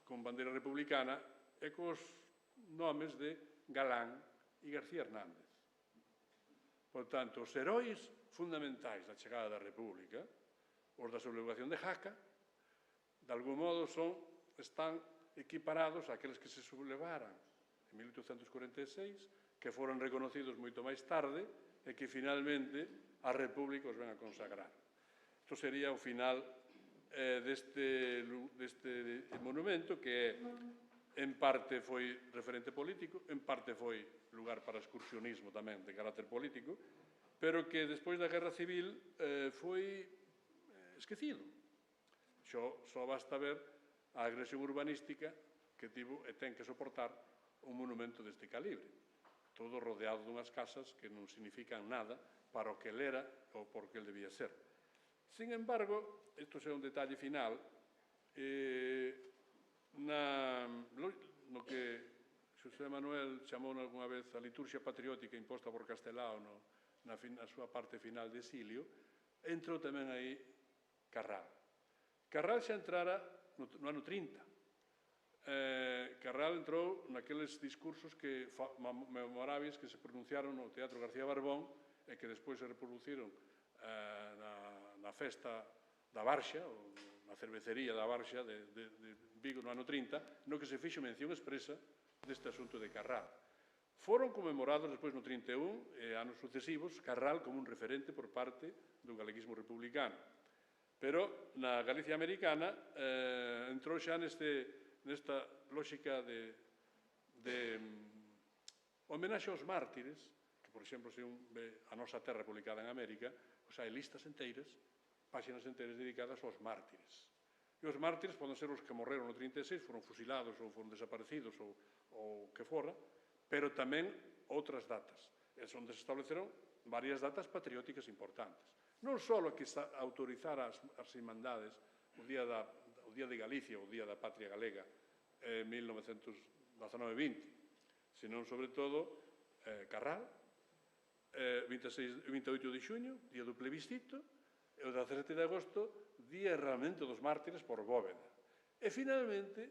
con bandeira republicana e cos nomes de Galán e García Hernández. Por tanto, os heróis fundamentais da chegada da República, os da sublevación de Jaca, de algún modo están equiparados àqueles que se sublevaran en 1846, que foron reconocidos moito máis tarde e que finalmente a República os ven a consagrar. Isto sería o final deste monumento que en parte foi referente político, en parte foi lugar para excursionismo tamén de carácter político, pero que despois da Guerra Civil foi esquecido. Só basta ver a agresión urbanística que tivo e ten que soportar un monumento deste calibre, todo rodeado dunhas casas que non significan nada para o que ele era ou por que ele debía ser. Sin embargo, isto é un detalle final, no que Xosé Manuel chamou algunha vez a liturxia patriótica imposta por Castelao na súa parte final de exilio, entrou tamén aí Carral. Carral xa entrara no ano 30. Carral entrou naqueles discursos memorables que se pronunciaron no Teatro García Barbón e que despois se reproduciron na festa da Barxa, ou na cervecería da Barxa de Vigo no ano 30, no que se fixo mención expresa deste asunto de Carral. Foron conmemorados despois no 31 e anos sucesivos Carral como un referente por parte do galeguismo republicano. Pero na Galicia americana entrou xa nesta lógica de homenaxe aos mártires, que, por exemplo, se un ve a nosa terra publicada en América, hai listas enteiras, páxinas enteiras dedicadas aos mártires. E os mártires poden ser os que morreron no 36, foron fusilados ou foron desaparecidos ou que fora, pero tamén outras datas. É onde se estableceron varias datas patrióticas importantes. Non só que autorizara as Irmandades o Día de Galicia, o Día da Patria Galega, en 1919-20, senón, sobre todo, Carral, 28 de xuño, día do plebiscito, e o 17 de agosto, día realmente dos mártires por Bóveda. E, finalmente,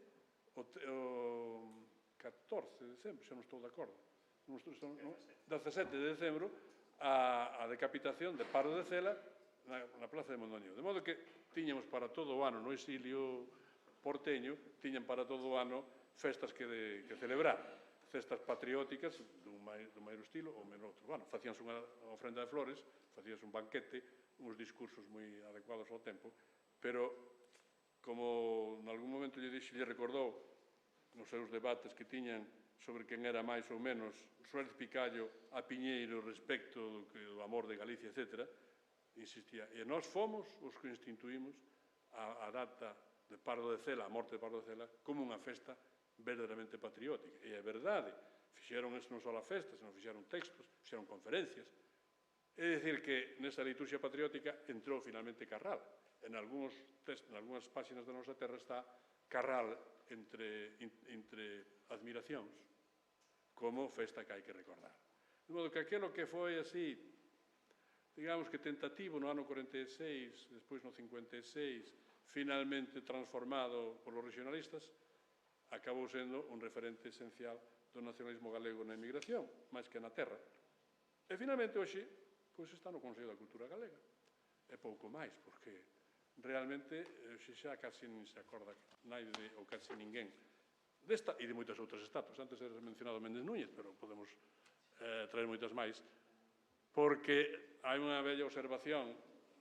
o 14 de decembro, xa non estou de acordo, 17 de decembro, a decapitación de Pardo de Cela na Plaza de Mondoñedo. De modo que tiñamos para todo o ano no exilio porteño, tiñan para todo o ano festas que celebrar, festas patrióticas dun mairo estilo ou menor outro. Bueno, facíanse unha ofrenda de flores, facíanse un banquete, uns discursos moi adecuados ao tempo, pero como en algún momento lle recordou nos seus debates que tiñan sobre quen era máis ou menos Suárez Picallo a Piñeiro respecto do amor de Galicia, etc., insistía, e nós fomos os que instituímos a data de Pardo de Cela, a morte de Pardo de Cela, como unha festa verdadeiramente patriótica. E é verdade, fixeron non só a festa, senón fixeron textos, fixeron conferencias. É dicir que nesa liturxia patriótica entrou finalmente Carral. En algúns páxinas da nosa terra está Carral entre admiracións, como festa que hai que recordar. De modo que aquilo que foi así, digamos que tentativo no ano 46, despois no 56, finalmente transformado polos regionalistas, acabou sendo un referente esencial do nacionalismo galego na emigración, máis que na terra. E finalmente, hoxe, pois está no Consello da Cultura Galega. É pouco máis, porque realmente xa casi nin se acorda naide ou casi ninguén desta e de moitas outras estatuas. Antes era mencionado Méndez Núñez, pero podemos traer moitas máis, porque hai unha bella observación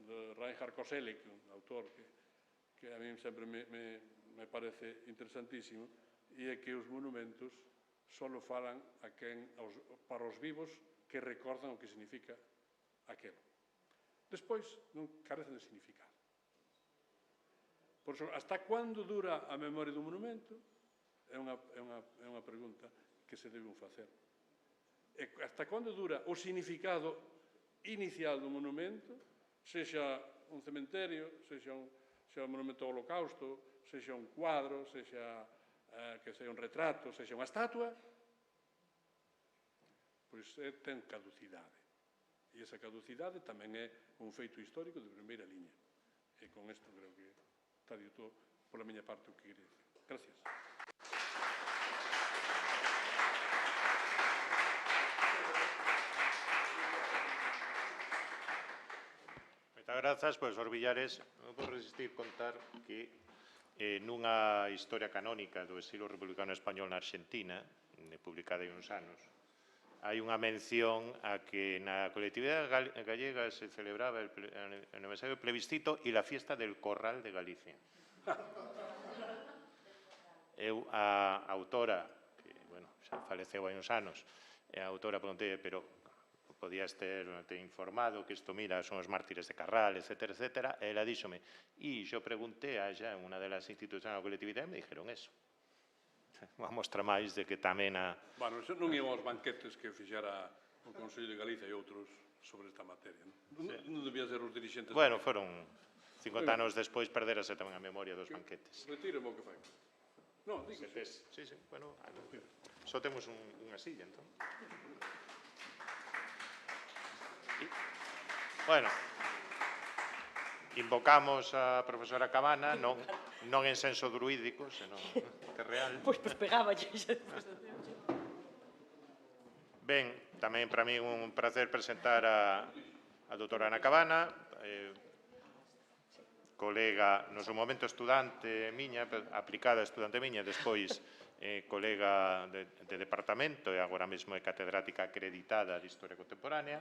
de Reinhard Koselleck, un autor que a mí sempre me parece interesantísimo, e é que os monumentos só falan para os vivos que recordan o que significa aquelo. Despois non carecen de significado. Por iso, hasta cando dura a memoria do monumento? É unha pregunta que se debe facer. E hasta cando dura o significado inicial do monumento, sexa un cementerio, sexa un monumento ao holocausto, sexa un cuadro, sexa un retrato, sexa unha estatua, pois ten caducidade. E esa caducidade tamén é un feito histórico de primeira liña. E con isto creo que está dito pola miña parte o que quería dicir. Gracias. Moitas grazas, profesor Villares. Non podo resistir contar que nunha historia canónica do exilio republicano español na Argentina, publicada hai uns anos, hai unha mención a que na colectividade gallega se celebraba el aniversario del plebiscito e la fiesta del Corral de Galicia. A autora, que, xa faleceu hai uns anos, a autora preguntei, pero podías ter informado que isto, mira, son os mártires de Carral, etcétera, etcétera, e ela díxome, e xo preguntei a xa en unha das institucións da colectividade e me dixeron eso. Unha mostra máis de que tamén a... Bueno, non iban os banquetes que fixera o Consello de Galicia e outros sobre esta materia, non debían ser os dirixentes... Bueno, foron 50 anos despois, perderase tamén a memoria dos banquetes. Retiro o que fai. Non, dígase. Sí, bueno, só temos unha silla, entón. Bueno, invocamos a profesora Cabana, non en senso druídico, senón que real. Pois pegáballe. Ben, tamén para mí un placer presentar a doutora Ana Cabana, colega, no seu momento estudante miña, aplicada estudante miña, despois colega de departamento e agora mesmo é catedrática acreditada de Historia Contemporánea,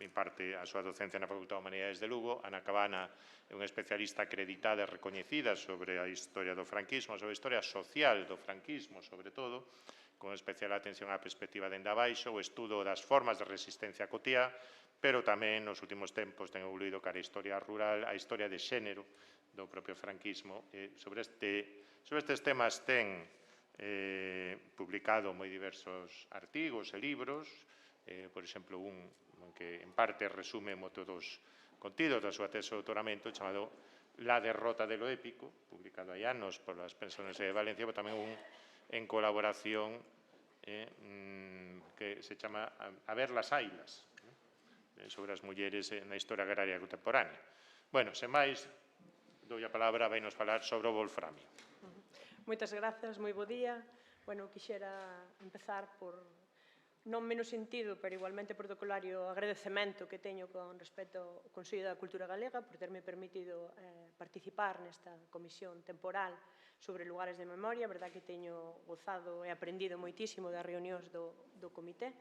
imparte a súa docencia na Facultade de Humanidades de Lugo. Ana Cabana é unha especialista acreditada e recoñecida sobre a historia do franquismo, sobre a historia social do franquismo, sobre todo, con especial atención á perspectiva dende abaixo, o estudo das formas de resistencia cotiá, pero tamén nos últimos tempos ten evoluído cara a historia rural, a historia de xénero do propio franquismo. Sobre estes temas ten publicado moi diversos artigos e libros, por exemplo, un que en parte resume moito dos contidos da súa tese de doutoramento chamado La derrota de lo épico, publicado hai anos por as Pensiones de Valencia, pero tamén un en colaboración que se chama A ver las ailas, sobre as mulleres na historia agraria contemporánea. Bueno, sen máis, dou a palabra, vai nos falar sobre o wolframio. Moitas grazas, moi bo día. Bueno, quixera empezar por, non menos sentido, pero igualmente protocolario, agradecemento que teño con respecto ao Consello da Cultura Galega por terme permitido participar nesta comisión temporal sobre lugares de memoria. A verdad que teño gozado e aprendido moitísimo das reunións do comité.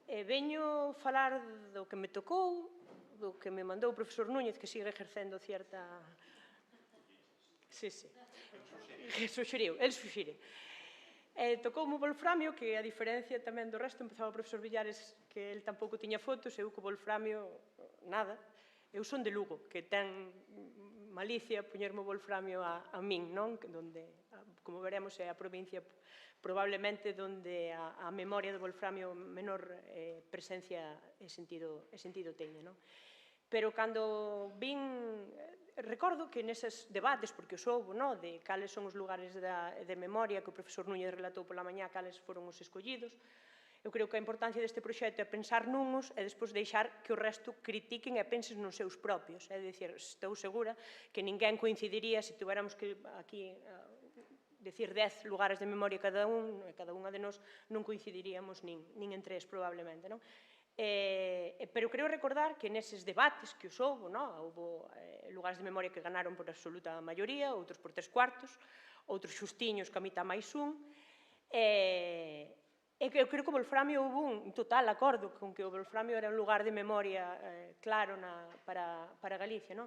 Veño falar do que me tocou, do que me mandou o profesor Núñez, que sigue exercendo cierta... Sí. El suxeriu. Tocoume o wolframio, que a diferencia tamén do resto, empezaba o profesor Villares, que el tampouco tiña fotos, eu co wolframio, nada. Eu son de Lugo, que ten malicia poñerme o wolframio a min, non? Donde, como veremos, é a provincia probablemente donde a memoria do wolframio menor presencia e sentido teña, non? Pero cando vin... Recordo que neses debates, porque os houbo, de cales son os lugares de memoria que o profesor Núñez relatou pola mañá, cales foron os escollidos, eu creo que a importancia deste proxecto é pensar nuns e despois deixar que o resto critiquen e pensen nos seus propios. É dicir, estou segura que ninguén coincidiría se tuviéramos que aquí decir 10 lugares de memoria cada un, e cada unha de nós non coincidiríamos nin en 3 probablemente, non? Pero creo recordar que neses debates que os houve, houve lugares de memoria que ganaron por absoluta maioría, outros por 3/4, outros xustiños que a mitad máis un, e que eu creo que o Wolframio houve un total acordo con que o Wolframio era un lugar de memoria claro para Galicia.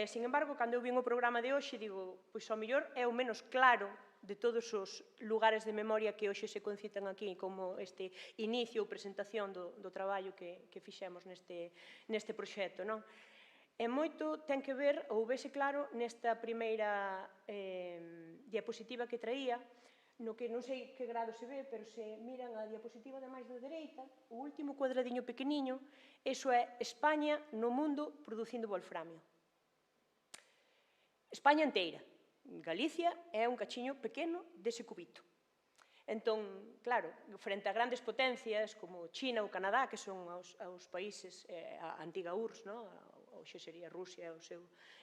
Sin embargo, cando eu vin o programa de hoxe, digo, pois ao mellor é o menos claro de todos os lugares de memoria que hoxe se concitan aquí como este inicio ou presentación do traballo que fixemos neste proxecto. E moito ten que ver, ou vese claro, nesta primeira diapositiva que traía, no que non sei que grado se ve, pero se miran a diapositiva de máis da dereita, o último cuadradiño pequeniño, iso é España no mundo producindo wolframio. España inteira. Galicia é un cachiño pequeno dese cubito. Entón, claro, frente a grandes potencias como China ou Canadá, que son os países, a antiga URSS, hoxe sería Rusia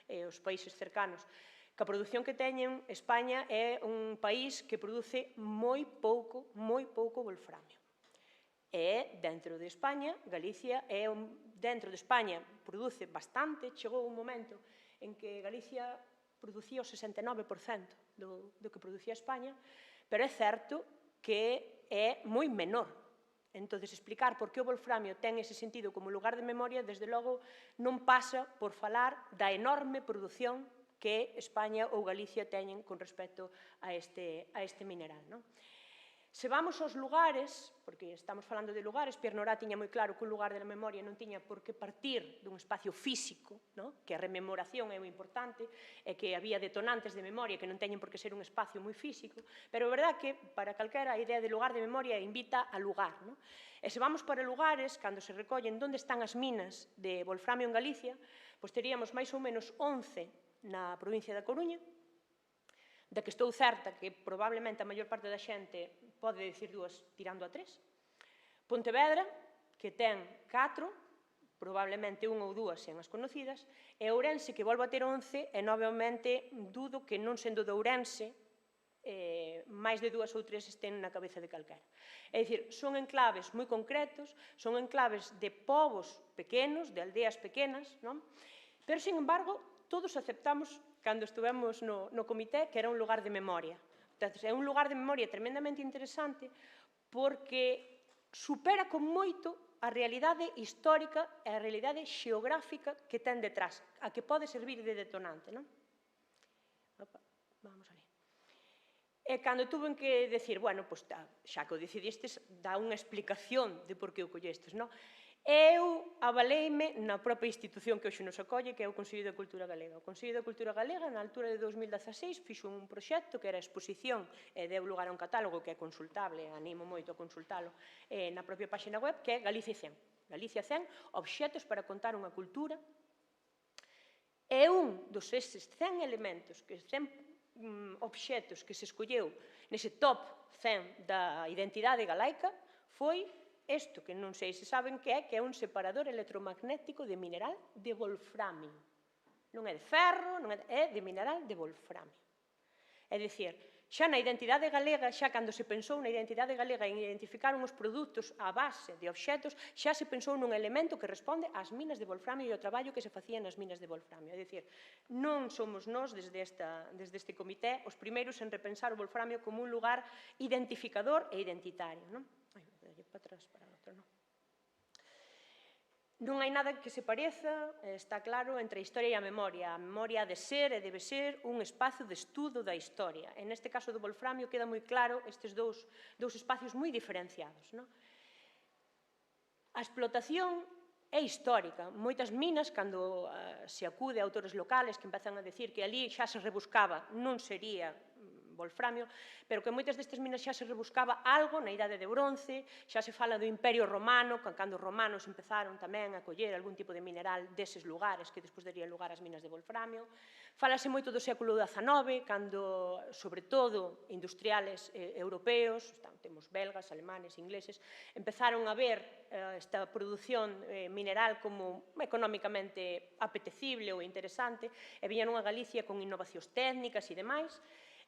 e os países cercanos, que a produción que teñen, España é un país que produce moi pouco wolframio. E dentro de España, Galicia dentro de España produce bastante, chegou un momento en que Galicia producía o 69% do que producía España, pero é certo que é moi menor. Entón, explicar por que o wolframio ten ese sentido como lugar de memoria, desde logo, non pasa por falar da enorme produción que España ou Galicia teñen con respecto a este mineral. Se vamos aos lugares, porque estamos falando de lugares, Pierre Nora tiña moi claro que un lugar de la memoria non tiña por que partir dun espacio físico, que a rememoración é moi importante, e que había detonantes de memoria que non teñen por que ser un espacio moi físico, pero é verdad que para calquera a idea de lugar de memoria invita a lugar. E se vamos para lugares, cando se recollen onde están as minas de wolframio en Galicia, pois teríamos máis ou menos 11 na provincia da Coruña, da que estou certa que probablemente a maior parte da xente pode dicir 2 tirando a 3. Pontevedra, que ten 4, probablemente 1 ou 2 sen as conocidas, e Ourense, que volve a ter 11, e novamente dudo que non sendo de Ourense, máis de 2 ou 3 estén na cabeza de calquera. É dicir, son enclaves moi concretos, son enclaves de povos pequenos, de aldeas pequenas, pero, sin embargo, todos aceptamos, cando estivemos no comité, que era un lugar de memoria. É un lugar de memoria tremendamente interesante porque supera con moito a realidade histórica e a realidade xeográfica que ten detrás, a que pode servir de detonante. Vamos ali. E cando tuven que decir, bueno, xa que o decidistes, dá unha explicación de por que o collestes, eu avaleime na propia institución que hoxe nos acolle, que é o Consello de Cultura Galega. O Consello de Cultura Galega, na altura de 2016, fixo un proxecto que era exposición e deu lugar a un catálogo que é consultable, animo moito a consultalo na propia página web, que é Galicia 100. Galicia 100, obxectos para contar unha cultura. E un dos estes 100 elementos, 100 obxectos que se escolleu nese top 100 da identidade galaica, foi isto, que non sei se saben que é un separador electromagnético de mineral de wolframio. Non é de ferro, é de mineral de wolframio. É dicir, xa na identidade galega, xa cando se pensou na identidade galega en identificar uns produtos a base de obxectos, xa se pensou nun elemento que responde ás minas de wolframio e ao traballo que se facía nas minas de wolframio. É dicir, non somos nós, desde este comité, os primeiros en repensar o wolframio como un lugar identificador e identitario. Para atrás, para outro, non hai nada que se pareza, está claro, entre a historia e a memoria. A memoria ha de ser e debe ser un espazo de estudo da historia. En este caso do wolframio queda moi claro estes dous espacios moi diferenciados. A explotación é histórica. Moitas minas, cando se acude a autores locales que empezan a decir que ali xa se rebuscaba, non sería wolframio, pero que moitas destas minas xa se rebuscaba algo na idade de bronce, xa se fala do Imperio Romano, cando os romanos empezaron tamén a coller algún tipo de mineral deses lugares que despois darían lugar ás minas de wolframio. Falase moito do século XIX, cando, sobre todo, industriales europeos, temos belgas, alemanes, ingleses, empezaron a ver esta produción mineral como económicamente apetecible ou interesante, e viñeron a Galicia con innovacións técnicas e demais.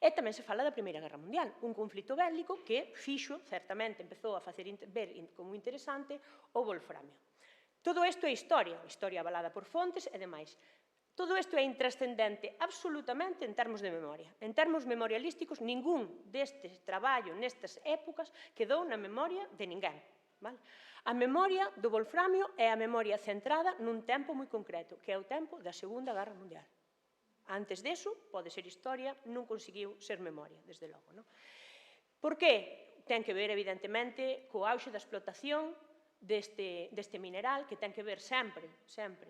E tamén se fala da Primeira Guerra Mundial, un conflito bélico que fixo, certamente, empezou a facer ver como interesante o wolframio. Todo isto é historia avalada por fontes e demais. Todo isto é intrascendente absolutamente en termos de memoria. En termos memorialísticos, ningún deste traballo nestas épocas quedou na memoria de ninguén. A memoria do wolframio é a memoria centrada nun tempo moi concreto, que é o tempo da Segunda Guerra Mundial. Antes deso, pode ser historia, non conseguiu ser memoria, desde logo. Por que? Ten que ver, evidentemente, co auxe da explotación deste mineral, que ten que ver sempre,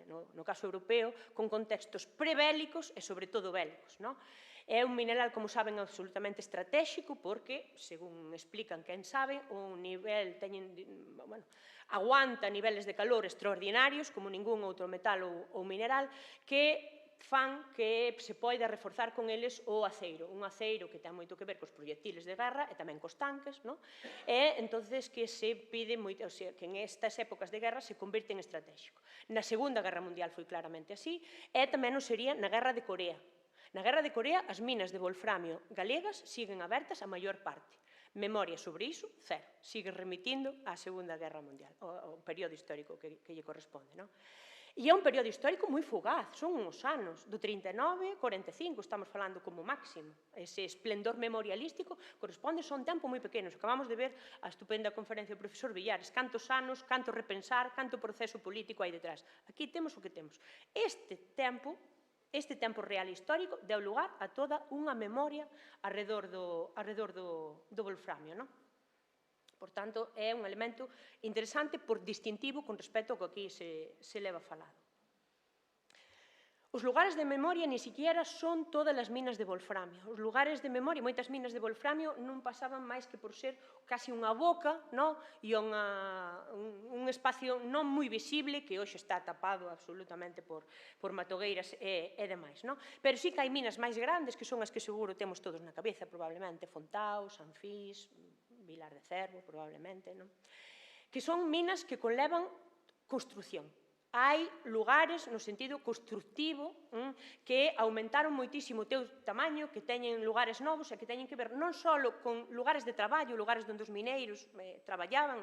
no caso europeo, con contextos prebélicos e, sobre todo, bélicos. É un mineral, como saben, absolutamente estratégico porque, según explican quen sabe, aguanta niveles de calor extraordinarios, como ningún outro metal ou mineral, que fan que se poida reforzar con eles o aceiro. Un aceiro que ten moito que ver cos proyectiles de guerra e tamén cos tanques, e entonces que se pide moito, que en estas épocas de guerra se convirte en estratégico. Na Segunda Guerra Mundial foi claramente así, e tamén o sería na Guerra de Corea. Na Guerra de Corea, as minas de wolframio galegas siguen abertas a maior parte. Memoria sobre iso, cero. Sigue remitindo á Segunda Guerra Mundial, o período histórico que lle corresponde. E é un período histórico moi fugaz, son uns anos, do 39, 45, estamos falando como máximo. Ese esplendor memorialístico corresponde a un tempo moi pequeno. Acabamos de ver a estupenda conferencia do profesor Villares, cantos anos, canto repensar, canto proceso político hai detrás. Aquí temos o que temos. Este tempo real histórico deu lugar a toda unha memoria arredor do wolframio. Por tanto, é un elemento interesante por distintivo con respecto ao que aquí se leva falado. Os lugares de memoria ni siquiera son todas as minas de wolframio. Os lugares de memoria, moitas minas de wolframio non pasaban máis que por ser casi unha boca e un espacio non moi visible que hoxe está tapado absolutamente por matogueiras e demais. Pero sí que hai minas máis grandes que son as que seguro temos todos na cabeza, probablemente Fontao, Sanfís, Vilar de Cervo, probablemente, que son minas que conlevan construción. Hai lugares no sentido constructivo que aumentaron moitísimo o teu tamaño, que teñen lugares novos e que teñen que ver non só con lugares de traballo, lugares onde os mineiros traballaban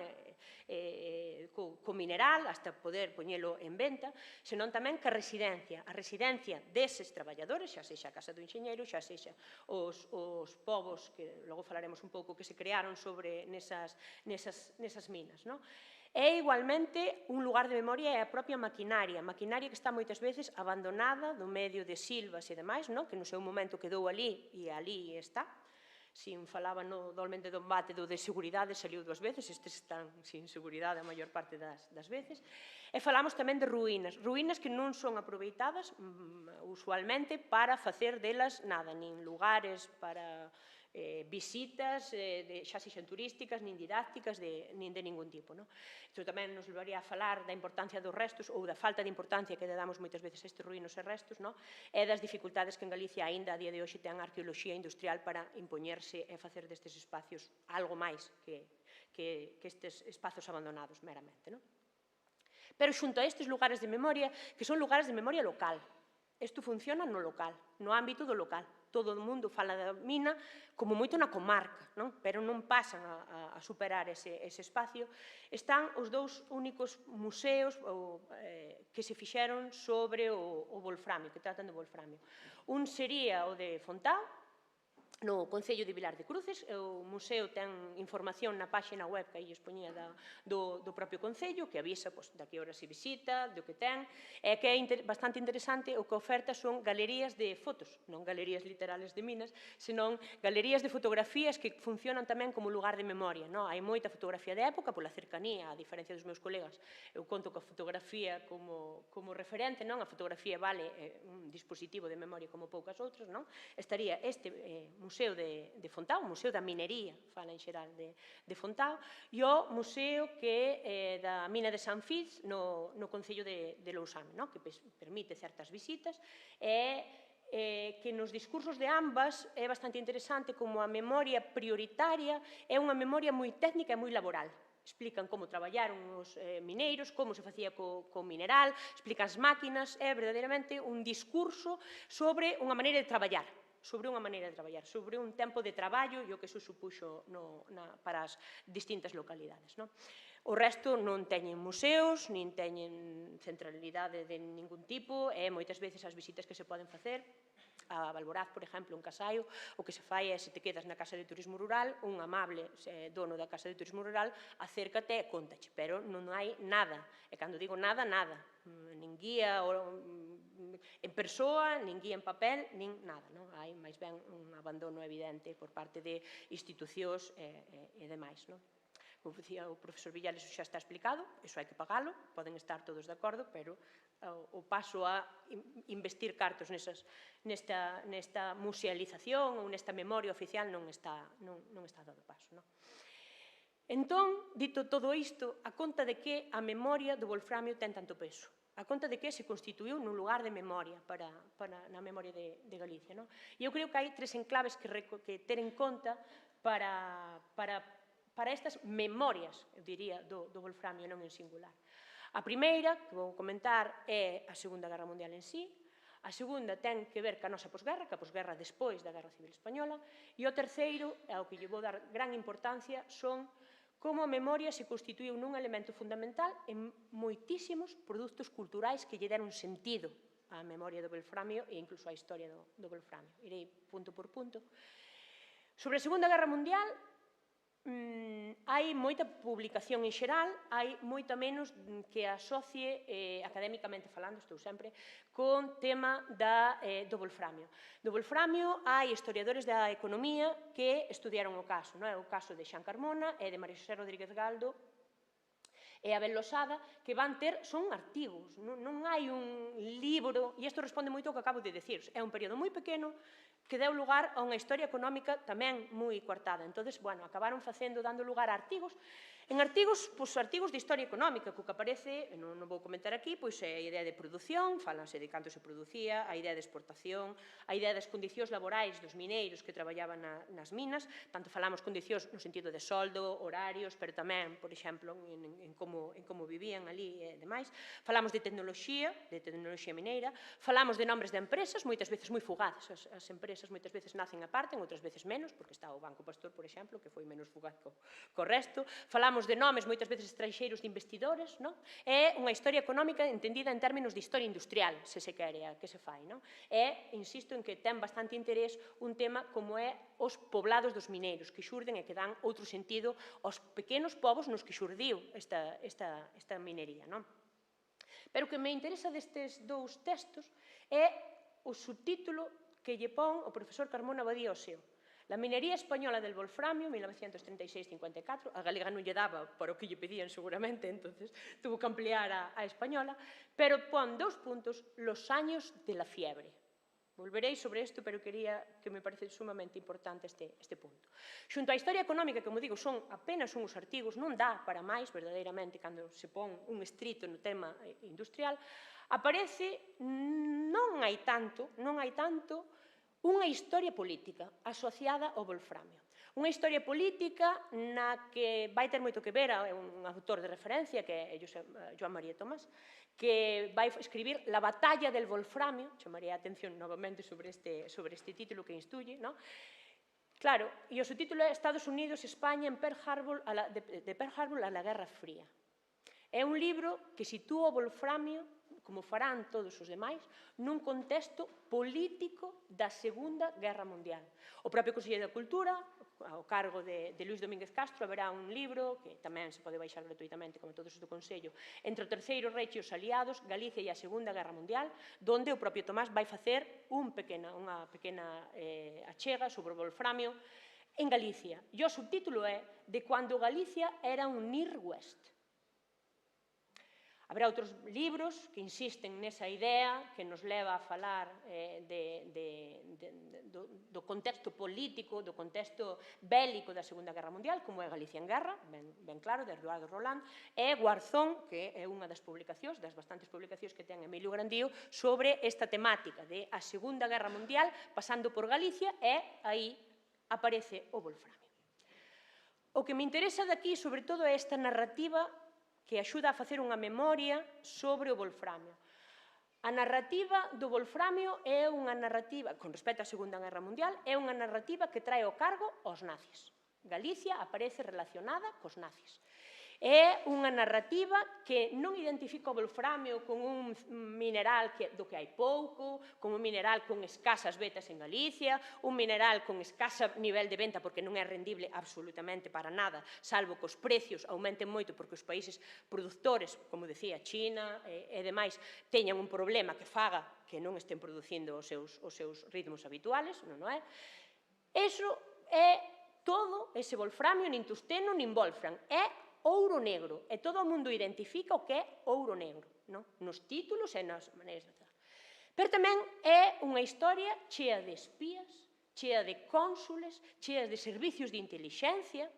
co mineral hasta poder poñelo en venta, senón tamén que a residencia deses traballadores, xa sexa a casa do enxeñeiro, xa sexa os povos, que logo falaremos un pouco, que se crearon sobre nesas minas. É igualmente un lugar de memoria e a propia maquinaria que está moitas veces abandonada no medio de silvas e demais, que no seu momento quedou ali e ali está. Sin falaba no dolmen de Dombate do de seguridade, saliu 2 veces, estes están sin seguridade a maior parte das veces. E falamos tamén de ruínas que non son aproveitadas usualmente para facer delas nada, nin lugares para visitas, xa sexan turísticas, nin didácticas, nin de ningún tipo. Isto tamén nos levaría a falar da importancia dos restos ou da falta de importancia que damos moitas veces a estes ruínos e restos, e das dificultades que en Galicia aínda a día de hoxe ten a arqueoloxía industrial para impoñerse e facer destes espacios algo máis que estes espazos abandonados meramente. Pero xunto a estes lugares de memoria, que son lugares de memoria local, isto funciona no local, no ámbito do local. Todo o mundo fala da mina como moito na comarca, pero non pasan a superar ese espacio. Están os 2 únicos museos que se fixeron sobre o wolframio, que tratan do wolframio. Un sería o de Fontao, no Concello de Vilar de Cruces. O museo ten información na páxina web que aí expoñía do propio Concello, que avisa de que hora se visita, do que ten, e que é bastante interesante. O que oferta son galerías de fotos, non galerías literales de minas, senón galerías de fotografías que funcionan tamén como lugar de memoria. Hai moita fotografía de época pola cercanía, a diferencia dos meus colegas. Eu conto coa fotografía como referente, a fotografía vale un dispositivo de memoria como poucas outras. Estaría este museo de Fontao, o museo da minería, fala en xeral de Fontao, e o museo que é da mina de Sanfís no Concello de Lousame, que permite certas visitas e que nos discursos de ambas é bastante interesante como a memoria prioritaria é unha memoria moi técnica e moi laboral. Explican como traballaron os mineiros, como se facía co mineral, explican as máquinas, é verdadeiramente un discurso sobre unha maneira de traballar. sobre unha maneira de traballar, sobre un tempo de traballo e o que iso supuxo para as distintas localidades. O resto non teñen museos, nin teñen centralidade de ningún tipo, e moitas veces as visitas que se poden facer a Valboraz, por exemplo, un casaio, o que se fai é, se te quedas na Casa de Turismo Rural, un amable dono da Casa de Turismo Rural acércate e contache, pero non hai nada, e cando digo nada, nada, nin guía en persoa, nin guía en papel, nin nada, hai máis ben un abandono evidente por parte de institucións e demais. Como dicía o profesor Villares, xa está explicado, iso hai que pagalo, poden estar todos de acordo, pero o paso a investir cartos nesta musealización ou nesta memoria oficial non está dado paso. Entón, dito todo isto, a conta de que a memoria do wolframio ten tanto peso, a conta de que se constituiu nun lugar de memoria na memoria de Galicia. E eu creo que hai tres enclaves que ter en conta para estas memorias, eu diría, do wolframio, non en singular. A primeira, que vou comentar, é a Segunda Guerra Mundial en sí. A segunda ten que ver ca nosa posguerra, ca posguerra despois da Guerra Civil Española. E o terceiro, ao que lle vou dar gran importancia, son como a memoria se constituiu nun elemento fundamental en moitísimos produtos culturais que lle deron sentido á memoria do wolframio e incluso á historia do wolframio. Irei punto por punto. Sobre a Segunda Guerra Mundial, hai moita publicación en xeral, hai moita menos que asocie, académicamente falando, estou sempre, con tema do wolframio. Do wolframio hai historiadores da economía que estudiaron o caso, o caso de Xan Carmona e de María Xosé Rodríguez Galdo e Abel Losada, que van ter, son artigos, non hai un libro, e isto responde moito ao que acabo de decir, é un período moi pequeno, que deu lugar a unha historia económica tamén moi coartada. Entón, acabaron dando lugar a artigos. En artigos de historia económica, que o que aparece, non vou comentar aquí, é a idea de produción, falanse de canto se producía, a idea de exportación, a idea das condicións laborais dos mineiros que traballaban nas minas, tanto falamos condicións no sentido de soldo, horarios, pero tamén, por exemplo, en como vivían ali e demais. Falamos de tecnoloxía mineira, falamos de nombres de empresas, moitas veces moi fugaces, as empresas moitas veces nacen aparte, outras veces menos, porque está o Banco Pastor, por exemplo, que foi menos fugaz co resto. Falamos de nomes moitas veces estranxeiros de investidores, é unha historia económica entendida en términos de historia industrial, se se quere, a que se fai. E insisto en que ten bastante interés un tema como é os poblados dos mineiros, que xurden e que dan outro sentido aos pequenos povos nos que xurdiu esta minería. Pero o que me interesa destes dous textos é o subtítulo que lle pon o profesor Carmona Badía ao seu. La minería española del wolframio, 1936-54, a galega non lle daba para o que lle pedían seguramente, entonces tuvo que ampliar a española, pero pon 2 puntos, los años de la fiebre. Volverei sobre isto, pero quería que me parece sumamente importante este punto. Xunto á historia económica, como digo, son apenas uns artigos, non dá para máis, verdadeiramente, cando se pon un estrito no tema industrial, aparece, non hai tanto, unha historia política asociada ao wolframio. Unha historia política na que vai ter moito que ver, é un autor de referencia, que é Joan María Tomás, que vai escribir La batalla del wolframio, chamaría a atención novamente sobre este título que instruye, claro, e o subtítulo é Estados Unidos, España, de Pearl Harbor a la Guerra Fría. É un libro que sitúa o wolframio, como farán todos os demais, nun contexto político da Segunda Guerra Mundial. O propio Conselleiro da Cultura, ao cargo de Luis Domínguez Castro, haberá un libro, que tamén se pode baixar gratuitamente, como todos os do Consello, Entre o Terceiro Reich e os Aliados, Galicia e a Segunda Guerra Mundial, donde o propio Tomás vai facer unha pequena achega sobre o wolframio en Galicia. E o subtítulo é De cuando Galicia era un Near West. Haberá outros libros que insisten nesa idea que nos leva a falar do contexto político, do contexto bélico da Segunda Guerra Mundial, como é Galicia en Guerra, ben claro, de Eduardo Roland, e Guarzón, que é unha das publicacións, das bastantes publicacións que ten Emilio Grandío, sobre esta temática de a Segunda Guerra Mundial pasando por Galicia, e aí aparece o wolframio. O que me interesa daqui, sobre todo, é esta narrativa que axuda a facer unha memoria sobre o wolframio. A narrativa do wolframio é unha narrativa, con respecto á Segunda Guerra Mundial, é unha narrativa que trae ao cargo aos nazis. Galicia aparece relacionada cos nazis. É unha narrativa que non identifica o wolframio como un mineral do que hai pouco, como un mineral con escasas vetas en Galicia, un mineral con escasa nivel de venta porque non é rendible absolutamente para nada, salvo que os precios aumenten moito porque os países produtores, como decía, China e demais, teñan un problema que faga que non estén producindo os seus ritmos habituales, non é? Eso é todo ese wolframio, nin tungsteno, nin wolfram, é ouro negro, e todo o mundo identifica o que é ouro negro, nos títulos e nas maneiras de facer. Pero tamén é unha historia chea de espías, chea de cónsules, chea de servicios de intelixencia.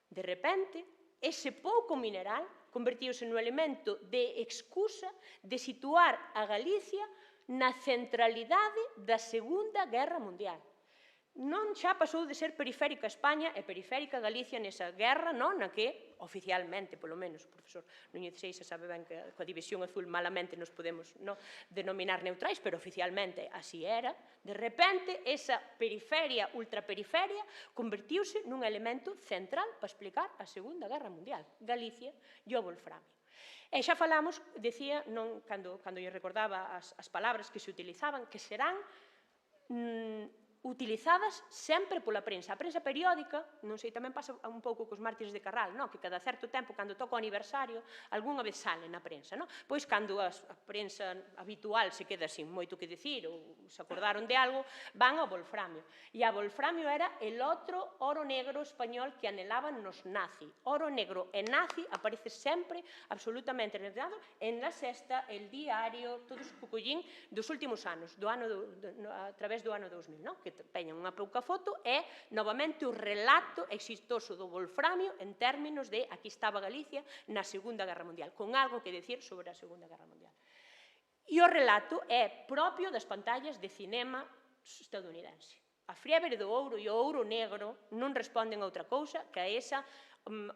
De repente, ese pouco mineral convertiuse no elemento de excusa de situar a Galicia na centralidade da Segunda Guerra Mundial. Non xa pasou de ser periférica España e periférica Galicia nesa guerra, na que, oficialmente, polo menos, o profesor Núñez Seixas sabe ben que coa División Azul malamente nos podemos denominar neutrais, pero oficialmente así era. De repente, esa periferia, ultraperiferia, convertiuse nun elemento central para explicar a Segunda Guerra Mundial, Galicia e o wolframio. E xa falamos, decía, cando lle recordaba as palabras que se utilizaban, que serán utilizadas sempre pola prensa. A prensa periódica, non sei, tamén pasa un pouco cos mártires de Carral, que cada certo tempo, cando toca o aniversario, algunha vez sale na prensa. Pois, cando a prensa habitual se queda sin moito que dicir ou se acordaron de algo, van ao wolframio. E a wolframio era el outro oro negro español que anhelaban nos nazi. Oro negro e nazi aparece sempre absolutamente relacionado en La Sexta, El Diario, todos os cucullín dos últimos anos, a través do ano 2000, que teñen unha pouca foto, é novamente o relato exitoso do wolframio en términos de aquí estaba Galicia na Segunda Guerra Mundial, con algo que decir sobre a Segunda Guerra Mundial. E o relato é propio das pantallas de cinema estadounidense. A fiebre do ouro e o ouro negro non responden a outra cousa que a esa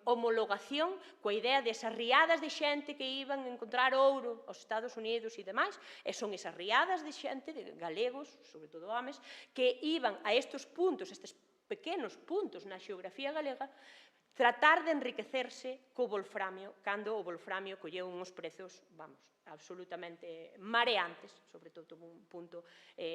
homologación coa idea desas riadas de xente que iban a encontrar ouro aos Estados Unidos e demais, e son esas riadas de xente, de galegos, sobre todo homes, que iban a estes puntos, estes pequenos puntos na xeografía galega, tratar de enriquecerse co wolframio, cando o wolframio colleu uns prezos, absolutamente mareantes, sobre todo un punto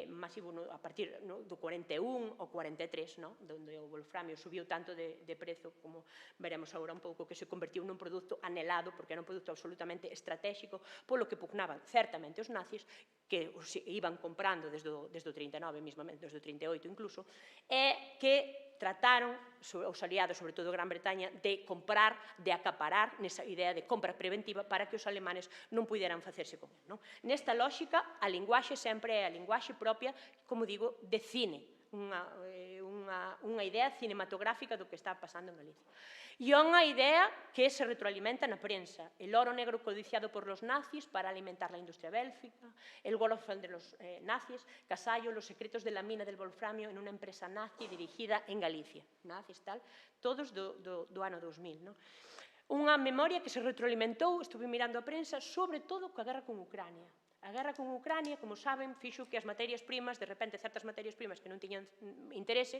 masivo a partir do 41 ou 43, onde o wolframio subiu tanto de prezo, como veremos agora un pouco, que se convertiu nun produto anhelado, porque era un produto absolutamente estratégico, polo que pugnaban certamente os nazis, que iban comprando desde o 39, mesmamente desde o 38 incluso, e que trataron os aliados, sobre todo Gran Bretaña, de comprar, de acaparar nesa idea de compra preventiva para que os alemanes non puderan facerse con él. Nesta lógica, a linguaxe sempre é a linguaxe propia, como digo, de cine, unha idea cinematográfica do que está pasando en Galicia. E unha idea que se retroalimenta na prensa. El oro negro codiciado por los nazis para alimentar la industria bélfica, el Wolfram de los nazis, Casallo, los secretos de la mina del wolframio en una empresa nazi dirigida en Galicia. Nazis, tal, todos do ano 2000. Unha memoria que se retroalimentou, estuve mirando a prensa, sobre todo coa guerra con Ucrania. A guerra con Ucrania, como saben, fixo que as materias primas, de repente, certas materias primas que non tiñan interese,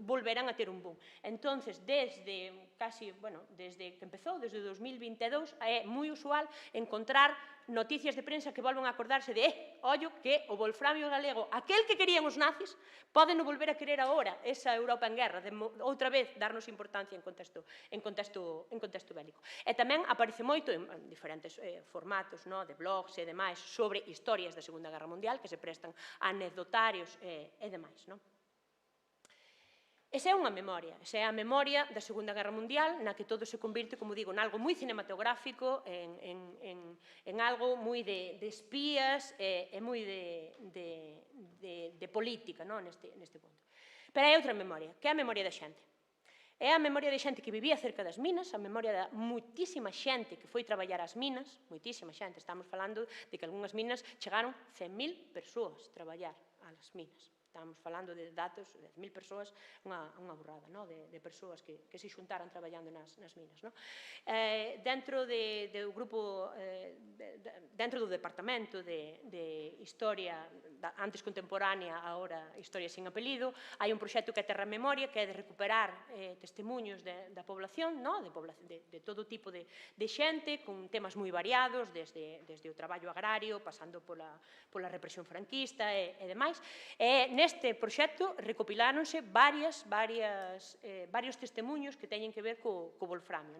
volveran a ter un boom. Entonces, desde que empezou, desde 2022, é moi usual encontrar noticias de prensa que volven a acordarse de ollo, que o wolframio galego, aquel que querían os nazis, poden non volver a querer agora esa Europa en guerra, de outra vez darnos importancia en contexto bélico. E tamén aparece moito en diferentes formatos, de blogs e demais, sobre historias da Segunda Guerra Mundial que se prestan a anecdotarios e demais. Esa é unha memoria, esa é a memoria da Segunda Guerra Mundial na que todo se convirte, como digo, en algo moi cinematográfico, en algo moi de espías e moi de política neste punto. Pero hai outra memoria, que é a memoria da xente. É a memoria de xente que vivía cerca das minas, a memoria da muitísima xente que foi traballar ás minas, muitísima xente, estamos falando de que algunhas minas chegaron 100.000 persoas a traballar ás minas. estamos falando de datos, 10.000 persoas, unha burrada, de persoas que se xuntaran traballando nas minas. Dentro do grupo, dentro do departamento de Historia, antes contemporánea, agora Historia sin apelido, hai un proxecto que é Terra Memoria, que é de recuperar testemunhos da población, de todo tipo de xente, con temas moi variados, desde o traballo agrario, pasando pola represión franquista e demais. Neste proxecto recopiláronse varios testemunhos que teñen que ver co wolframio.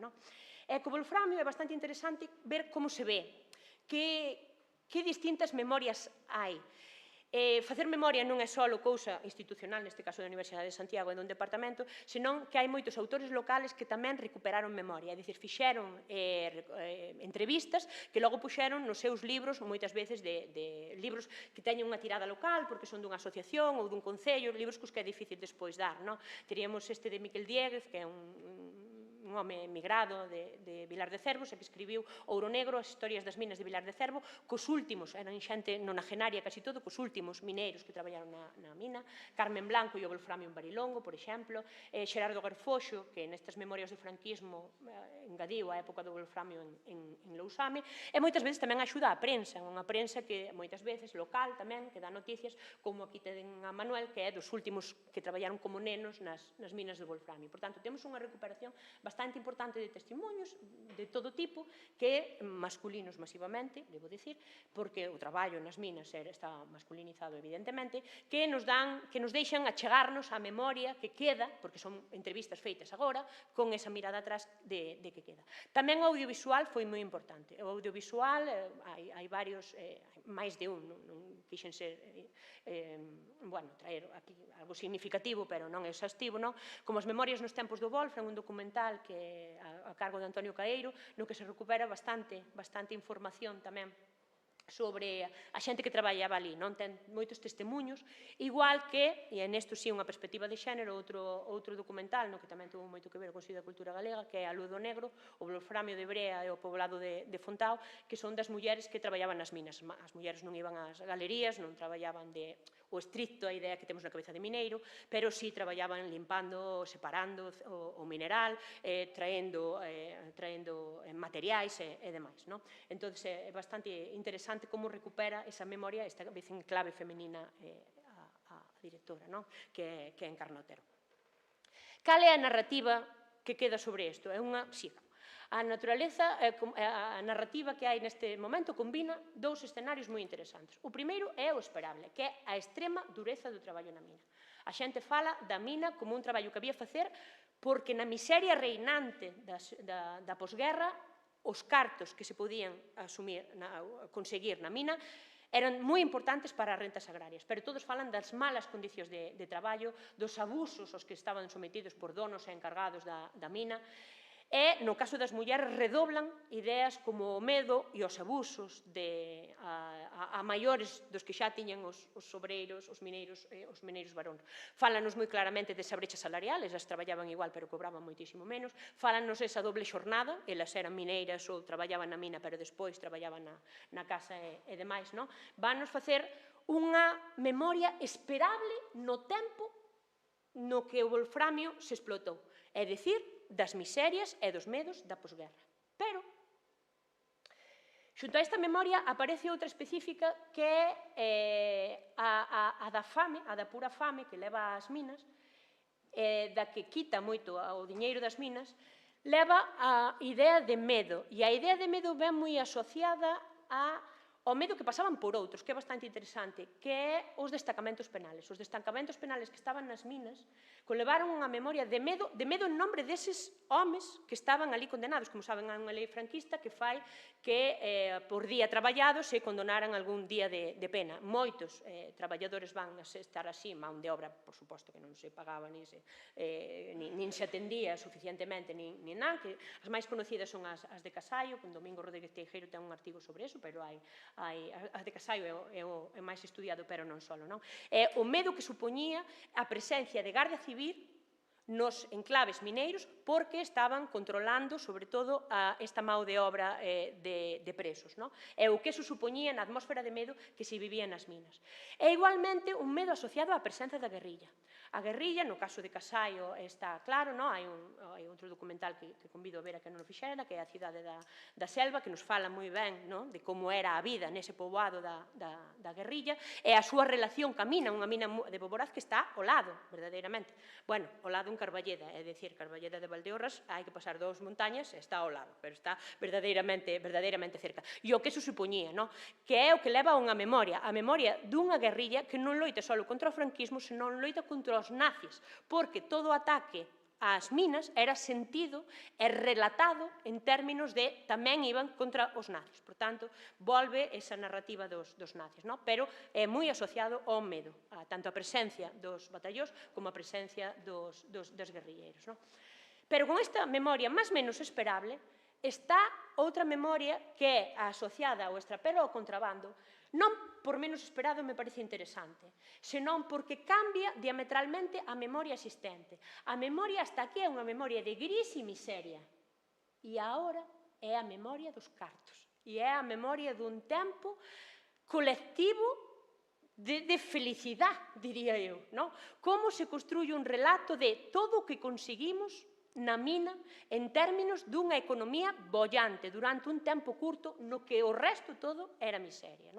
E co wolframio é bastante interesante ver como se ve, que distintas memorias hai. Facer memoria non é só cousa institucional, neste caso da Universidade de Santiago e dun departamento, senón que hai moitos autores locales que tamén recuperaron memoria, é dicir, fixeron entrevistas que logo puxeron nos seus libros, moitas veces de libros que teñen unha tirada local, porque son dunha asociación ou dun concello, libros cos que é difícil despois dar. Teríamos este de Miquel Dieguez, que é un home emigrado de Vilar de Cervo, que escribiu Ouro Negro, as historias das minas de Vilar de Cervo, cos últimos, eran xente nonagenaria casi todo, cos últimos mineiros que traballaron na mina, Carmen Blanco e o wolframio en Barilongo, por exemplo, Xerardo Garfoxo, que nestas memorias do franquismo engadiu a época do wolframio en Lousame, e moitas veces tamén axuda a prensa, unha prensa que moitas veces local tamén, que dá noticias, como aquí ten a Manuel, que é dos últimos que traballaron como nenos nas minas do wolframio. Por tanto, temos unha recuperación bastante importante de testemunhos de todo tipo, que masculinos masivamente, debo dicir, porque o traballo nas minas está masculinizado evidentemente, que nos deixan achegarnos á memoria que queda, porque son entrevistas feitas agora, con esa mirada atrás de que queda. Tamén o audiovisual foi moi importante. O audiovisual, hai varios, máis de un, non quixen ser, traer aquí algo significativo, pero non exhaustivo, como as memorias nos tempos do Wolfram, un documental que a cargo de Antonio Caeiro, no que se recupera bastante información tamén sobre a xente que traballaba ali, ten moitos testemunhos, igual que, e nesto sí unha perspectiva de xénero, outro documental, que tamén tuvo moito que ver con da cultura galega, que é A Luz do Negro, o wolframio de Brea e o poblado de Fontao, que son das mulleres que traballaban nas minas. As mulleres non iban ás galerías, non traballaban o estricto, a idea que temos na cabeza de mineiro, pero sí traballaban limpando, separando o mineral, traendo materiais e demais. Entón, é bastante interesante como recupera esa memoria, esta vez en clave femenina, a directora, que é Encarna Otero. Cal é a narrativa que queda sobre isto? É unha siga. A narrativa que hai neste momento combina dous escenarios moi interesantes. O primeiro é o esperable, que é a extrema dureza do traballo na mina. A xente fala da mina como un traballo que había facer porque na miseria reinante da posguerra os cartos que se podían conseguir na mina eran moi importantes para as rentas agrarias, pero todos falan das malas condicións de traballo, dos abusos aos que estaban sometidos por donos e encargados da mina. E, no caso das mulleres, redoblan ideas como o medo e os abusos a maiores dos que xa tiñan os obreiros, os mineiros varóns. Fálanos moi claramente desa brecha salarial, elas traballaban igual pero cobraban moitísimo menos. Fálanos esa doble xornada, elas eran mineiras ou traballaban na mina pero despois traballaban na casa e demais. Vanos facer unha memoria esperable no tempo no que o wolframio se explotou, é dicir, das miserias e dos medos da posguerra. Pero, xunto a esta memoria, aparece outra específica que é a da fame, a da pura fame que leva ás minas, da que quita moito o diñeiro das minas, leva a idea de medo. E a idea de medo ven moi asociada ao medo que pasaban por outros, que é bastante interesante, que é os destacamentos penales. Os destacamentos penales que estaban nas minas conlevaron unha memoria de medo en nombre deses homes que estaban ali condenados. Como saben, hai unha lei franquista que fai que por día traballado se condonaran algún día de pena. Moitos traballadores van a estar así, man de obra, por suposto, que non se pagaba nin se atendía suficientemente, nin nada, que as máis conocidas son as de Casallo, con Domingo Rodríguez Teijeiro ten un artigo sobre eso, pero as de Casallo é o máis estudiado, pero non só. É o medo que supoñía a presencia de Garda Civil nos enclaves mineiros porque estaban controlando, sobre todo, esta mão de obra de presos. E o que eso supoñía na atmósfera de medo que se vivía nas minas. E igualmente un medo asociado á presenza da guerrilla. A guerrilla, no caso de Casaio, está claro, hai outro documental que convido a ver a que non o fixera, que é A cidade da selva, que nos fala moi ben de como era a vida nese poboado da guerrilla, e a súa relación ca mina, unha mina de Boboraz que está ao lado, verdadeiramente. Bueno, ao lado en Carballeda, é dicir, Carballeda de Valdeorras, hai que pasar 2 montañas, está ao lado, pero está verdadeiramente cerca. E o que eso supoñía, que é o que leva a unha memoria, a memoria dunha guerrilla que non loita só contra o franquismo, senón loita contra os nazis, porque todo ataque ás minas era sentido e relatado en términos de tamén iban contra os nazis. Por tanto, volve esa narrativa dos nazis, pero é moi asociado ao medo, tanto a presencia dos batallóns como a presencia dos guerrilleiros. Pero con esta memoria máis menos esperable está outra memoria que é asociada ao extrapelo ao contrabando, non por menos esperado me parece interesante, senón porque cambia diametralmente a memoria existente. A memoria hasta aquí é unha memoria de gris e miseria, e agora é a memoria dos cartos, e é a memoria dun tempo colectivo de felicidade, diría eu. Como se construye un relato de todo o que conseguimos na mina en términos dunha economía bollante durante un tempo curto no que o resto todo era miseria.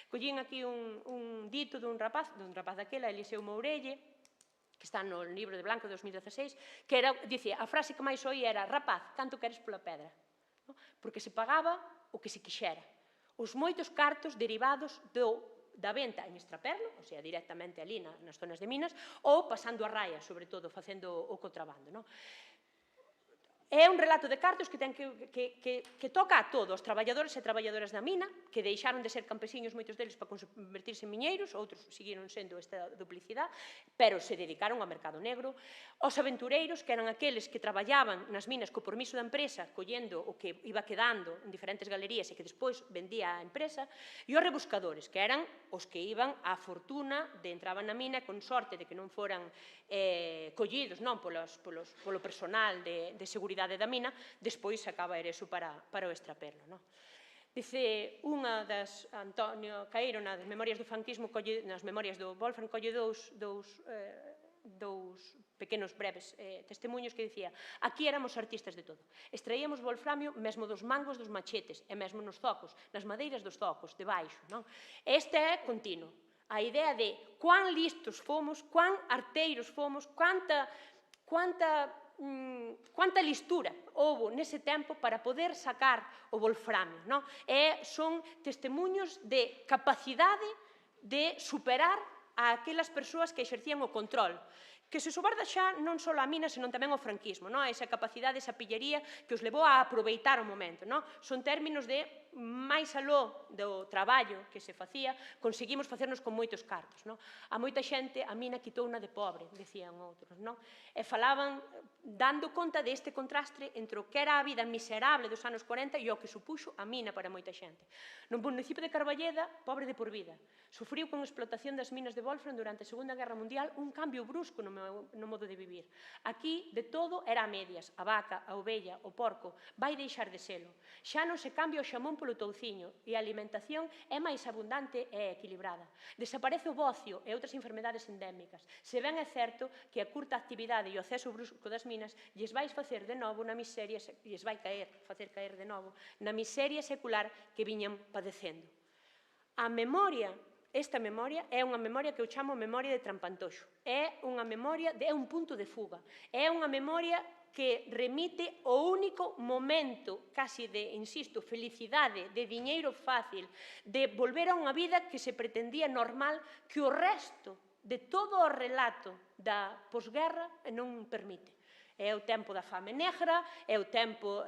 Collín aquí un dito dun rapaz daquela, Eliseu Mourelle, que está no libro de Blanco de 2016, que dicía, a frase que máis oí era: rapaz, canto queres pola pedra? Porque se pagaba o que se quixera. Os moitos cartos derivados da venta en extraperlo, ou sea, directamente ali nas zonas de minas, ou pasando a raia, sobre todo, facendo o contrabando. É un relato de cartos que toca a todos, os traballadores e traballadoras da mina, que deixaron de ser campesiños, moitos deles, para convertirse en miñeiros, outros seguiron sendo esta duplicidade, pero se dedicaron ao mercado negro, os aventureiros, que eran aqueles que traballaban nas minas co permiso da empresa, collendo o que iba quedando en diferentes galerías e que despois vendía a empresa, e os rebuscadores, que eran os que iban á fortuna de entraban na mina con sorte de que non foran collidos polo personal de seguridade da mina, despois acaba eso para o extraperlo. Dice unha das, Antonio Caeiro, nas memorias do franquismo, nas memorias do Wolfram, colle dous pequenos breves testemunhos que dicía: aquí éramos artistas de todo, extraíamos wolframio mesmo dos mangos dos machetes e mesmo nos zocos, nas madeiras dos zocos, debaixo. Este é continuo. A idea de cuán listos fomos, cuán arteiros fomos, cuánta listura houve nese tempo para poder sacar o wolframio. Son testemunhos de capacidade de superar a aquelas persoas que exercían o control, que se sobarda xa non só a mina, senón tamén o franquismo, esa capacidade, esa pillería que os levou a aproveitar o momento. Son términos de máis aló do traballo que se facía, conseguimos facernos con moitos cartos. A moita xente a mina quitouna de pobre, decían outros, e falaban dando conta deste contraste entre o que era a vida miserable dos anos 40 e o que supuxo a mina para moita xente. No municipio de Carballeda, pobre de por vida, sufriu con a explotación das minas de Wolfram durante a Segunda Guerra Mundial un cambio brusco no modo de vivir. Aquí, de todo, era a medias. A vaca, a ovella, o porco, vai deixar de selo. Xa non se cambia o xamón polo touciño e a alimentación é máis abundante e equilibrada. Desaparece o bocio e outras enfermedades endémicas. Se ben é certo que a curta actividade e o acceso brusco das minas lles vai facer de novo na miseria, lles vai facer caer de novo na miseria secular que viñan padecendo. A memoria, esta memoria, é unha memoria que eu chamo memoria de trampantoxo. É unha memoria, é un punto de fuga. É unha memoria que remite o único momento, casi de, insisto, felicidade, de diñeiro fácil, de volver a unha vida que se pretendía normal, que o resto de todo o relato da posguerra non permite. É o tempo da fame negra, é o tempo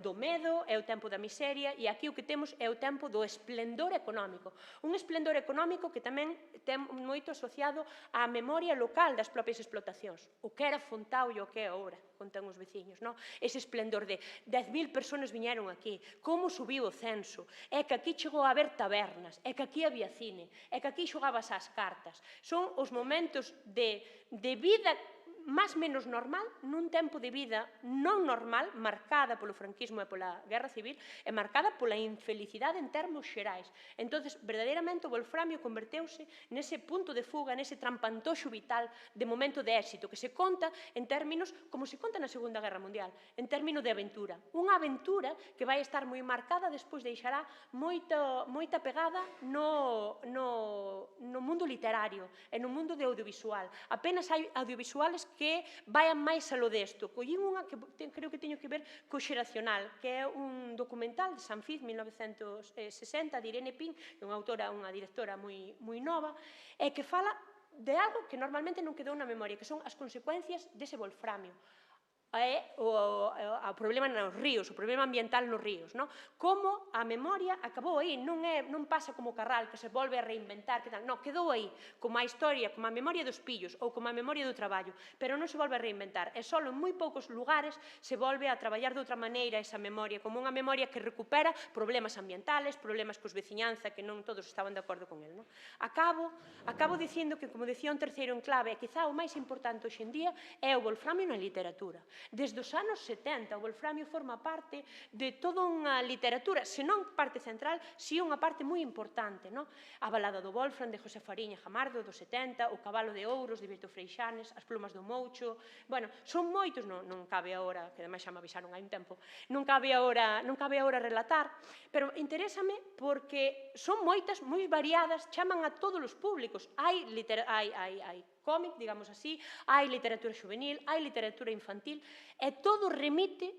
do medo, é o tempo da miseria, e aquí o que temos é o tempo do esplendor económico. Un esplendor económico que tamén ten moito asociado á memoria local das propias explotacións. O que era Fontao e o que é agora, contan os veciños. Ese esplendor de 10.000 personas viñeron aquí, como subiu o censo, é que aquí chegou a haber tabernas, é que aquí había cine, é que aquí xogabas ás cartas. Son os momentos de vida máis menos normal, nun tempo de vida non normal, marcada polo franquismo e pola guerra civil, e marcada pola infelicidade en termos xerais. Entonces, verdadeiramente, o wolframio converteuse nese punto de fuga, nese trampantoxo vital de momento de éxito, que se conta en términos, como se conta na Segunda Guerra Mundial, en términos de aventura. Unha aventura que vai estar moi marcada, despois deixará moita pegada no mundo literario e no mundo de audiovisual. Apenas hai audiovisuales que vayan máis alo desto. Collín unha que creo que teño que ver co xeracional, que é un documental de Sanfiz, 1960, de Irene Pin, que é unha autora, unha directora moi nova, e que fala de algo que normalmente non quedou na memoria, que son as consecuencias dese wolframio. O problema nos ríos, o problema ambiental nos ríos, como a memoria acabou aí, non pasa como Carral, que se volve a reinventar, non, quedou aí, como a historia, como a memoria dos pillos, ou como a memoria do traballo, pero non se volve a reinventar, e só en moi poucos lugares se volve a traballar de outra maneira esa memoria, como unha memoria que recupera problemas ambientales, problemas cos veciñanza, que non todos estaban de acordo con el. Acabo dicindo que, como decía un terceiro enclave, e quizá o máis importante hoxe en día, é o wolframio na literatura. Desde os anos 70, o wolframio forma parte de toda unha literatura, se non parte central, si unha parte moi importante. A balada do Wolfram, de José Fariña Jamardo, dos 70, o Cabalo de Ouros, de Beto Freixanes, As plumas do Moucho. Bueno, son moitos, non cabe agora, que ademais xa me avisaron hai un tempo, non cabe agora relatar, pero interésame porque son moitas, moi variadas, chaman a todos os públicos. Hai cómic, digamos así, hai literatura juvenil, hai literatura infantil, e todo remite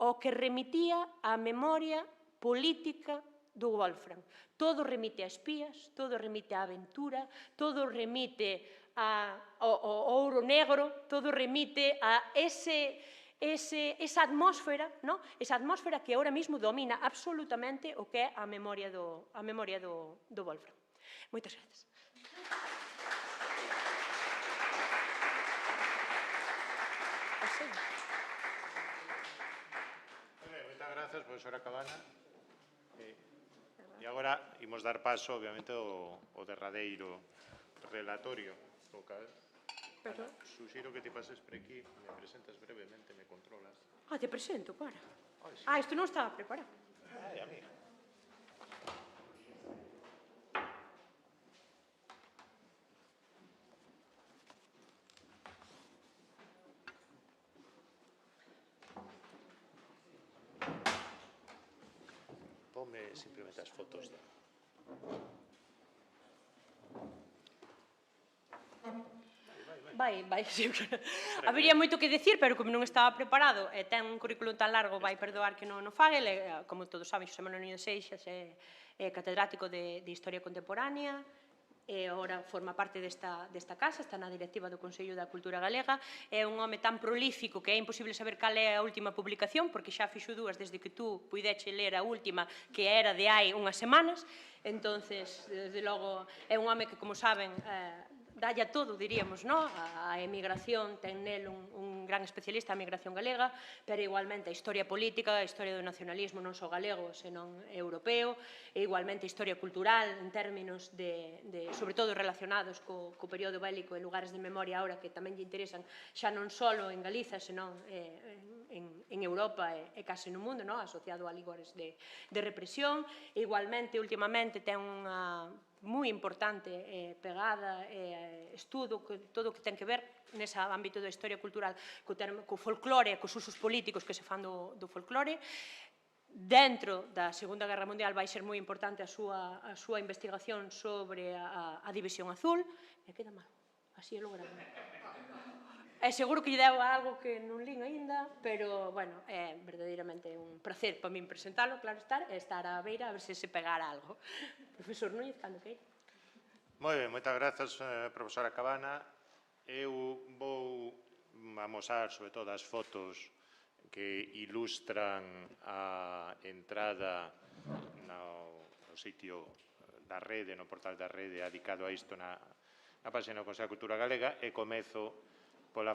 ao que remitía a memoria política do Wolfram. Todo remite a espías, todo remite a aventura, todo remite ao ouro negro, todo remite a esa atmósfera, esa atmósfera que ahora mismo domina absolutamente o que é a memoria do Wolfram. Moitas grazas. Moitas grazas, profesora Cabana. E agora imos dar paso, obviamente, ao derradeiro relatorio. Suxiro que te pases por aquí, me presentas brevemente, me controlas. Te presento, para. Isto non estaba preparado. Ai, amiga. Ponme simplemente as fotos de... Vai, habería moito que dicir, pero como non estaba preparado e ten un currículum tan largo, vai perdoar que non o fague. Como todos saben, Xosé Manuel Núñez Seixas é catedrático de Historia Contemporánea, e agora forma parte desta casa, está na directiva do Consello da Cultura Galega. É un home tan prolífico que é imposible saber cal é a última publicación, porque xa fixo dúas desde que tú puideche ler a última, que era de hai unhas semanas. Entonces, desde logo, é un home que, como saben, dalle a todo, diríamos, a emigración, ten nel un gran especialista, a emigración galega, pero igualmente a historia política, a historia do nacionalismo non só galego, senón europeo, e igualmente a historia cultural, en términos sobre todo relacionados co período bélico e lugares de memoria ahora que tamén lle interesan, xa non só en Galiza, senón en Europa e case no mundo, asociado a lugares de represión. Igualmente, últimamente, ten unha moi importante pegada, estudo, todo o que ten que ver nese ámbito da historia cultural co folclore, cos usos políticos que se fan do folclore. Dentro da Segunda Guerra Mundial vai ser moi importante a súa investigación sobre a División Azul. Me queda mal, así é logrado. Seguro que lle deu algo que non lín aínda, pero, bueno, é verdadeiramente un placer para min presentalo, claro estar á beira a ver se pegara algo. Profesor Núñez, cando queira. Moi ben, moitas grazas, profesora Cabana. Eu vou amosar, sobre todo, as fotos que ilustran a entrada no sitio da rede, no portal da rede, dedicado a isto na página do Consello da Cultura Galega, e comezo por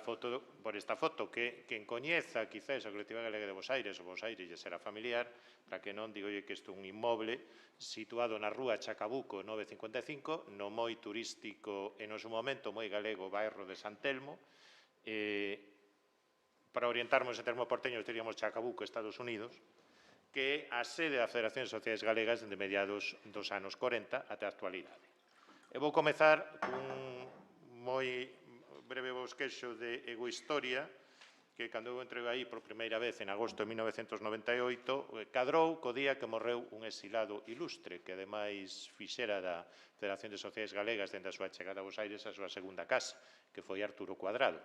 esta foto, que quen coñeza quizás a Colectiva Galega de Bos Aires, o Bos Aires lle será familiar, para que non digo que isto é un inmoble situado na rúa Chacabuco 955, no moi turístico e no seu momento moi galego bairro de San Telmo, para orientarnos en termos porteños, diríamos Chacabuco, Estados Unidos, que é a sede da Federación de Sociedades Galegas dende mediados dos anos 40 até a actualidade. E vou comezar cun moi breve bosquexo de egohistoria, que cando eu entrei aí por primeira vez en agosto de 1998, cadrou co día que morreu un exilado ilustre, que ademais fixera da Federación de Sociedades Galegas dende a súa chegada a Bos Aires a súa segunda casa, que foi Arturo Cuadrado.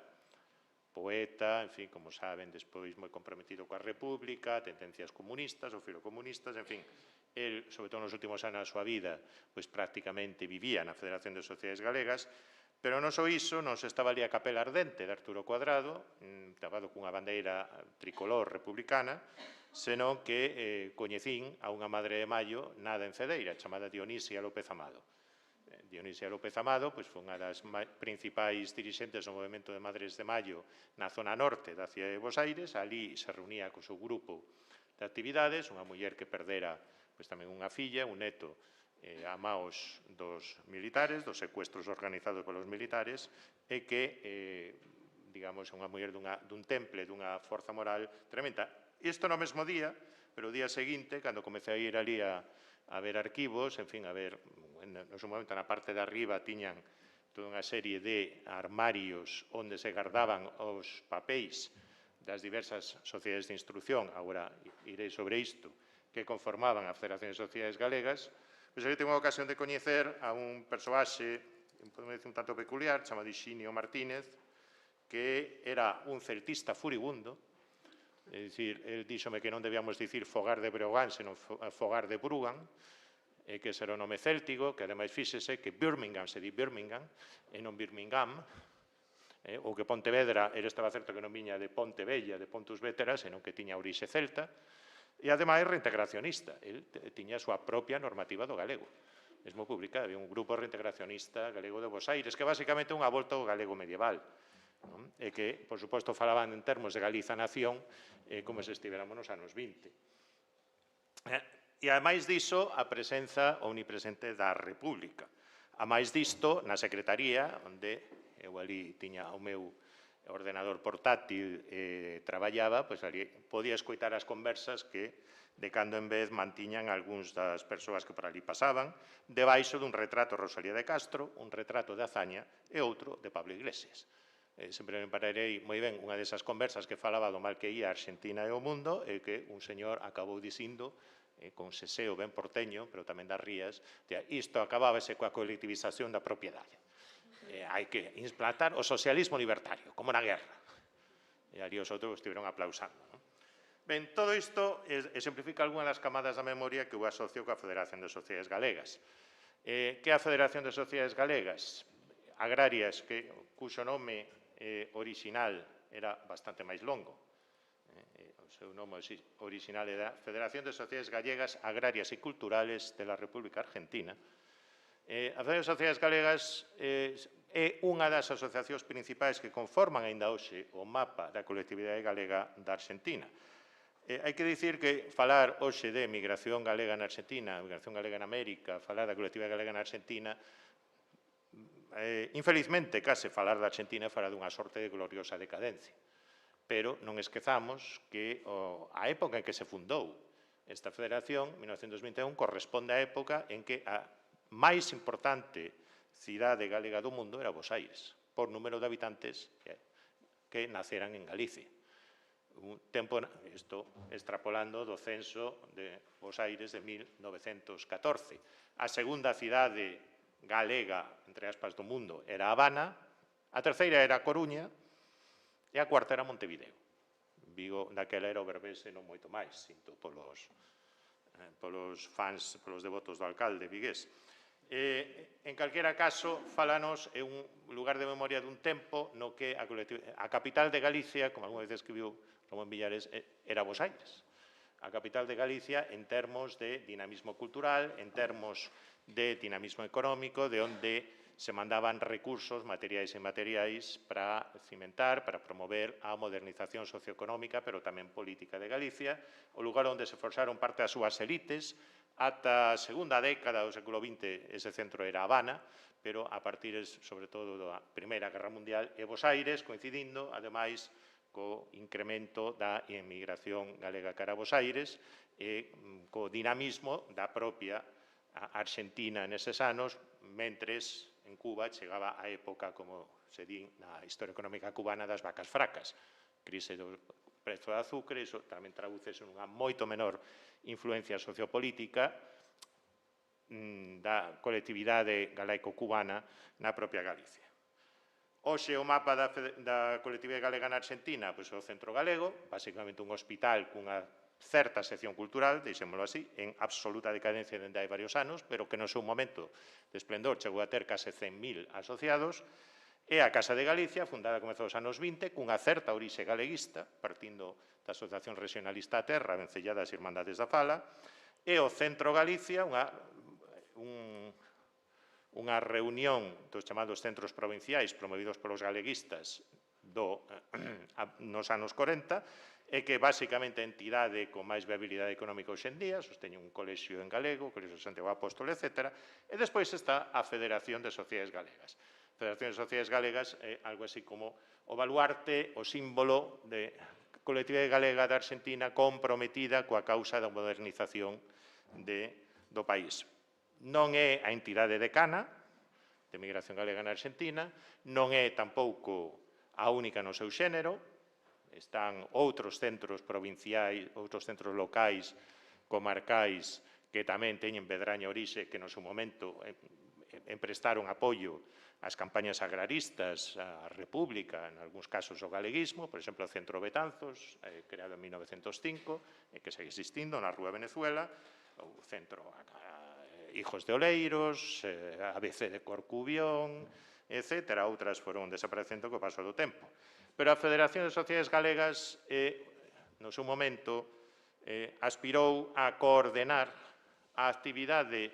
Poeta, en fin, como saben, despois moi comprometido coa República, tendencias comunistas ou filocomunistas, en fin, el, sobre todo nos últimos anos da súa vida, pois prácticamente vivía na Federación de Sociedades Galegas, pero non só iso, non se estaba ali a capela ardente de Arturo Cuadrado, tapado cunha bandeira tricolor republicana, senón que coñecín a unha madre de Maio nada en Cedeira, chamada Dionisia López Amado. Dionisia López Amado pois, foi unha das principais dirixentes do movimento de Madres de Maio na zona norte da cidade de Bos Aires. Ali se reunía co seu grupo de actividades, unha muller que perdera pois, tamén unha filla, un neto, a maos dos militares, dos secuestros organizados polos militares, e que, digamos, é unha muller dun temple, dunha forza moral tremenda. Isto no mesmo día, pero o día seguinte, cando comecei a ir ali a ver arquivos, en fin, a ver, no seu momento, na parte de arriba, tiñan toda unha serie de armarios onde se guardaban os papéis das diversas sociedades de instrucción, agora irei sobre isto, que conformaban a Federación de Sociedades Galegas. Pois eu tengo a ocasión de coñecer a un persoaxe, podemos decir, un tanto peculiar, chamado Ixinio Martínez, que era un celtista furibundo, é dicir, el díxome que non debíamos dicir fogar de Breogán, senón fogar de Brugan, que ese era o nome céltico, que ademais fíxese que Birmingham se di Birmingham, e non Birmingham, ou que Pontevedra, estaba certo que non viña de Pontevella, de Pontus Vétera, senón que tiña orixe celta, e ademais reintegracionista. El tiña a súa propia normativa do galego. Mesmo publicada, había un grupo reintegracionista galego de Bos Aires, que basicamente é unha volta ao galego medieval, e que, por suposto, falaban en termos de Galiza nación, como se estivéramos nos anos 20. E, ademais diso, a presenza omnipresente da República. A máis disto, na Secretaría, onde eu ali tiña o meu ordenador portátil traballaba, pois ali podía escoitar as conversas que de cando en vez mantiñan algúns das persoas que por ali pasaban, debaixo dun retrato de Rosalía de Castro, un retrato de Azaña e outro de Pablo Iglesias. Sempre me pararei moi ben unha desas conversas que falaba do mal que ia a Argentina e o mundo, e que un señor acabou dicindo, con seseo ben porteño, pero tamén das rías, isto acabábase coa colectivización da propiedade. Hai que implantar o socialismo libertario, como na guerra. E ali os outros estiveron aplausando. Ben, todo isto exemplifica algunha das camadas da memoria que eu asocio coa Federación de Sociedades Galegas. Que é a Federación de Sociedades Galegas? Agrarias, cuxo nome orixinal era bastante máis longo. O seu nome orixinal era Federación de Sociedades Gallegas Agrarias e Culturales de la República Argentina. A Federación de Sociedades Galegas é unha das asociacións principais que conforman aínda hoxe o mapa da colectividade galega da Argentina. Hai que dicir que falar hoxe de migración galega na Argentina, migración galega na América, falar da colectividade galega na Argentina, infelizmente, case falar da Argentina é falar dunha sorte de gloriosa decadencia. Pero non esquezamos que a época en que se fundou esta federación, 1921, corresponde á época en que a máis importante cidade galega do mundo era Bos Aires, por número de habitantes que naceran en Galicia. Un tempo, isto extrapolando do censo de Bos Aires de 1914. A segunda cidade galega, entre aspas, do mundo era Habana, a terceira era Coruña e a cuarta era Montevideo. Vigo daquela era o Berbese non moito máis, sinto polos fans, polos devotos do alcalde vigués. En calquera caso, falanos é un lugar de memoria dun tempo no que a capital de Galicia, como algunha vez escribiu Ramón Villares, era Bos Aires. A capital de Galicia en termos de dinamismo cultural, en termos de dinamismo económico, de onde se mandaban recursos materiais e inmateriais para cimentar, para promover a modernización socioeconómica, pero tamén política de Galicia, o lugar onde se forxaron parte das súas elites. Ata a segunda década do século XX ese centro era Habana, pero a partir, sobre todo, da Primeira Guerra Mundial e Bos Aires, coincidindo, ademais, co incremento da emigración galega cara a Bos Aires e co dinamismo da propia Argentina neses anos, mentres en Cuba chegaba a época, como se di na historia económica cubana, das vacas fracas. Crise do prezo do azúcar, iso tamén tradúcese nunha moito menor influencia sociopolítica da colectividade galaico-cubana na propia Galicia. Hoxe o mapa da colectividade galega na Argentina, pois o Centro Galego, basicamente un hospital cunha certa sección cultural, deixémolo así, en absoluta decadencia dende hai varios anos, pero que no seu momento de esplendor chegou a ter case 100.000 asociados, e a Casa de Galicia, fundada a comezos dos anos 20, cunha certa orixe galeguista, partindo da Asociación Regionalista a Terra, vencellada das Irmandades da Fala, e o Centro Galicia, unha reunión dos chamados centros provinciais promovidos polos galeguistas nos anos 40, e que basicamente a entidade con máis viabilidade económica hoxendía, sosteñe un colexio en galego, o Colexio de Santiago Apóstolo, etc. E despois está a Federación de Sociedades Galegas. A Federación de Sociedades Galegas é algo así como o baluarte, o símbolo de colectividade galega da Argentina comprometida coa causa da modernización do país. Non é a entidade decana de migración galega na Argentina, non é tampouco a única no seu xénero, están outros centros provinciais, outros centros locais, comarcais, que tamén teñen Bedraña orixe, que no seu momento emprestaron apoio ás campañas agraristas, a República, en algúns casos o galeguismo, por exemplo, o Centro Betanzos, creado en 1905, e que segue existindo na Rúa Venezuela, o Centro Hijos de Oleiros, ABC de Corcubión, etc. Outras foron desaparecendo co paso do tempo. Pero a Federación de Sociedades Galegas, no seu momento, aspirou a coordenar a actividade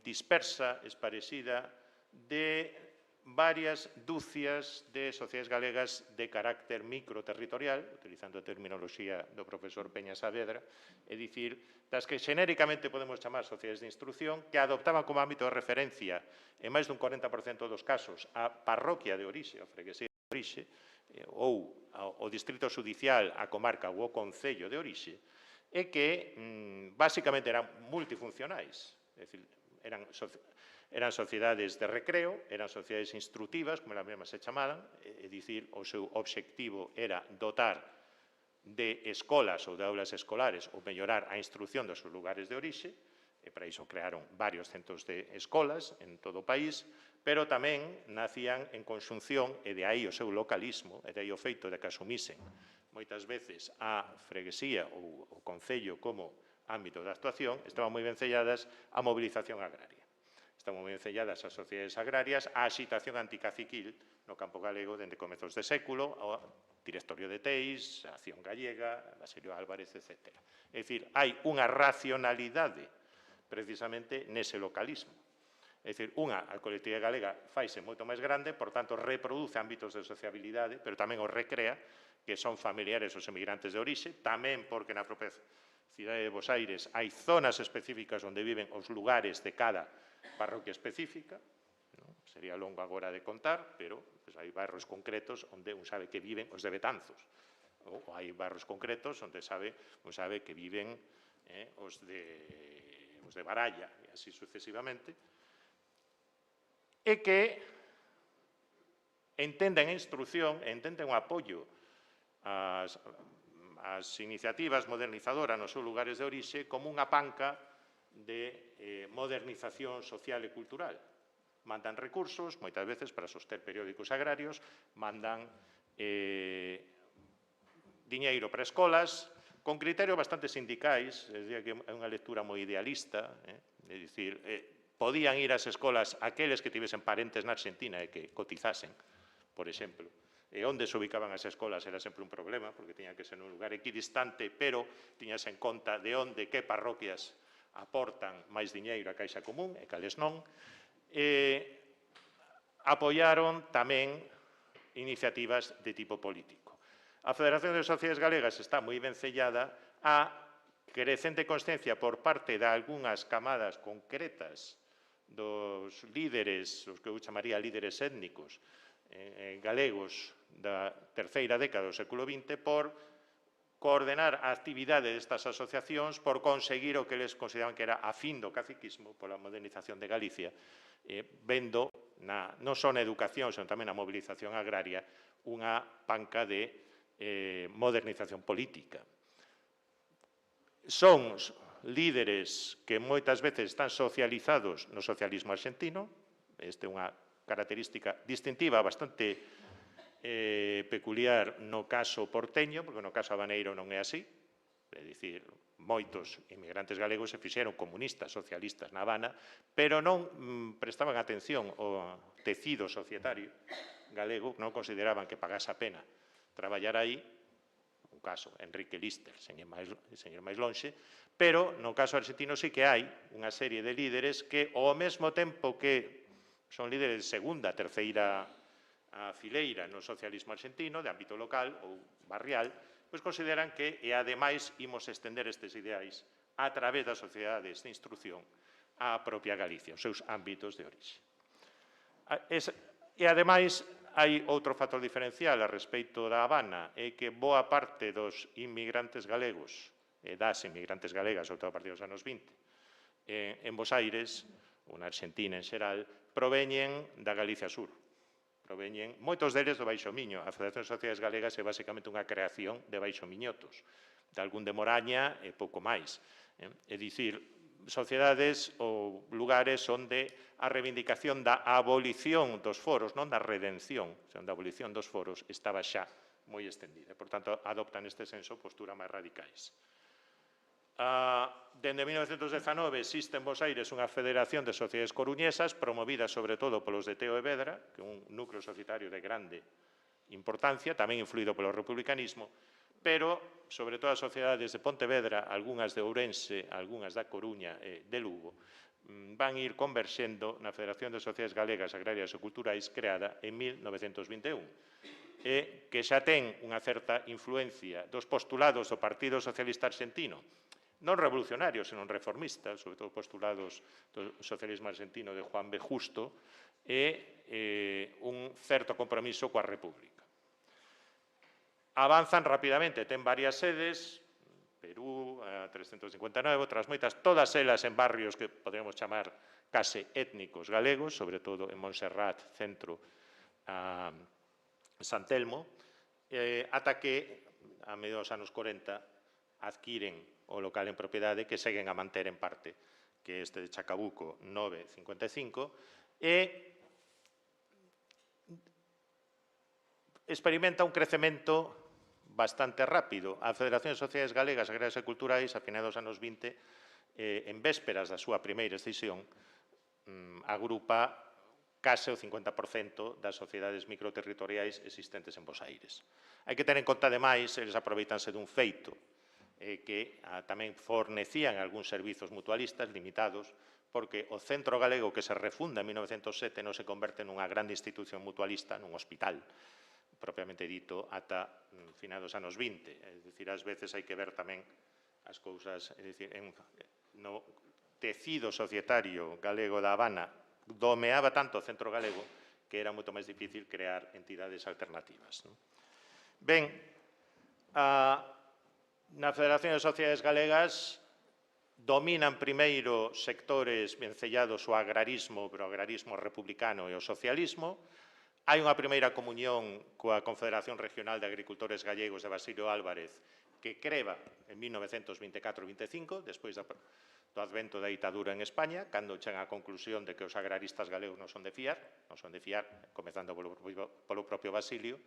dispersa, esparexida, de varias dúcias de sociedades galegas de carácter microterritorial, utilizando a terminoloxía do profesor Peña Saavedra, é dicir, das que xenéricamente podemos chamar sociedades de instrucción, que adoptaban como ámbito de referencia, en máis dun 40% dos casos, a parroquia de orixe, a freguesía de orixe, ou o distrito judicial, a comarca ou o concello de orixe, e que basicamente eran multifuncionais, é dicir, eran sociedades de recreo, eran sociedades instructivas, como elas mesmas se chamaban, é dicir, o seu obxectivo era dotar de escolas ou de aulas escolares ou mellorar a instrucción dos seus lugares de orixe, e para iso crearon varios centros de escolas en todo o país, pero tamén nacían en conxunción, e de aí o seu localismo, e de aí o feito de que asumisen moitas veces a freguesía ou o concello como ámbito de actuación, estaban moi vencelladas a movilización agraria. Están moi vencelladas as sociedades agrarias, a axitación anticaciquil no campo galego dende comezos de século, o Directorio de Teis, a Acción Gallega, Basilio Álvarez, etc. É dicir, hai unha racionalidade precisamente nese localismo. É dicir, a colectividade galega faise moito máis grande, por tanto, reproduce ámbitos de sociabilidade, pero tamén os recrea, que son familiares os emigrantes de orixe, tamén porque na propia cidade de Bos Aires hai zonas específicas onde viven os lugares de cada parroquia específica, sería longo agora de contar, pero hai barrios concretos onde un sabe que viven os de Betanzos, ou hai barrios concretos onde un sabe que viven os de Baralla, e así sucesivamente, e que entenden a instrucción, entenden o apoio ás iniciativas modernizadoras nos seus lugares de orixe como unha panca de modernización social e cultural. Mandan recursos, moitas veces, para soster periódicos agrarios, mandan diñeiro para escolas, con criterios bastante sindicais, é dicir, que é unha lectura moi idealista, é dicir, podían ir ás escolas aqueles que tivesen parentes na Argentina e que cotizasen, por exemplo. E onde se ubicaban as escolas era sempre un problema, porque tiña que ser un lugar equidistante, pero tiñas en conta de onde, que parroquias aportan máis diñeiro á Caixa Común, e cales non. Apoiaron tamén iniciativas de tipo político. A Federación de Sociedades Galegas está moi vencellada a crecente consciencia por parte de algunhas camadas concretas dos líderes, os que eu chamaría líderes étnicos galegos da terceira década do século XX, por coordenar a actividade destas asociacións, por conseguir o que eles consideraban que era a fin do caciquismo, pola modernización de Galicia, vendo non só na educación, senón tamén na mobilización agraria, unha panca de modernización política. Son líderes que moitas veces están socializados no socialismo argentino, esta é unha característica distintiva bastante peculiar no caso porteño, porque no caso habaneiro non é así, é dicir, moitos inmigrantes galegos se fixeron comunistas, socialistas na Habana, pero non prestaban atención ao tecido societario galego, non consideraban que pagase a pena traballar aí, un caso Enrique Lister, sen ir máis lonxe, pero no caso argentino sí que hai unha serie de líderes que, ao mesmo tempo que son líderes de segunda, terceira fileira no socialismo argentino, de ámbito local ou barrial, pois consideran que, e ademais, imos estender estes ideais a través das sociedades de instrucción á propia Galicia, os seus ámbitos de orixe. E, ademais, hai outro factor diferencial a respecto da Habana, é que boa parte dos inmigrantes galegos e das inmigrantes galegas, sobre todo a partir dos anos 20, en Bos Aires, ou na Argentina en xeral, proveñen da Galicia Sur. Proveñen, moitos deles do Baixo Miño. A Federación de Sociedades Galegas é basicamente unha creación de Baixo Miñotos, de algún de Moraña e pouco máis. É dicir, sociedades ou lugares onde a reivindicación da abolición dos foros, non da redención, senón da abolición dos foros, estaba xa moi extendida. Por tanto, adoptan neste senso posturas máis radicais. Dende 1919 existe en Bos Aires unha federación de sociedades coruñesas promovida sobre todo polos de Teo e Vedra, que é un núcleo societario de grande importancia, tamén influído polo republicanismo, pero sobre todo as sociedades de Pontevedra, algunhas de Ourense, algunhas da Coruña e de Lugo, van ir converxendo na Federación de Sociedades Galegas Agrarias e Culturais creada en 1921, e que xa ten unha certa influencia dos postulados do Partido Socialista Argentino, non revolucionarios, senón reformistas, sobre todo postulados do socialismo argentino de Juan B. Justo, e un certo compromiso coa República. Avanzan rapidamente, ten varias sedes, Perú, 359, outras moitas, todas elas en barrios que podemos chamar case étnicos galegos, sobre todo en Montserrat, centro, San Telmo, ata que, a mediados dos anos 40, adquiren o local en propiedade que seguen a manter en parte, que é este de Chacabuco 955, e experimenta un crecemento bastante rápido. A Federación de Sociedades Galegas Agrarias e Culturais, a finais dos anos 20, en vésperas da súa primeira extinción, agrupa case o 50% das sociedades microterritoriais existentes en Bos Aires. Hai que ter en conta, ademais, eles aproveitanse dun feito, que tamén fornecían algúns servizos mutualistas limitados, porque o Centro Galego que se refunda en 1907 non se converte nunha grande institución mutualista, nun hospital, propiamente dito, ata final dos anos 20. É dicir, ás veces hai que ver tamén as cousas, é dicir, no tecido societario galego da Habana domeaba tanto o Centro Galego que era moito máis difícil crear entidades alternativas. Ben, na Federación de Sociedades Galegas dominan primeiro sectores vencellados ao agrarismo, pero o agrarismo republicano e o socialismo. Hai unha primeira comunión coa Confederación Regional de Agricultores Gallegos de Basilio Álvarez, que creba en 1924-25, despois do advento da ditadura en España, cando chega a conclusión de que os agraristas galegos non son de fiar, comezando polo propio Basilio,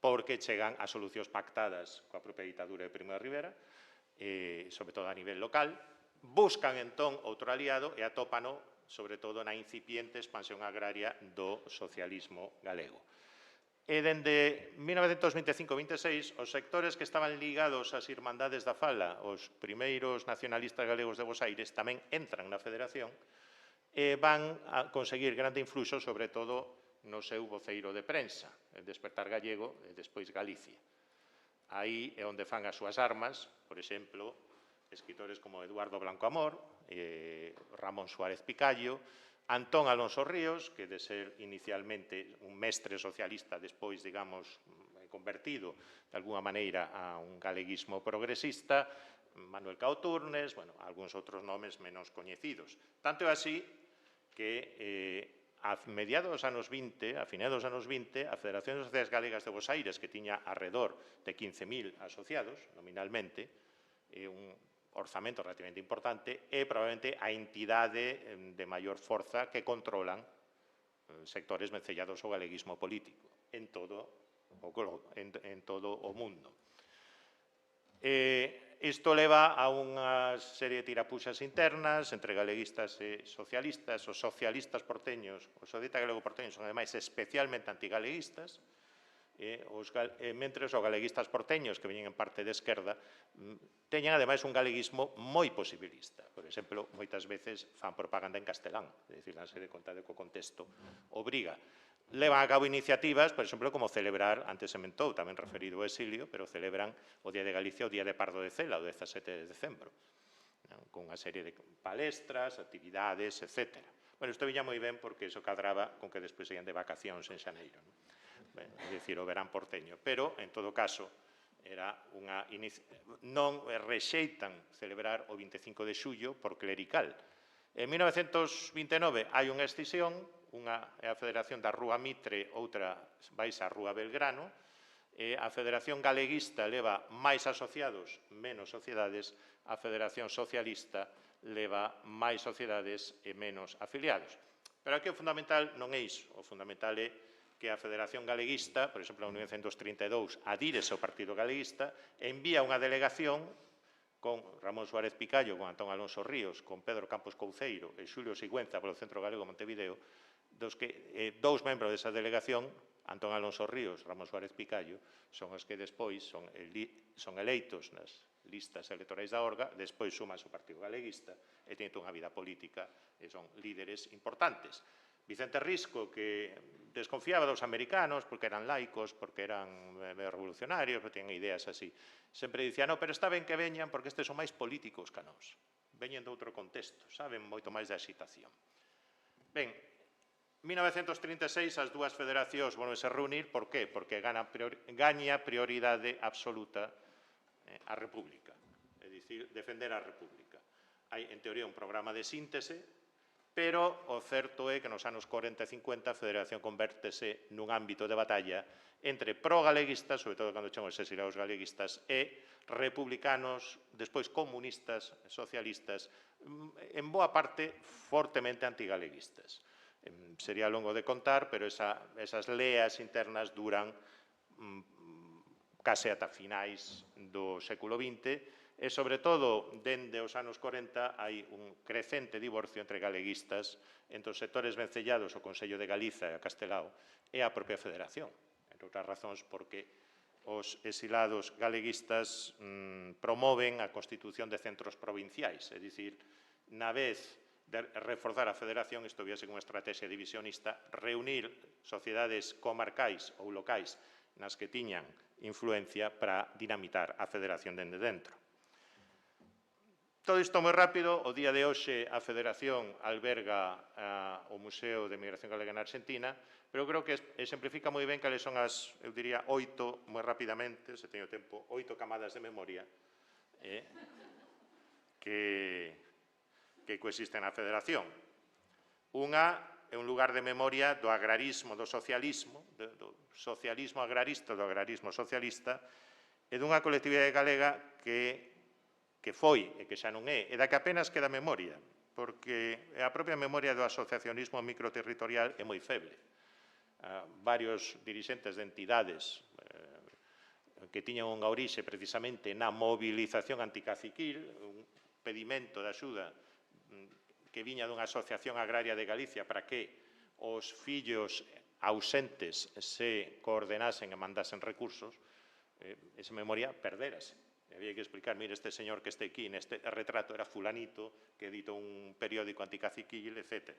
porque chegan a solucións pactadas coa propia ditadura de Primo de Rivera, sobre todo a nivel local, buscan entón outro aliado e atópano, sobre todo, na incipiente expansión agraria do socialismo galego. E dende 1925-26, os sectores que estaban ligados ás Irmandades da Fala, os primeiros nacionalistas galegos de Bos Aires, tamén entran na Federación e van a conseguir grande influxo, sobre todo, no seu voceiro de prensa, el Despertar Gallego e despois Galicia. Aí é onde fan as súas armas, por exemplo, escritores como Eduardo Blanco Amor, Ramón Suárez Picallo, Antón Alonso Ríos, que de ser inicialmente un mestre socialista, despois, digamos, convertido de alguna maneira a un galeguismo progresista, Manuel Cao Turnes, bueno, algúns outros nomes menos coñecidos. Tanto é así que a mediados dos anos 20, a finais dos anos 20, a Federación de Sociedades Galegas de Bos Aires, que tiña alrededor de 15.000 asociados, nominalmente, un orzamento relativamente importante, é probablemente a entidade de maior forza que controlan sectores vencellados ao galeguismo político en todo o mundo. Isto leva a unha serie de tirapuxas internas entre galeguistas e socialistas. Os socialistas porteños, os socialistas galego porteños son ademais especialmente antigaleguistas, mentre os galeguistas porteños, que veñen en parte de esquerda, teñen ademais un galeguismo moi posibilista. Por exemplo, moitas veces fan propaganda en castelán, é dicir, danse de conta de que o contexto obriga. Levan a cabo iniciativas, por exemplo, como celebrar, antes se mentou, tamén referido ao exilio, pero celebran o Día de Galicia, o Día de Pardo de Cela, o 17 de decembro, con unha serie de palestras, actividades, etc. Bueno, isto viña moi ben porque iso cadraba con que despois ian de vacacións en xaneiro, é dicir, o verán porteño, pero, en todo caso, era unha non rexeitan celebrar o 25 de xullo por clerical. En 1929 hai unha escisión, unha é a Federación da Rúa Mitre, outra vais á Rúa Belgrano, e a Federación Galeguista leva máis asociados, menos sociedades, a Federación Socialista leva máis sociedades e menos afiliados. Pero aquí o fundamental non é iso, o fundamental é que a Federación Galeguista, por exemplo, en 1932, adírese ao Partido Galeguista, envía unha delegación con Ramón Suárez Picallo, con Antón Alonso Ríos, con Pedro Campos Couceiro e Xulio Sigüenza polo Centro Galego Montevideo, dos que dous membros desa delegación, Antón Alonso Ríos, Ramón Suárez Picallo, son os que despois son eleitos nas listas electorais da Orga, despois suman ao Partido Galeguista e teñen unha vida política e son líderes importantes. Vicente Risco, que desconfiaba dos americanos porque eran laicos, porque eran revolucionarios, porque tenían ideas así, sempre dicía, no, pero está ben que veñan porque estes son máis políticos que nós. Veñen de outro contexto, saben moito máis da agitación. Ben, 1936 as dúas federacións volvense a reunir, por qué? Porque gaña prioridade absoluta a República, é dicir, defender a República. Hai, en teoría, un programa de síntese, pero o certo é que nos anos 40 e 50 a Federación convértese nun ámbito de batalla entre pro-galeguistas, sobre todo cando chamamos exiliados galeguistas, e republicanos, despois comunistas, socialistas, en boa parte fortemente antigaleguistas. Sería longo de contar, pero esas leas internas duran case ata finais do século XX, e, sobre todo, dende os anos 40, hai un crecente divorcio entre galeguistas, entre os sectores vencellados, o Consello de Galiza e a Castelao, e a propia Federación. Entre outras razóns, porque os exilados galeguistas promoven a constitución de centros provinciais, é dicir, na vez de reforzar a Federación, isto víase como estrategia divisionista, reunir sociedades comarcais ou locais nas que tiñan influencia para dinamitar a Federación dende dentro. Todo isto moi rápido, o día de hoxe a Federación alberga o Museo de Migración Galega na Argentina, pero creo que exemplifica moi ben cales son as, eu diría, 8, moi rapidamente, se teño tempo, 8 camadas de memoria que coexisten na Federación. Unha é un lugar de memoria do agrarismo, do socialismo agrarista, do agrarismo socialista, e dunha colectividade galega que foi e que xa non é, e da que apenas queda memoria, porque a propia memoria do asociacionismo microterritorial é moi feble. Varios dirixentes de entidades que tiñan unha orixe precisamente na movilización anticaciquil, un pedimento de axuda que viña dunha asociación agraria de Galicia para que os fillos ausentes se coordenasen e mandasen recursos, esa memoria perdérase. Había que explicar, mire, este señor que este aquí, neste retrato era fulanito, que editou un periódico anticaciquil, etc.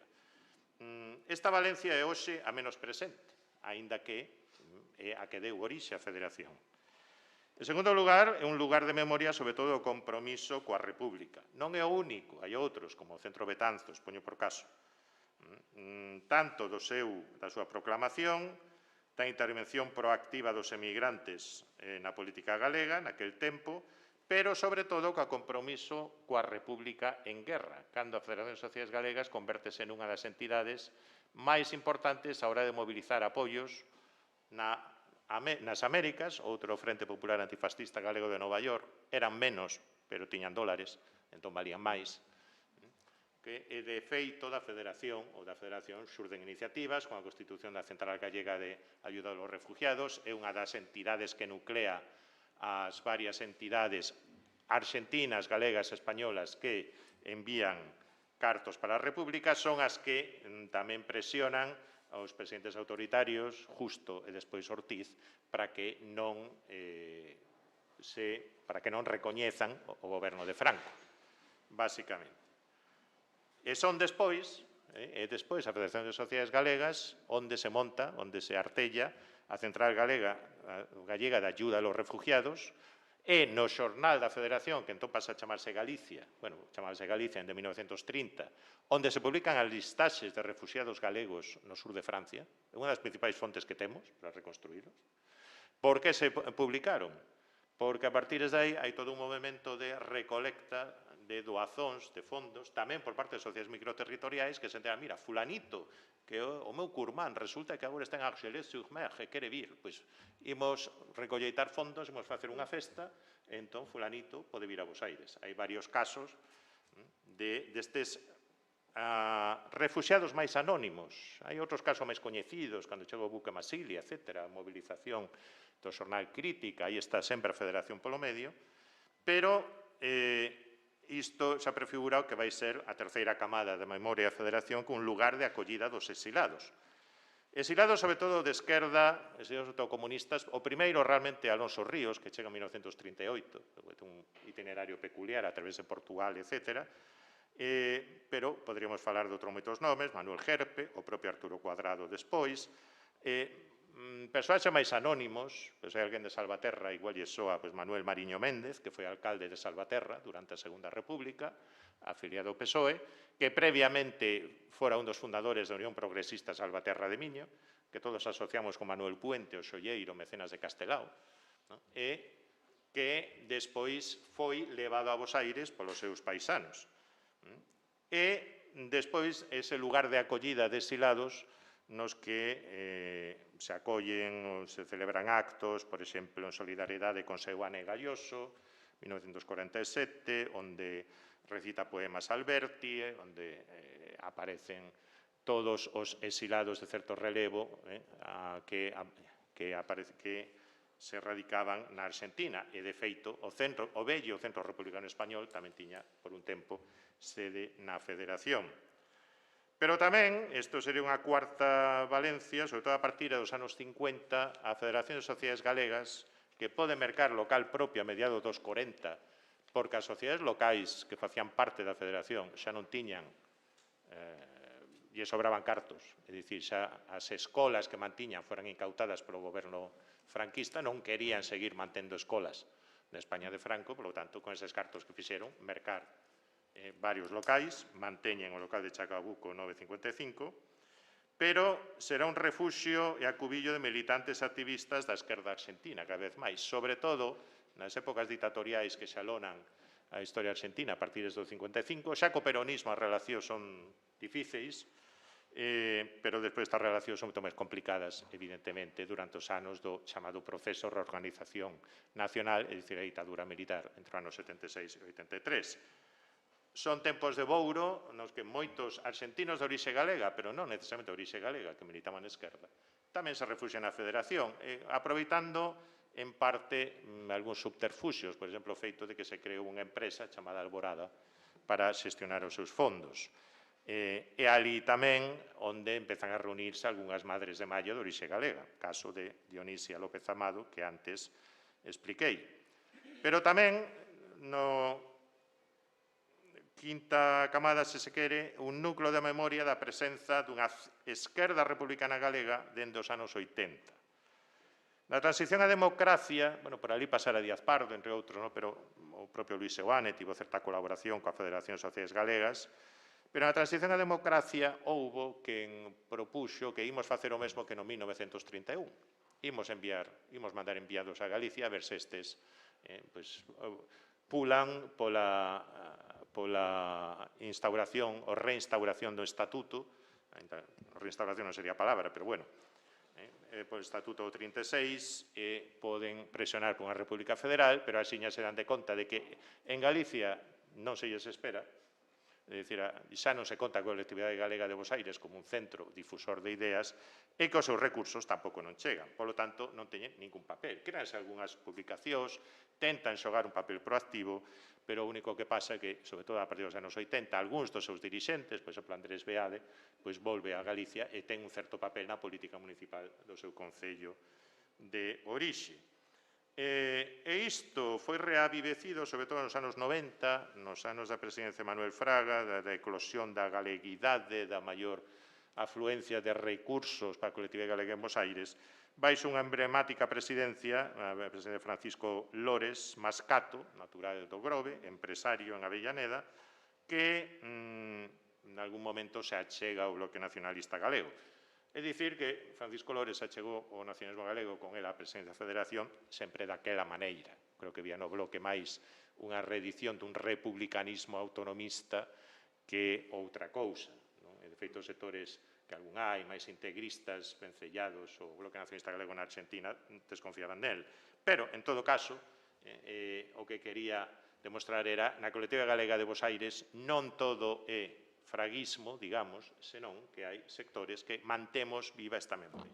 Esta Valencia é hoxe a menos presente, aínda que é a que deu orixe a Federación. En segundo lugar, é un lugar de memoria, sobre todo, o compromiso coa República. Non é o único, hai outros, como o Centro Betanzos, poño por caso. tanto da súa proclamación, da intervención proactiva dos emigrantes na política galega naquel tempo, pero, sobre todo, coa compromiso coa República en guerra, cando a Federación de Sociedades Galegas convértese nunha das entidades máis importantes á hora de mobilizar apoios nas Américas. Outro Frente Popular Antifascista Galego de Nova York, eran menos, pero tiñan dólares, entón valían máis. E, de feito, da Federación xurden iniciativas, con a constitución da Central Gallega de Ayuda aos Refugiados, é unha das entidades que nuclea as varias entidades arxentinas, galegas e españolas que envían cartos para a República, son as que tamén presionan aos presidentes autoritarios, Justo e despois Ortiz, para que non recoñezan o goberno de Franco, basicamente. E son despois a Federación de Sociedades Galegas onde se monta, onde se artella a Central Gallega de Ayuda aos Refugiados, e no xornal da Federación, que entón pasa a chamarse Galicia, chamarse Galicia en 1930, onde se publican as listaxes de refugiados galegos no sur de Francia, é unha das principais fontes que temos para reconstruíros. Por que se publicaron? Porque a partir de aí hai todo un movimento de recolecta de doazóns, de fondos, tamén por parte de sociedades microterritoriais que se enteran, mira, fulanito, que o meu curmán resulta que agora está en Argelès-sur-Mer e quere vir, pois imos recolleitar fondos, imos facer unha festa, e entón fulanito pode vir a Bos Aires. Hai varios casos destes refugiados máis anónimos. Hai outros casos máis coñecidos, cando chega o buque Masilia, etc., a mobilización do xornal Crítica, aí está sempre a Federación polo medio, pero isto xa prefigura o que vai ser a terceira camada de memoria da Federación con un lugar de acollida dos exilados. Exilados, sobre todo, de esquerda, exilados autocomunistas. O primeiro, realmente, Alonso Ríos, que chega en 1938, un itinerario peculiar a través de Portugal, etc. Pero poderíamos falar de outros moitos nomes, Manuel Gerpe, o propio Arturo Cuadrado despois, personaxes máis anónimos, se hai alguén de Salvaterra, igual lle soa Manuel Mariño Méndez, que foi alcalde de Salvaterra durante a Segunda República, afiliado ao PSOE, que previamente fora un dos fundadores da Unión Progresista Salvaterra de Miño, que todos asociamos con Manuel Puente, o xolleiro mecenas de Castelao, e que despois foi levado a Bos Aires polos seus paisanos. E despois ese lugar de acollida de exilados nos que se acollen ou se celebran actos, por exemplo, en solidariedade con Seoane Galloso, 1947, onde recita poemas Alberti, onde aparecen todos os exilados de certo relevo que se radicaban na Argentina. E, de feito, o vello Centro Republicano Español tamén tiña, por un tempo, sede na Federación. Pero tamén, isto sería unha cuarta valencia, sobre todo a partir dos anos 50, a Federación de Sociedades Galegas, que pode mercar local propio a mediados dos 40, porque as sociedades locais que facían parte da Federación xa non tiñan, e sobraban cartos, é dicir, xa as escolas que mantiñan foran incautadas polo goberno franquista, non querían seguir mantendo escolas na España de Franco, polo tanto, con eses cartos que fixeron, mercar varios locais, manteñen o local de Chacabuco 955, pero será un refuxio e acubillo de militantes activistas da esquerda argentina, cada vez máis, sobre todo nas épocas ditatoriais que xalonan a historia argentina a partir do 55, xa co peronismo as relacións son difíceis, pero despois estas relacións son moito máis complicadas, evidentemente, durante os anos do chamado proceso de reorganización nacional, é dicir, a ditadura militar, entre os anos 76 e 83. Son tempos de Bouro nos que moitos argentinos de orixe galega, pero non necesariamente de orixe galega, que militaban na esquerda, tamén se refuxian na Federación, aproveitando en parte algúns subterfuxios, por exemplo, o feito de que se creou unha empresa chamada Alborada para xestionar os seus fondos. E ali tamén onde empezan a reunirse algunhas madres de Maio de orixe galega, caso de Dionisia López Amado, que antes expliquei. Pero tamén no quinta camada, se quere, un núcleo de memoria da presenza dunha esquerda republicana galega dende os anos 80. Na transición á democracia, por ali pasara Díaz Pardo, entre outros, pero o propio Luis Seoane tivo certa colaboración coa Federación de Sociedades Galegas, Pero na transición á democracia houbo quen propuxo que imos facer o mesmo que no 1931. Imos mandar enviados a Galicia a ver se estes pulan pola instauración ou reinstauración do estatuto, reinstauración non sería a palabra, pero bueno, polo estatuto do 36, poden presionar por unha república federal, pero asiña se dan de conta de que en Galicia non se lles espera. É dicir, xa non se conta coa colectividade galega de Bos Aires como un centro difusor de ideas e que os seus recursos tampouco non chegan. Polo tanto, non teñen ningún papel. Créanse algunhas publicacións, tentan xogar un papel proactivo, pero o único que pasa é que, sobre todo a partir dos anos 80, algúns dos seus dirixentes, por exemplo, Andrés Beade, volve a Galicia e ten un certo papel na política municipal do seu concello de orixe. E isto foi reavivecido, sobre todo nos anos 90, nos anos da presidencia de Manuel Fraga, da eclosión da galeguidade, da maior afluencia de recursos para a colectividade galega en Bos Aires, baixo unha emblemática presidencia, a presidencia de Francisco Lores Mascato, natural do Grove, empresario en Avellaneda, que en algún momento se achega ao bloque nacionalista galego. É dicir que Francisco Lores achegou o nacionalismo galego con ela a presidencia da Federación sempre daquela maneira. Creo que vía no bloque máis unha reedición dun republicanismo autonomista que outra cousa. E, de feito, os sectores que algún hai máis integristas, vencellados, o bloque nacionalista galego na Argentina, desconfiaban nel. Pero, en todo caso, o que quería demostrar era na colectividade galega de Bos Aires non todo é fraguismo, digamos, senón que hai sectores que mantemos viva esta memoria.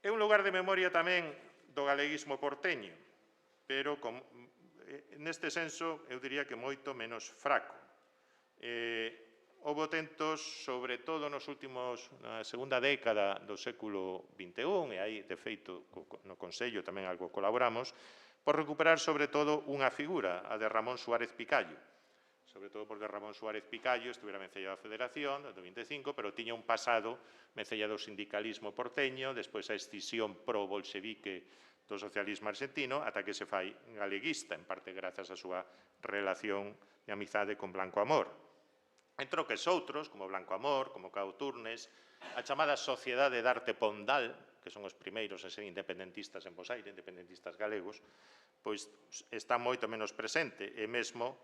É un lugar de memoria tamén do galeguismo porteño, pero neste senso eu diría que moito menos fraco. Houbo tentos, sobre todo na segunda década do século XXI, e aí, de feito, no Consello tamén algo colaboramos, por recuperar, sobre todo, unha figura, a de Ramón Suárez Picallo, sobre todo porque Ramón Suárez Picallo estuvera vencellado á Federación, do 25, pero tiña un pasado vencellado ao sindicalismo porteño, despois a escisión pro-bolchevique do socialismo argentino, ata que se fai galeguista, en parte grazas á súa relación de amizade con Blanco Amor. Entre que outros, como Blanco Amor, como Cao Turnes, a chamada Sociedade de Arte Pondal, que son os primeiros a ser independentistas en Bos Aires, independentistas galegos, pois está moito menos presente, e mesmo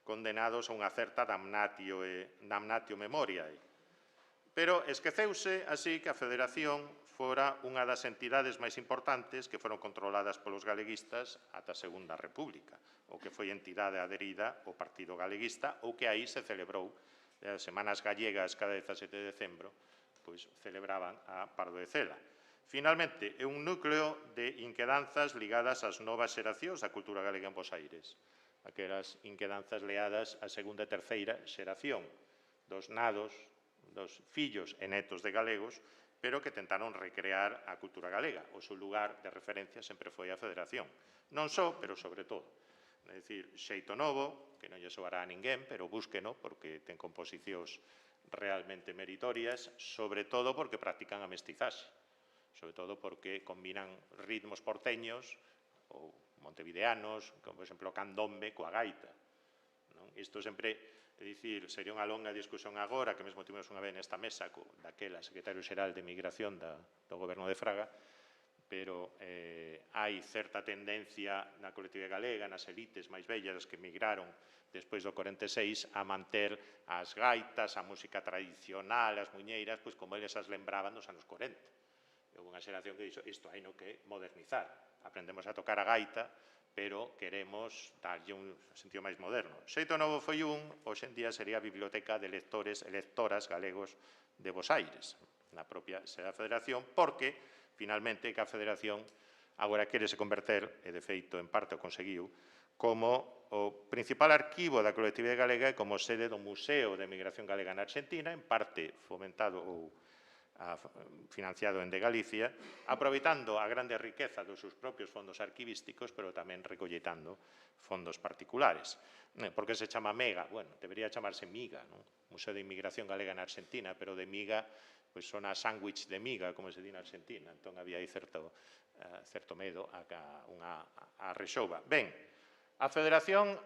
condenados a unha certa damnatio memoriae. Pero esqueceuse así que a Federación fora unha das entidades máis importantes que foron controladas polos galeguistas ata a Segunda República, ou que foi entidade adherida ao Partido Galeguista, ou que aí se celebrou as Semanas Gallegas cada 17 de decembro, pois celebraban a Pardo de Cela. Finalmente, é un núcleo de inquedanzas ligadas ás novas xeracións da cultura galega en Bos Aires, aquelas inquedanzas leadas á segunda e terceira xeración dos nados, dos fillos e netos de galegos, pero que tentaron recrear a cultura galega. O seu lugar de referencia sempre foi a Federación. Non só, pero sobre todo. É dicir, xeito novo, que non lle soará a ninguén, pero búsqueno, porque ten composicións realmente meritorias, sobre todo porque practican a mestizaxe, sobre todo porque combinan ritmos porteños ou montevideanos, como, por exemplo, candombe coa gaita. Isto sempre, é dicir, sería unha longa discusión agora, que mesmo tivemos unha vez nesta mesa daquela secretario xeral de Migración do goberno de Fraga, pero hai certa tendencia na colectividade galega, nas elites máis vellas que migraron despois do 46, a manter as gaitas, a música tradicional, as muñeiras, pois como eles as lembraban dos anos 40. Houve unha xeración que dixo, isto hai no que modernizar. Aprendemos a tocar a gaita, pero queremos darlle un sentido máis moderno. Xeito novo foi hoxe en día sería a Biblioteca de Lectores e Lectoras Galegos de Bos Aires, na propia sede da Federación, porque, finalmente, que a Federación agora quere se converter, e de feito, en parte o conseguiu, como o principal arquivo da colectividade galega e como sede do Museo de Emigración Galega na Argentina, en parte fomentado ou financiado en de Galicia, aproveitando a grande riqueza dos seus propios fondos arquivísticos, pero tamén recolletando fondos particulares. Por que se chama MEGA? Bueno, debería chamarse MIGA, non? Museo de Inmigración Galega na Argentina, pero de miga, pois son a sándwich de miga, como se di na Argentina. Entón, había aí certo medo a rexouba. Ben, A Federación,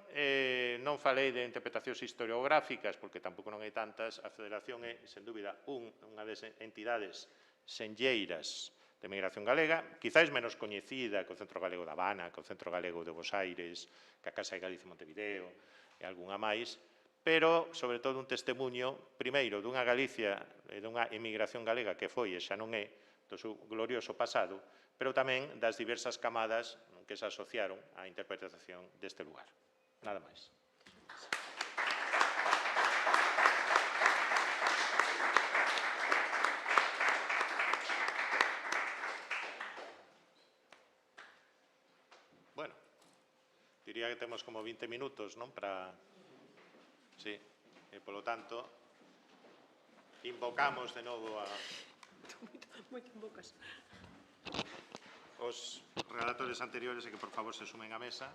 non falei de interpretacións historiográficas, porque tampouco non hai tantas, a Federación é, sen dúbida, unha das entidades senlleiras de migración galega, quizáis menos coñecida que o Centro Galego da Habana, que o Centro Galego de Bos Aires, que a Casa de Galicia Montevideo e algunha máis, pero, sobre todo, un testemunho, primeiro, dunha Galicia e dunha emigración galega que foi e xa non é, do seu glorioso pasado, pero tamén das diversas camadas que se asociaron á interpretación deste lugar. Nada máis. Bueno, diría que temos como 20 minutos, non? Para... Sí, e polo tanto, invocamos de novo a... Moito en bocas. Os relatores anteriores e que, por favor, se sumen á mesa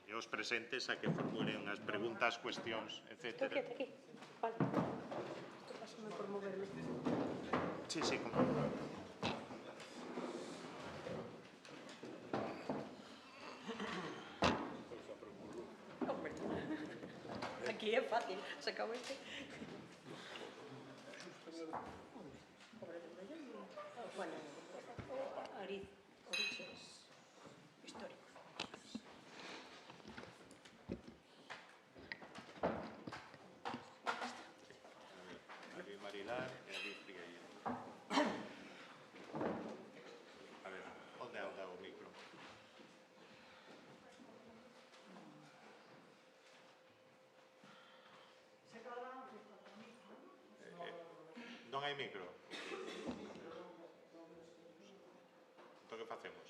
e os presentes a que formulen unhas preguntas, cuestións, etc. Aquí. Vale. Pásame por moverme. Sí, sí, como... Hombre. Aquí é fácil. Se acabou este. Bueno, orígenes históricos. Ali Marilar e ali Frigueiro. A ver, onde anda o micro? Non hai micro? Entón, que facemos?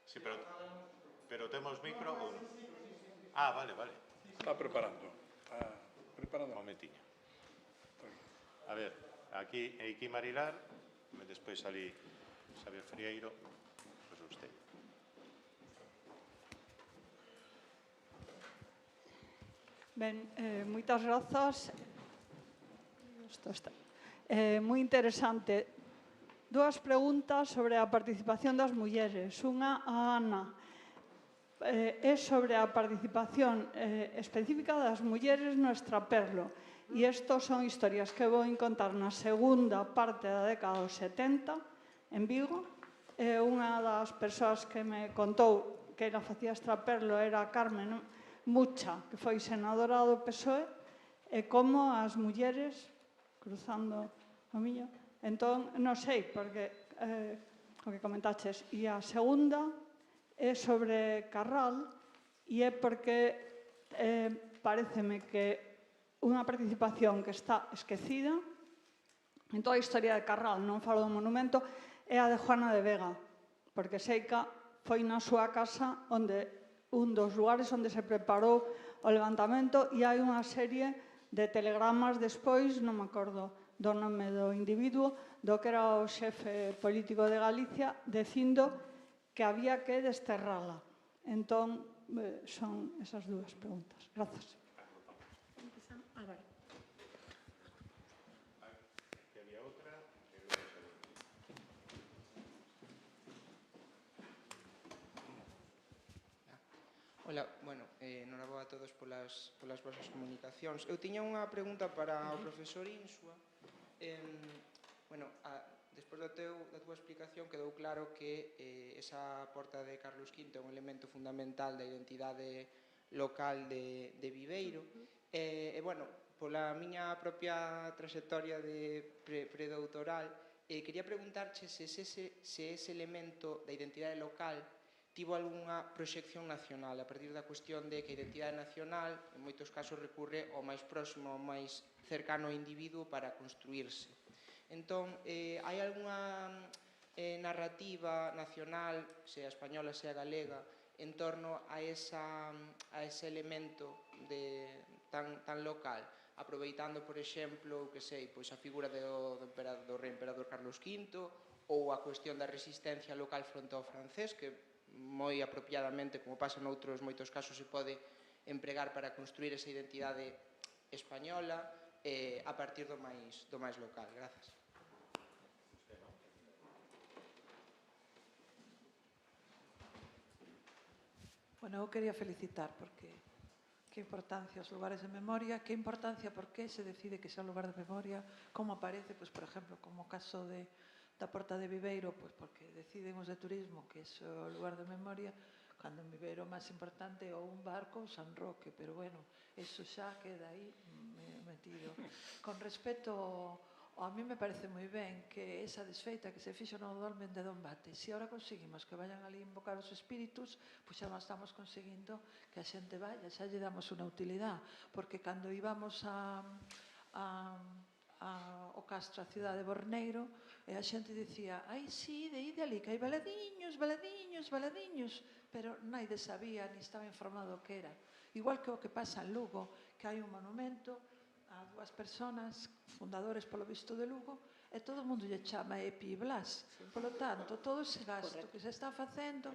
Sí, pero temos micro ou non? Ah, vale, vale. Está preparando. Un momentiño. A ver, aquí Eiki Marilar, despois ali Xavier Frieiro, pois usted. Ben, moitas grazas. Moi interesante. Dúas preguntas sobre a participación das mulleres. Unha a Ana. É sobre a participación específica das mulleres no extraperlo. E estos son historias que vou contar na segunda parte da década dos 70, en Vigo. Unha das persoas que me contou que ela facía extraperlo era Carmen Mucha, que foi senadora do PSOE, e como as mulleres, cruzando o miño, entón, non sei, porque o que comentaches. E a segunda é sobre Carral, e é porque pareceme que unha participación que está esquecida en toda a historia de Carral, non falo do monumento, é a de Juana de Vega, porque Seica foi na súa casa onde un dos lugares onde se preparou o levantamento, e hai unha serie de telegramas despois, non me acordo do nome do individuo, do que era o xefe político de Galicia, dicindo que había que desterrala. Entón, son esas dúas preguntas. Grazas. Ola, bueno, noraboa a todos polas vosas comunicacións. Eu tiña unha pregunta para o profesor Insua. Despois da túa explicación quedou claro que esa porta de Carlos V é un elemento fundamental da identidade local de Viveiro. Pola miña propia trayectoria de predoutoral, quería preguntarche se ese elemento da identidade local tivo algunha proxección nacional, a partir da cuestión de que a identidade nacional, en moitos casos, recurre ao máis próximo, ao máis cercano ao individuo para construirse. Entón, hai algunha narrativa nacional, sea española, sea galega, en torno a ese elemento tan local, aproveitando, por exemplo, a figura do rei emperador Carlos V, ou a cuestión da resistencia local fronte ao francés, que moi apropiadamente, como pasa noutros moitos casos, se pode empregar para construir esa identidade española a partir do máis local. Grazas. Bueno, eu quería felicitar porque que importancia os lugares de memoria, que importancia por que se decide que sea un lugar de memoria, como aparece, pois, por exemplo, como o caso da Porta de Viveiro, pois porque deciden os de turismo que é o lugar de memoria, cando en Viveiro o máis importante é ou un barco ou San Roque, pero bueno, eso xa queda aí metido. Con respecto a mí me parece moi ben que esa desfeita que se fixo no dolmen de Dombate, se agora conseguimos que vayan ali invocar os espíritus, pois xa estamos conseguindo que a xente vaya, xa lle damos unha utilidade, porque cando íbamos ao Castro, a cidade de Borneiro, e a xente dicía, ai, sí, de ali, que hai baladiños, baladiños, baladiños, pero naide sabía, ni estaba informado o que era. Igual que o que pasa en Lugo, que hai un monumento a dúas persoas, fundadores polo visto de Lugo, e todo o mundo lle chama Epi e Blas. Polo tanto, todo ese gasto que se está facendo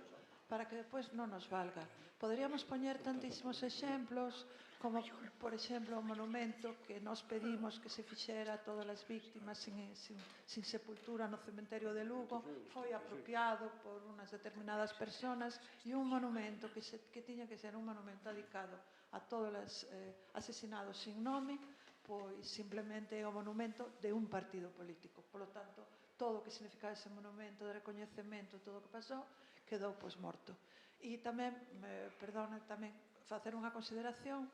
para que depois non nos valga. Poderíamos poñer tantísimos exemplos, como, por exemplo, o monumento que nos pedimos que se fixera a todas as víctimas sin sepultura no cementerio de Lugo, foi apropiado por unas determinadas personas, e un monumento que tiña que ser un monumento dedicado a todos os asesinados sin nome, pois simplemente é o monumento de un partido político. Por lo tanto, todo o que significaba ese monumento de recoñecemento, todo o que pasou, quedou pois morto. E tamén, perdona, tamén facer unha consideración,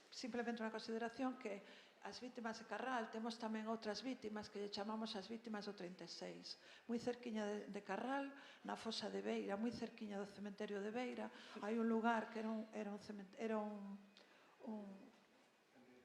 simplemente unha consideración que as vítimas de Carral temos tamén outras vítimas que lle chamamos as vítimas do 36. Moi cerquiña de Carral, na fosa de Beira, moi cerquiña do cementerio de Beira, hai un lugar que era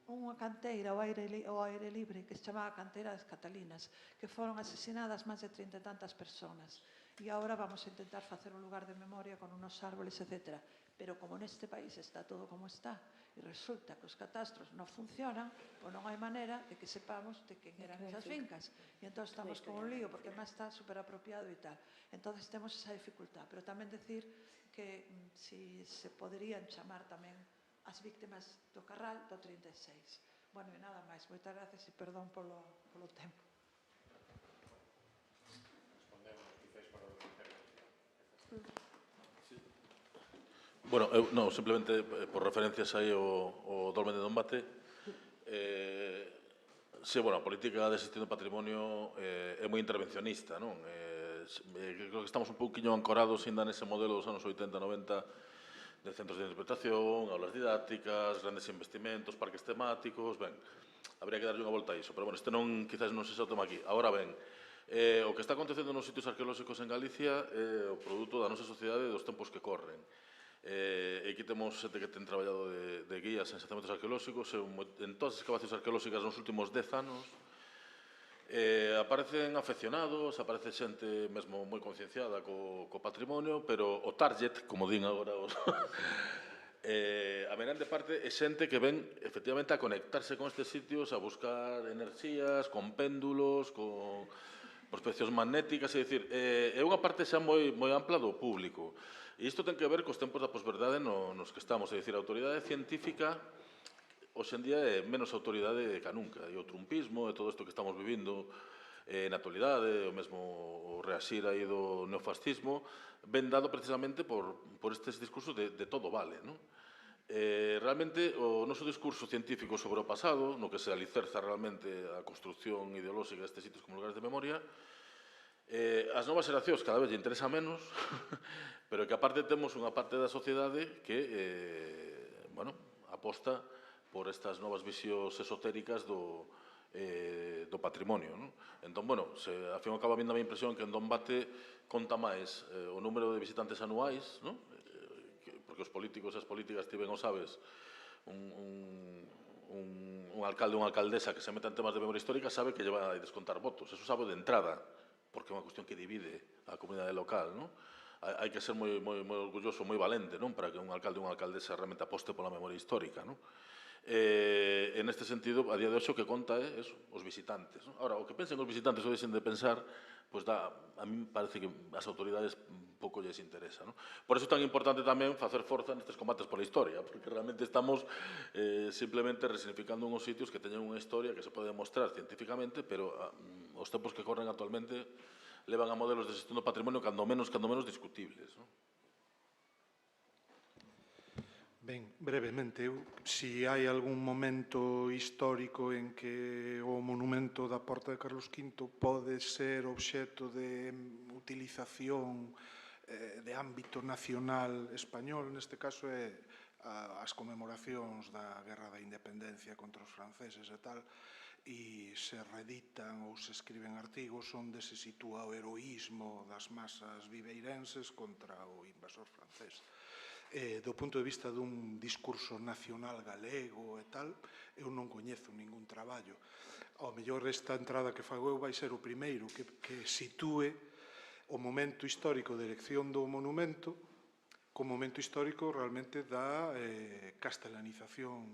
unha canteira ao aire libre que se chamaba Canteira das Catalinas, que foron asesinadas máis de 30 e tantas persoas. E agora vamos a intentar facer un lugar de memoria con unos árboles, etc. Pero como neste país está todo como está, e resulta que os catastros non funcionan, pois non hai maneira de que sepamos de quen eran esas fincas. E entón estamos con un lío, porque máis está superapropiado e tal. Entón temos esa dificultad. Pero tamén decir que si se poderían chamar tamén as víctimas do Carral do 36. Bueno, e nada máis. Moitas gracias e perdón polo tempo. Bueno, non, simplemente por referencias aí ao dolmen de Dombate, bueno, a política de xestión do patrimonio é moi intervencionista, non? Creo que estamos un pouquiño ancorados ainda nese modelo dos anos 80-90 de centros de interpretación, aulas didácticas, grandes investimentos, parques temáticos, ben, habría que darlle unha volta a iso, pero bueno, este quizás non se xa o tema aquí. Agora ben, o que está acontecendo nos sitios arqueolóxicos en Galicia é o produto da nosa sociedade dos tempos que corren. Aquí temos xente que ten traballado de guías en xacecementos arqueolóxicos, en todas as excavacións arqueolóxicas nos últimos 10 anos, aparecen afeccionados, aparece xente mesmo moi concienciada co patrimonio, pero o target, como din agora os... a grande parte é xente que ven efectivamente a conectarse con estes sitios, a buscar enerxías, con péndulos, con prospeccións magnéticas, é dicir, é unha parte xa moi ampla do público. E isto ten que ver cos tempos da posverdade nos que estamos, é dicir, a autoridade científica hoxe en día é menos autoridade que nunca, e o trumpismo e todo isto que estamos vivindo na actualidade, o mesmo o reaxir aí do neofascismo, ven dado precisamente por estes discursos de todo vale, non? Realmente, o noso discurso científico sobre o pasado, no que se alicerza realmente a construcción ideolóxica destes sitios como lugares de memoria, as novas xeracións cada vez lle interesa menos, pero que aparte temos unha parte da sociedade que, bueno, aposta por estas novas visións esotéricas do patrimonio. Entón, bueno, a fin acaba vindo a miña impresión que en Dombate conta máis o número de visitantes anuais, porque os políticos e as políticas, ti ben o sabes, un alcalde ou unha alcaldesa que se meta en temas de memoria histórica sabe que lle vai a descontar votos. Eso sabe de entrada, porque é unha cuestión que divide a comunidade local, non? Hai que ser moi orgulloso, moi valente, non? Para que un alcalde ou unha alcaldesa realmente aposte pola memoria histórica, non? En este sentido, a día de hoxe o que conta é os visitantes. Ahora, o que pensen os visitantes ou deixen de pensar, pois a mí parece que as autoridades pouco lles interesa. Por iso é tan importante tamén facer forza nestes combates pola historia, porque realmente estamos simplemente resignificando unhos sitios que teñen unha historia que se pode demostrar científicamente, pero os tempos que corren actualmente levan a modelos de xestión do patrimonio cando menos discutibles. Ben, brevemente, si hai algún momento histórico en que o monumento da Porta de Carlos V pode ser obxecto de utilización de ámbito nacional español, neste caso é as conmemoracións da Guerra da Independencia contra os franceses e tal, e se reeditan ou se escriben artigos onde se sitúa o heroísmo das masas viveirenses contra o invasor francés. Do punto de vista dun discurso nacional galego e tal, eu non coñezo ningún traballo. Ao mellor esta entrada que fago eu vai ser o primeiro que sitúe o momento histórico de elección do monumento como momento histórico realmente da castelanización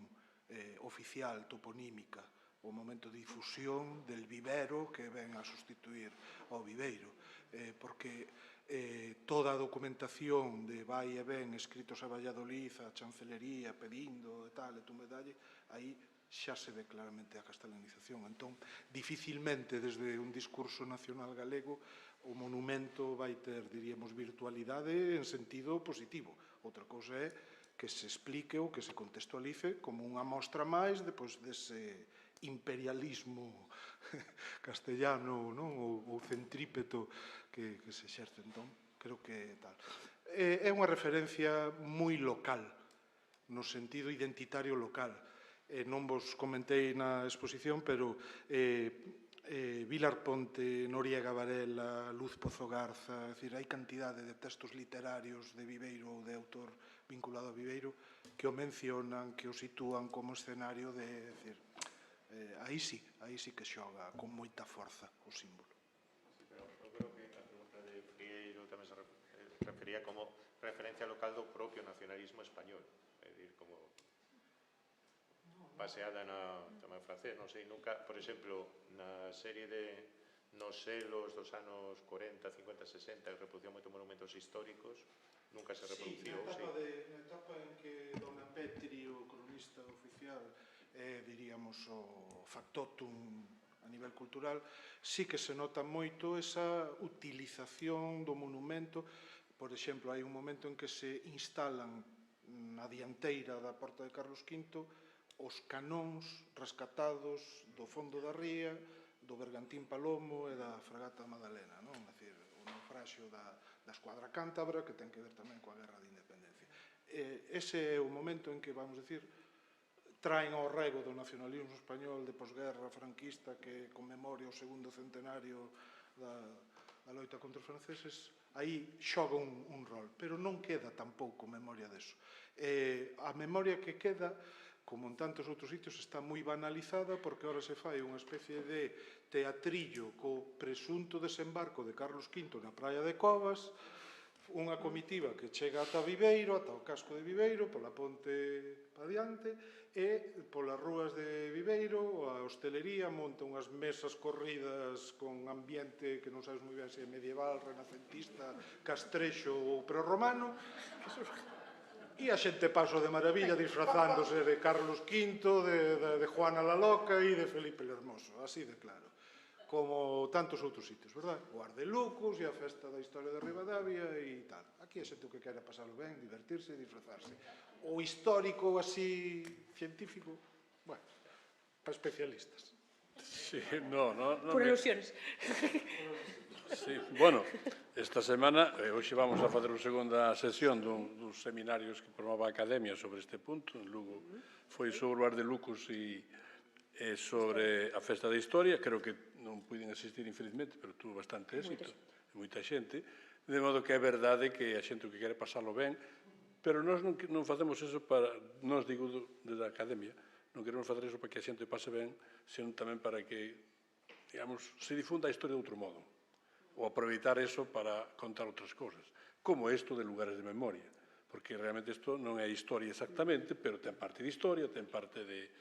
oficial, toponímica, o momento de difusión del vivero que ven a sustituir ao viveiro, porque toda a documentación de vai e ven escritos a Valladolid, a Chancelería, pedindo e tal, e tú me dalle, aí xa se ve claramente a castelanización. Entón, dificilmente desde un discurso nacional galego o monumento vai ter, diríamos, virtualidade en sentido positivo. Outra cousa é que se explique ou que se contextualice como unha mostra máis depois dese imperialismo castellano ou centrípeto que se exerce. Entón, creo que tal. É unha referencia moi local, no sentido identitario local. Non vos comentei na exposición, pero Vilar Ponte, Noriega Varela, Luz Pozo Garza, hai cantidade de textos literarios de Viveiro ou de autor vinculado a Viveiro que o mencionan, que o sitúan como escenario de... aí sí que xoga con moita forza o símbolo. Pero eu creo que a pregunta de Frieiro tamén se refería como referencia local do propio nacionalismo español, é dicir, como baseada tamén francés, non sei, nunca, por exemplo, na serie de nos selos dos anos 40, 50, 60, que reproducían moitos monumentos históricos, nunca se reproduciu, sí. Na etapa en que Dona Petri, o cronista oficial, diríamos, o factotum a nivel cultural, sí que se nota moito esa utilización do monumento. Por exemplo, hai un momento en que se instalan na dianteira da Porta de Carlos V os canóns rescatados do fondo da ría, do Bergantín Palomo e da Fragata Madalena, non? É dicir, o naufraxio da escuadra cántabra, que ten que ver tamén coa Guerra de Independencia. Ese é o momento en que, vamos dicir, traen ao rego do nacionalismo español de posguerra franquista que conmemoria o segundo centenario da loita contra os franceses. Aí xoga un rol, pero non queda tampouco memoria deso. A memoria que queda, como en tantos outros sitios, está moi banalizada porque ahora se fai unha especie de teatrillo co presunto desembarco de Carlos V na praia de Covas, unha comitiva que chega ata Viveiro, ata o casco de Viveiro, pola ponte pa diante, e polas rúas de Viveiro a hostelería monta unhas mesas corridas con ambiente que non sabes moi ben se é medieval, renacentista, castrexo ou prerromano, e a xente paso de maravilla disfrazándose de Carlos V, de Juana la Loca e de Felipe el Hermoso, así de claro, como tantos outros sitios, verdad? O Ardelucos e a festa da historia de Ribadavia e tal. Aquí a xente que quere pasalo ben, divertirse e disfrazarse. O histórico así científico, bueno, para especialistas. Sí, no. Por ilusiones. Sí, bueno, esta semana, hoxe vamos a facer unha segunda sesión dos seminarios que promova a Academia sobre este punto. En Lugo foi sobre o Ardelucos e sobre a festa da historia. Creo que non puiden asistir, infelizmente, pero tuvo bastante éxito. Moita xente. De modo que é verdade que a xente que quere pasarlo ben, pero nós non facemos eso para, nós digo desde a Academia, non queremos facer eso para que a xente pase ben, senón tamén para que, digamos, se difunda a historia de outro modo, ou aproveitar eso para contar outras cousas, como isto de lugares de memoria, porque realmente isto non é historia exactamente, pero ten parte de historia, ten parte de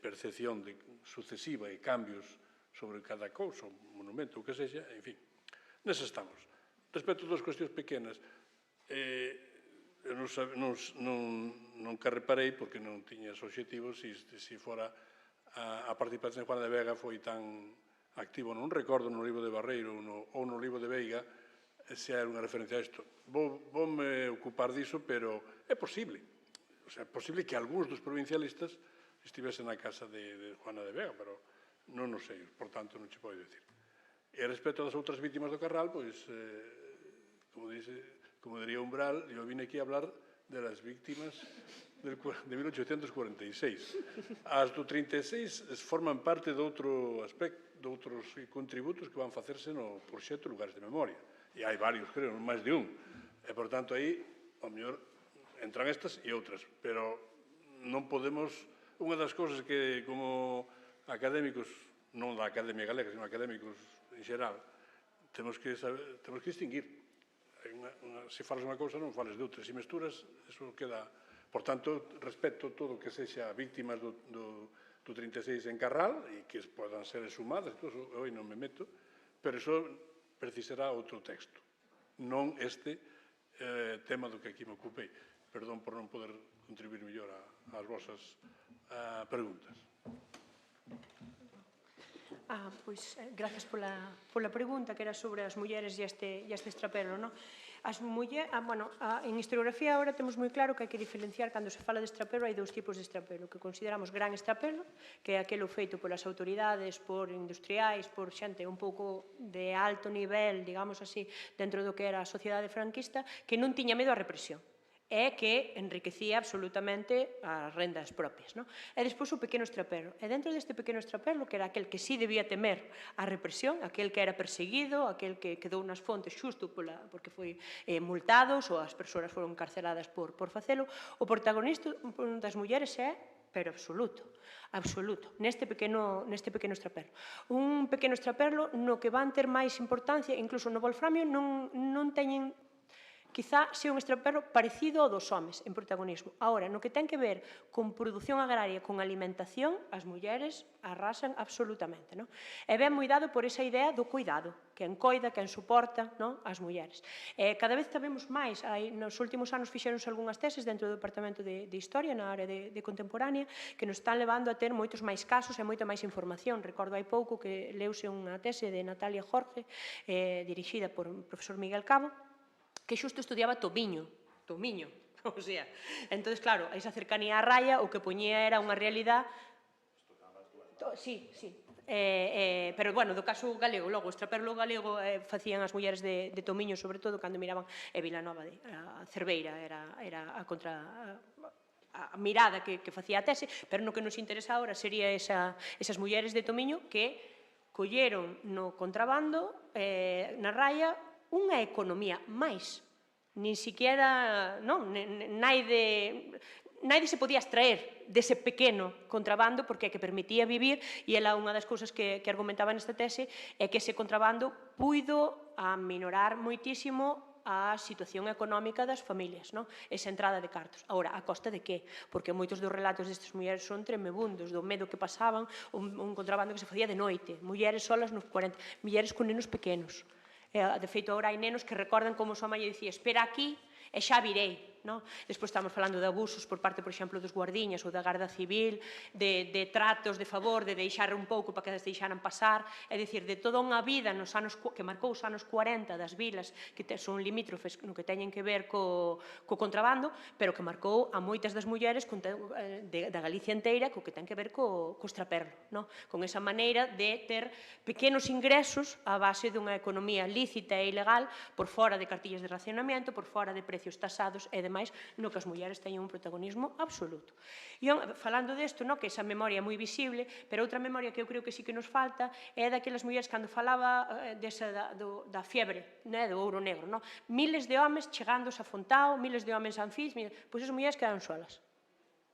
percepción sucesiva e cambios sobre cada cousa, un monumento, o que sexa, en fin, nese estamos. Respecto das cuestións pequenas, eu non que reparei, porque non tiña os obxectivos, se fora a participación de Juana de Vega foi tan activo. Non recordo no libro de Barreiro ou no libro de Veiga se hai unha referencia a isto. Voume ocupar diso, pero é posible. O sea, é posible que algúns dos provincialistas estivesen na casa de Juana de Vega, pero non o sei, por tanto non che podo dicir. E respecto das outras vítimas do Carral, pois, como diría Umbral, eu vine aquí a hablar de las víctimas de 1846. As do 36 forman parte de outro aspecto, de outros contributos que van facerse no proxecto Lugares de Memoria. E hai varios, creo, máis de un. E, por tanto, aí, ao mellor, entran estas e outras. Pero non podemos... Unha das cousas que, como académicos, non da Academia Galega, sino académicos en xeral, temos que distinguir. Se falas unha cousa, non fales de outra. Se mesturas, eso queda... Por tanto, respecto todo o que sexa víctimas do 36 en Carral e que podan ser exhumadas, eu non me meto, pero iso precisará outro texto, non este tema do que aquí me ocupei. Perdón por non poder contribuir mellor ás vosas preguntas. Pois, grazas pola pregunta, que era sobre as mulleres e este extrapelo, non? En historiografía agora temos moi claro que hai que diferenciar cando se fala de extrapelo, hai dous tipos de extrapelo, que consideramos gran extrapelo, que é aquelo feito polas autoridades, por industriais, por xente un pouco de alto nivel, digamos así, dentro do que era a sociedade franquista, que non tiña medo á represión, e que enriquecía absolutamente as rendas propias. E despois o pequeno extrapelo. E dentro deste pequeno extrapelo, que era aquel que sí debía temer a represión, aquel que era perseguido, aquel que quedou nas fontes xusto porque foi multados ou as persoas foron encarceladas por facelo, o protagonista das mulleres é pero absoluto, neste pequeno extrapelo. Un pequeno extrapelo no que van ter máis importancia, incluso no Wolframio non teñen quizá sea un extrapelo parecido ao dos homes en protagonismo. Ahora, no que ten que ver con produción agraria, con alimentación, as mulleres arrasan absolutamente. E ben moi dado por esa idea do cuidado, quen coida, quen soporta as mulleres. Cada vez sabemos máis, nos últimos anos fixeronse algunhas teses dentro do Departamento de Historia, na área de contemporánea, que nos están levando a ter moitos máis casos e moita máis información. Recordo hai pouco que leuse unha tese de Natalia Jorge, dirixida por o profesor Miguel Cabo, que xusto estudiaba tomiño, o sea, entonces claro, esa cercanía á raia o que poñía era unha realidade... Sí, pero bueno, do caso galego, logo, o extrapelo galego facían as mulleres de Tomiño, sobre todo, cando miraban Vilanova, a Cerveira, era a contra... a mirada que facía a tese, pero no que nos interesa agora sería esas mulleres de Tomiño que colleron no contrabando, na raia, unha economía máis, nin siquiera, naide se podía extraer dese pequeno contrabando porque é que permitía vivir, e ela unha das cousas que argumentaba nesta tese é que ese contrabando puido aminorar moitísimo a situación económica das familias, esa entrada de cartos. Agora, a costa de que? Porque moitos dos relatos destas mulleres son tremebundos, do medo que pasaban, un contrabando que se facía de noite, mulleres solas nos 40, mulleres con nenos pequenos. De feito, agora hai nenos que recordan como súa mãe dicía espera aquí e xa virei. Despois estamos falando de abusos por parte, por exemplo, dos guardiñas ou da Garda Civil, de tratos de favor, de deixar un pouco para que as deixaran pasar, é dicir, de toda unha vida que marcou os anos 40 das vilas que son limítrofes no que teñen que ver co contrabando, pero que marcou a moitas das mulleres da Galicia inteira co que ten que ver co extraperlo, con esa maneira de ter pequenos ingresos a base dunha economía lícita e ilegal por fora de cartillas de racionamento, por fora de precios tasados e demais, no que as mulleres teñen un protagonismo absoluto. E falando desto, que esa memoria é moi visible, pero outra memoria que eu creo que sí que nos falta é daquelas mulleres cando falaba da fiebre, do ouro negro. Miles de homes chegando a Fontao, miles de homes anfís, pois as mulleres quedaron solas.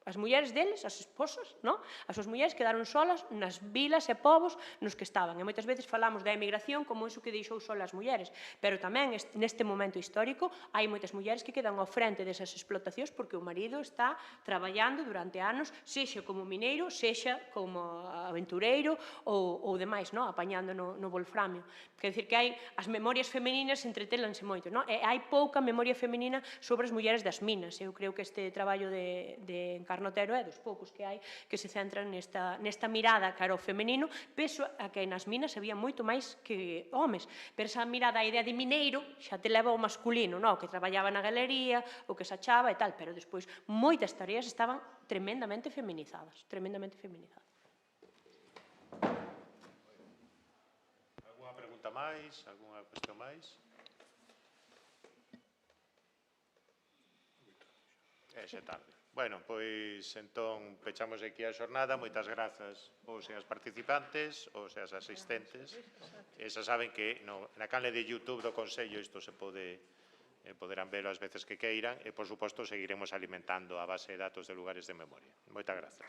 As mulleres deles, as esposas, as súas mulleres quedaron solas nas vilas e povos nos que estaban. E moitas veces falamos da emigración como iso que deixou solas as mulleres, pero tamén neste momento histórico hai moitas mulleres que quedan ao frente desas explotacións porque o marido está traballando durante anos, sexa como mineiro, sexa como aventureiro ou demais, apañando no Wolframio. Quer dizer que hai as memorias femeninas entretélanse moito, e hai pouca memoria femenina sobre as mulleres das minas. Eu creo que este traballo de Carnotero é dos poucos que hai que se centran nesta mirada cara ao femenino, peso a que nas minas había moito máis que homes, pero esa mirada, a idea de mineiro, xa te leva ao masculino, no? Que traballaba na galería, o que se achaba e tal, pero despois moitas tareas estaban tremendamente feminizadas, tremendamente feminizadas. Alguna pregunta máis? Alguna cuestión máis? Xa tarde. Bueno, pois entón pechamos aquí a xornada. Moitas grazas aos e as participantes, aos e as asistentes. E xa saben que na canle de YouTube do Consello isto se poderán velo as veces que queiran e, por suposto, seguiremos alimentando a base de datos de lugares de memoria. Moitas grazas.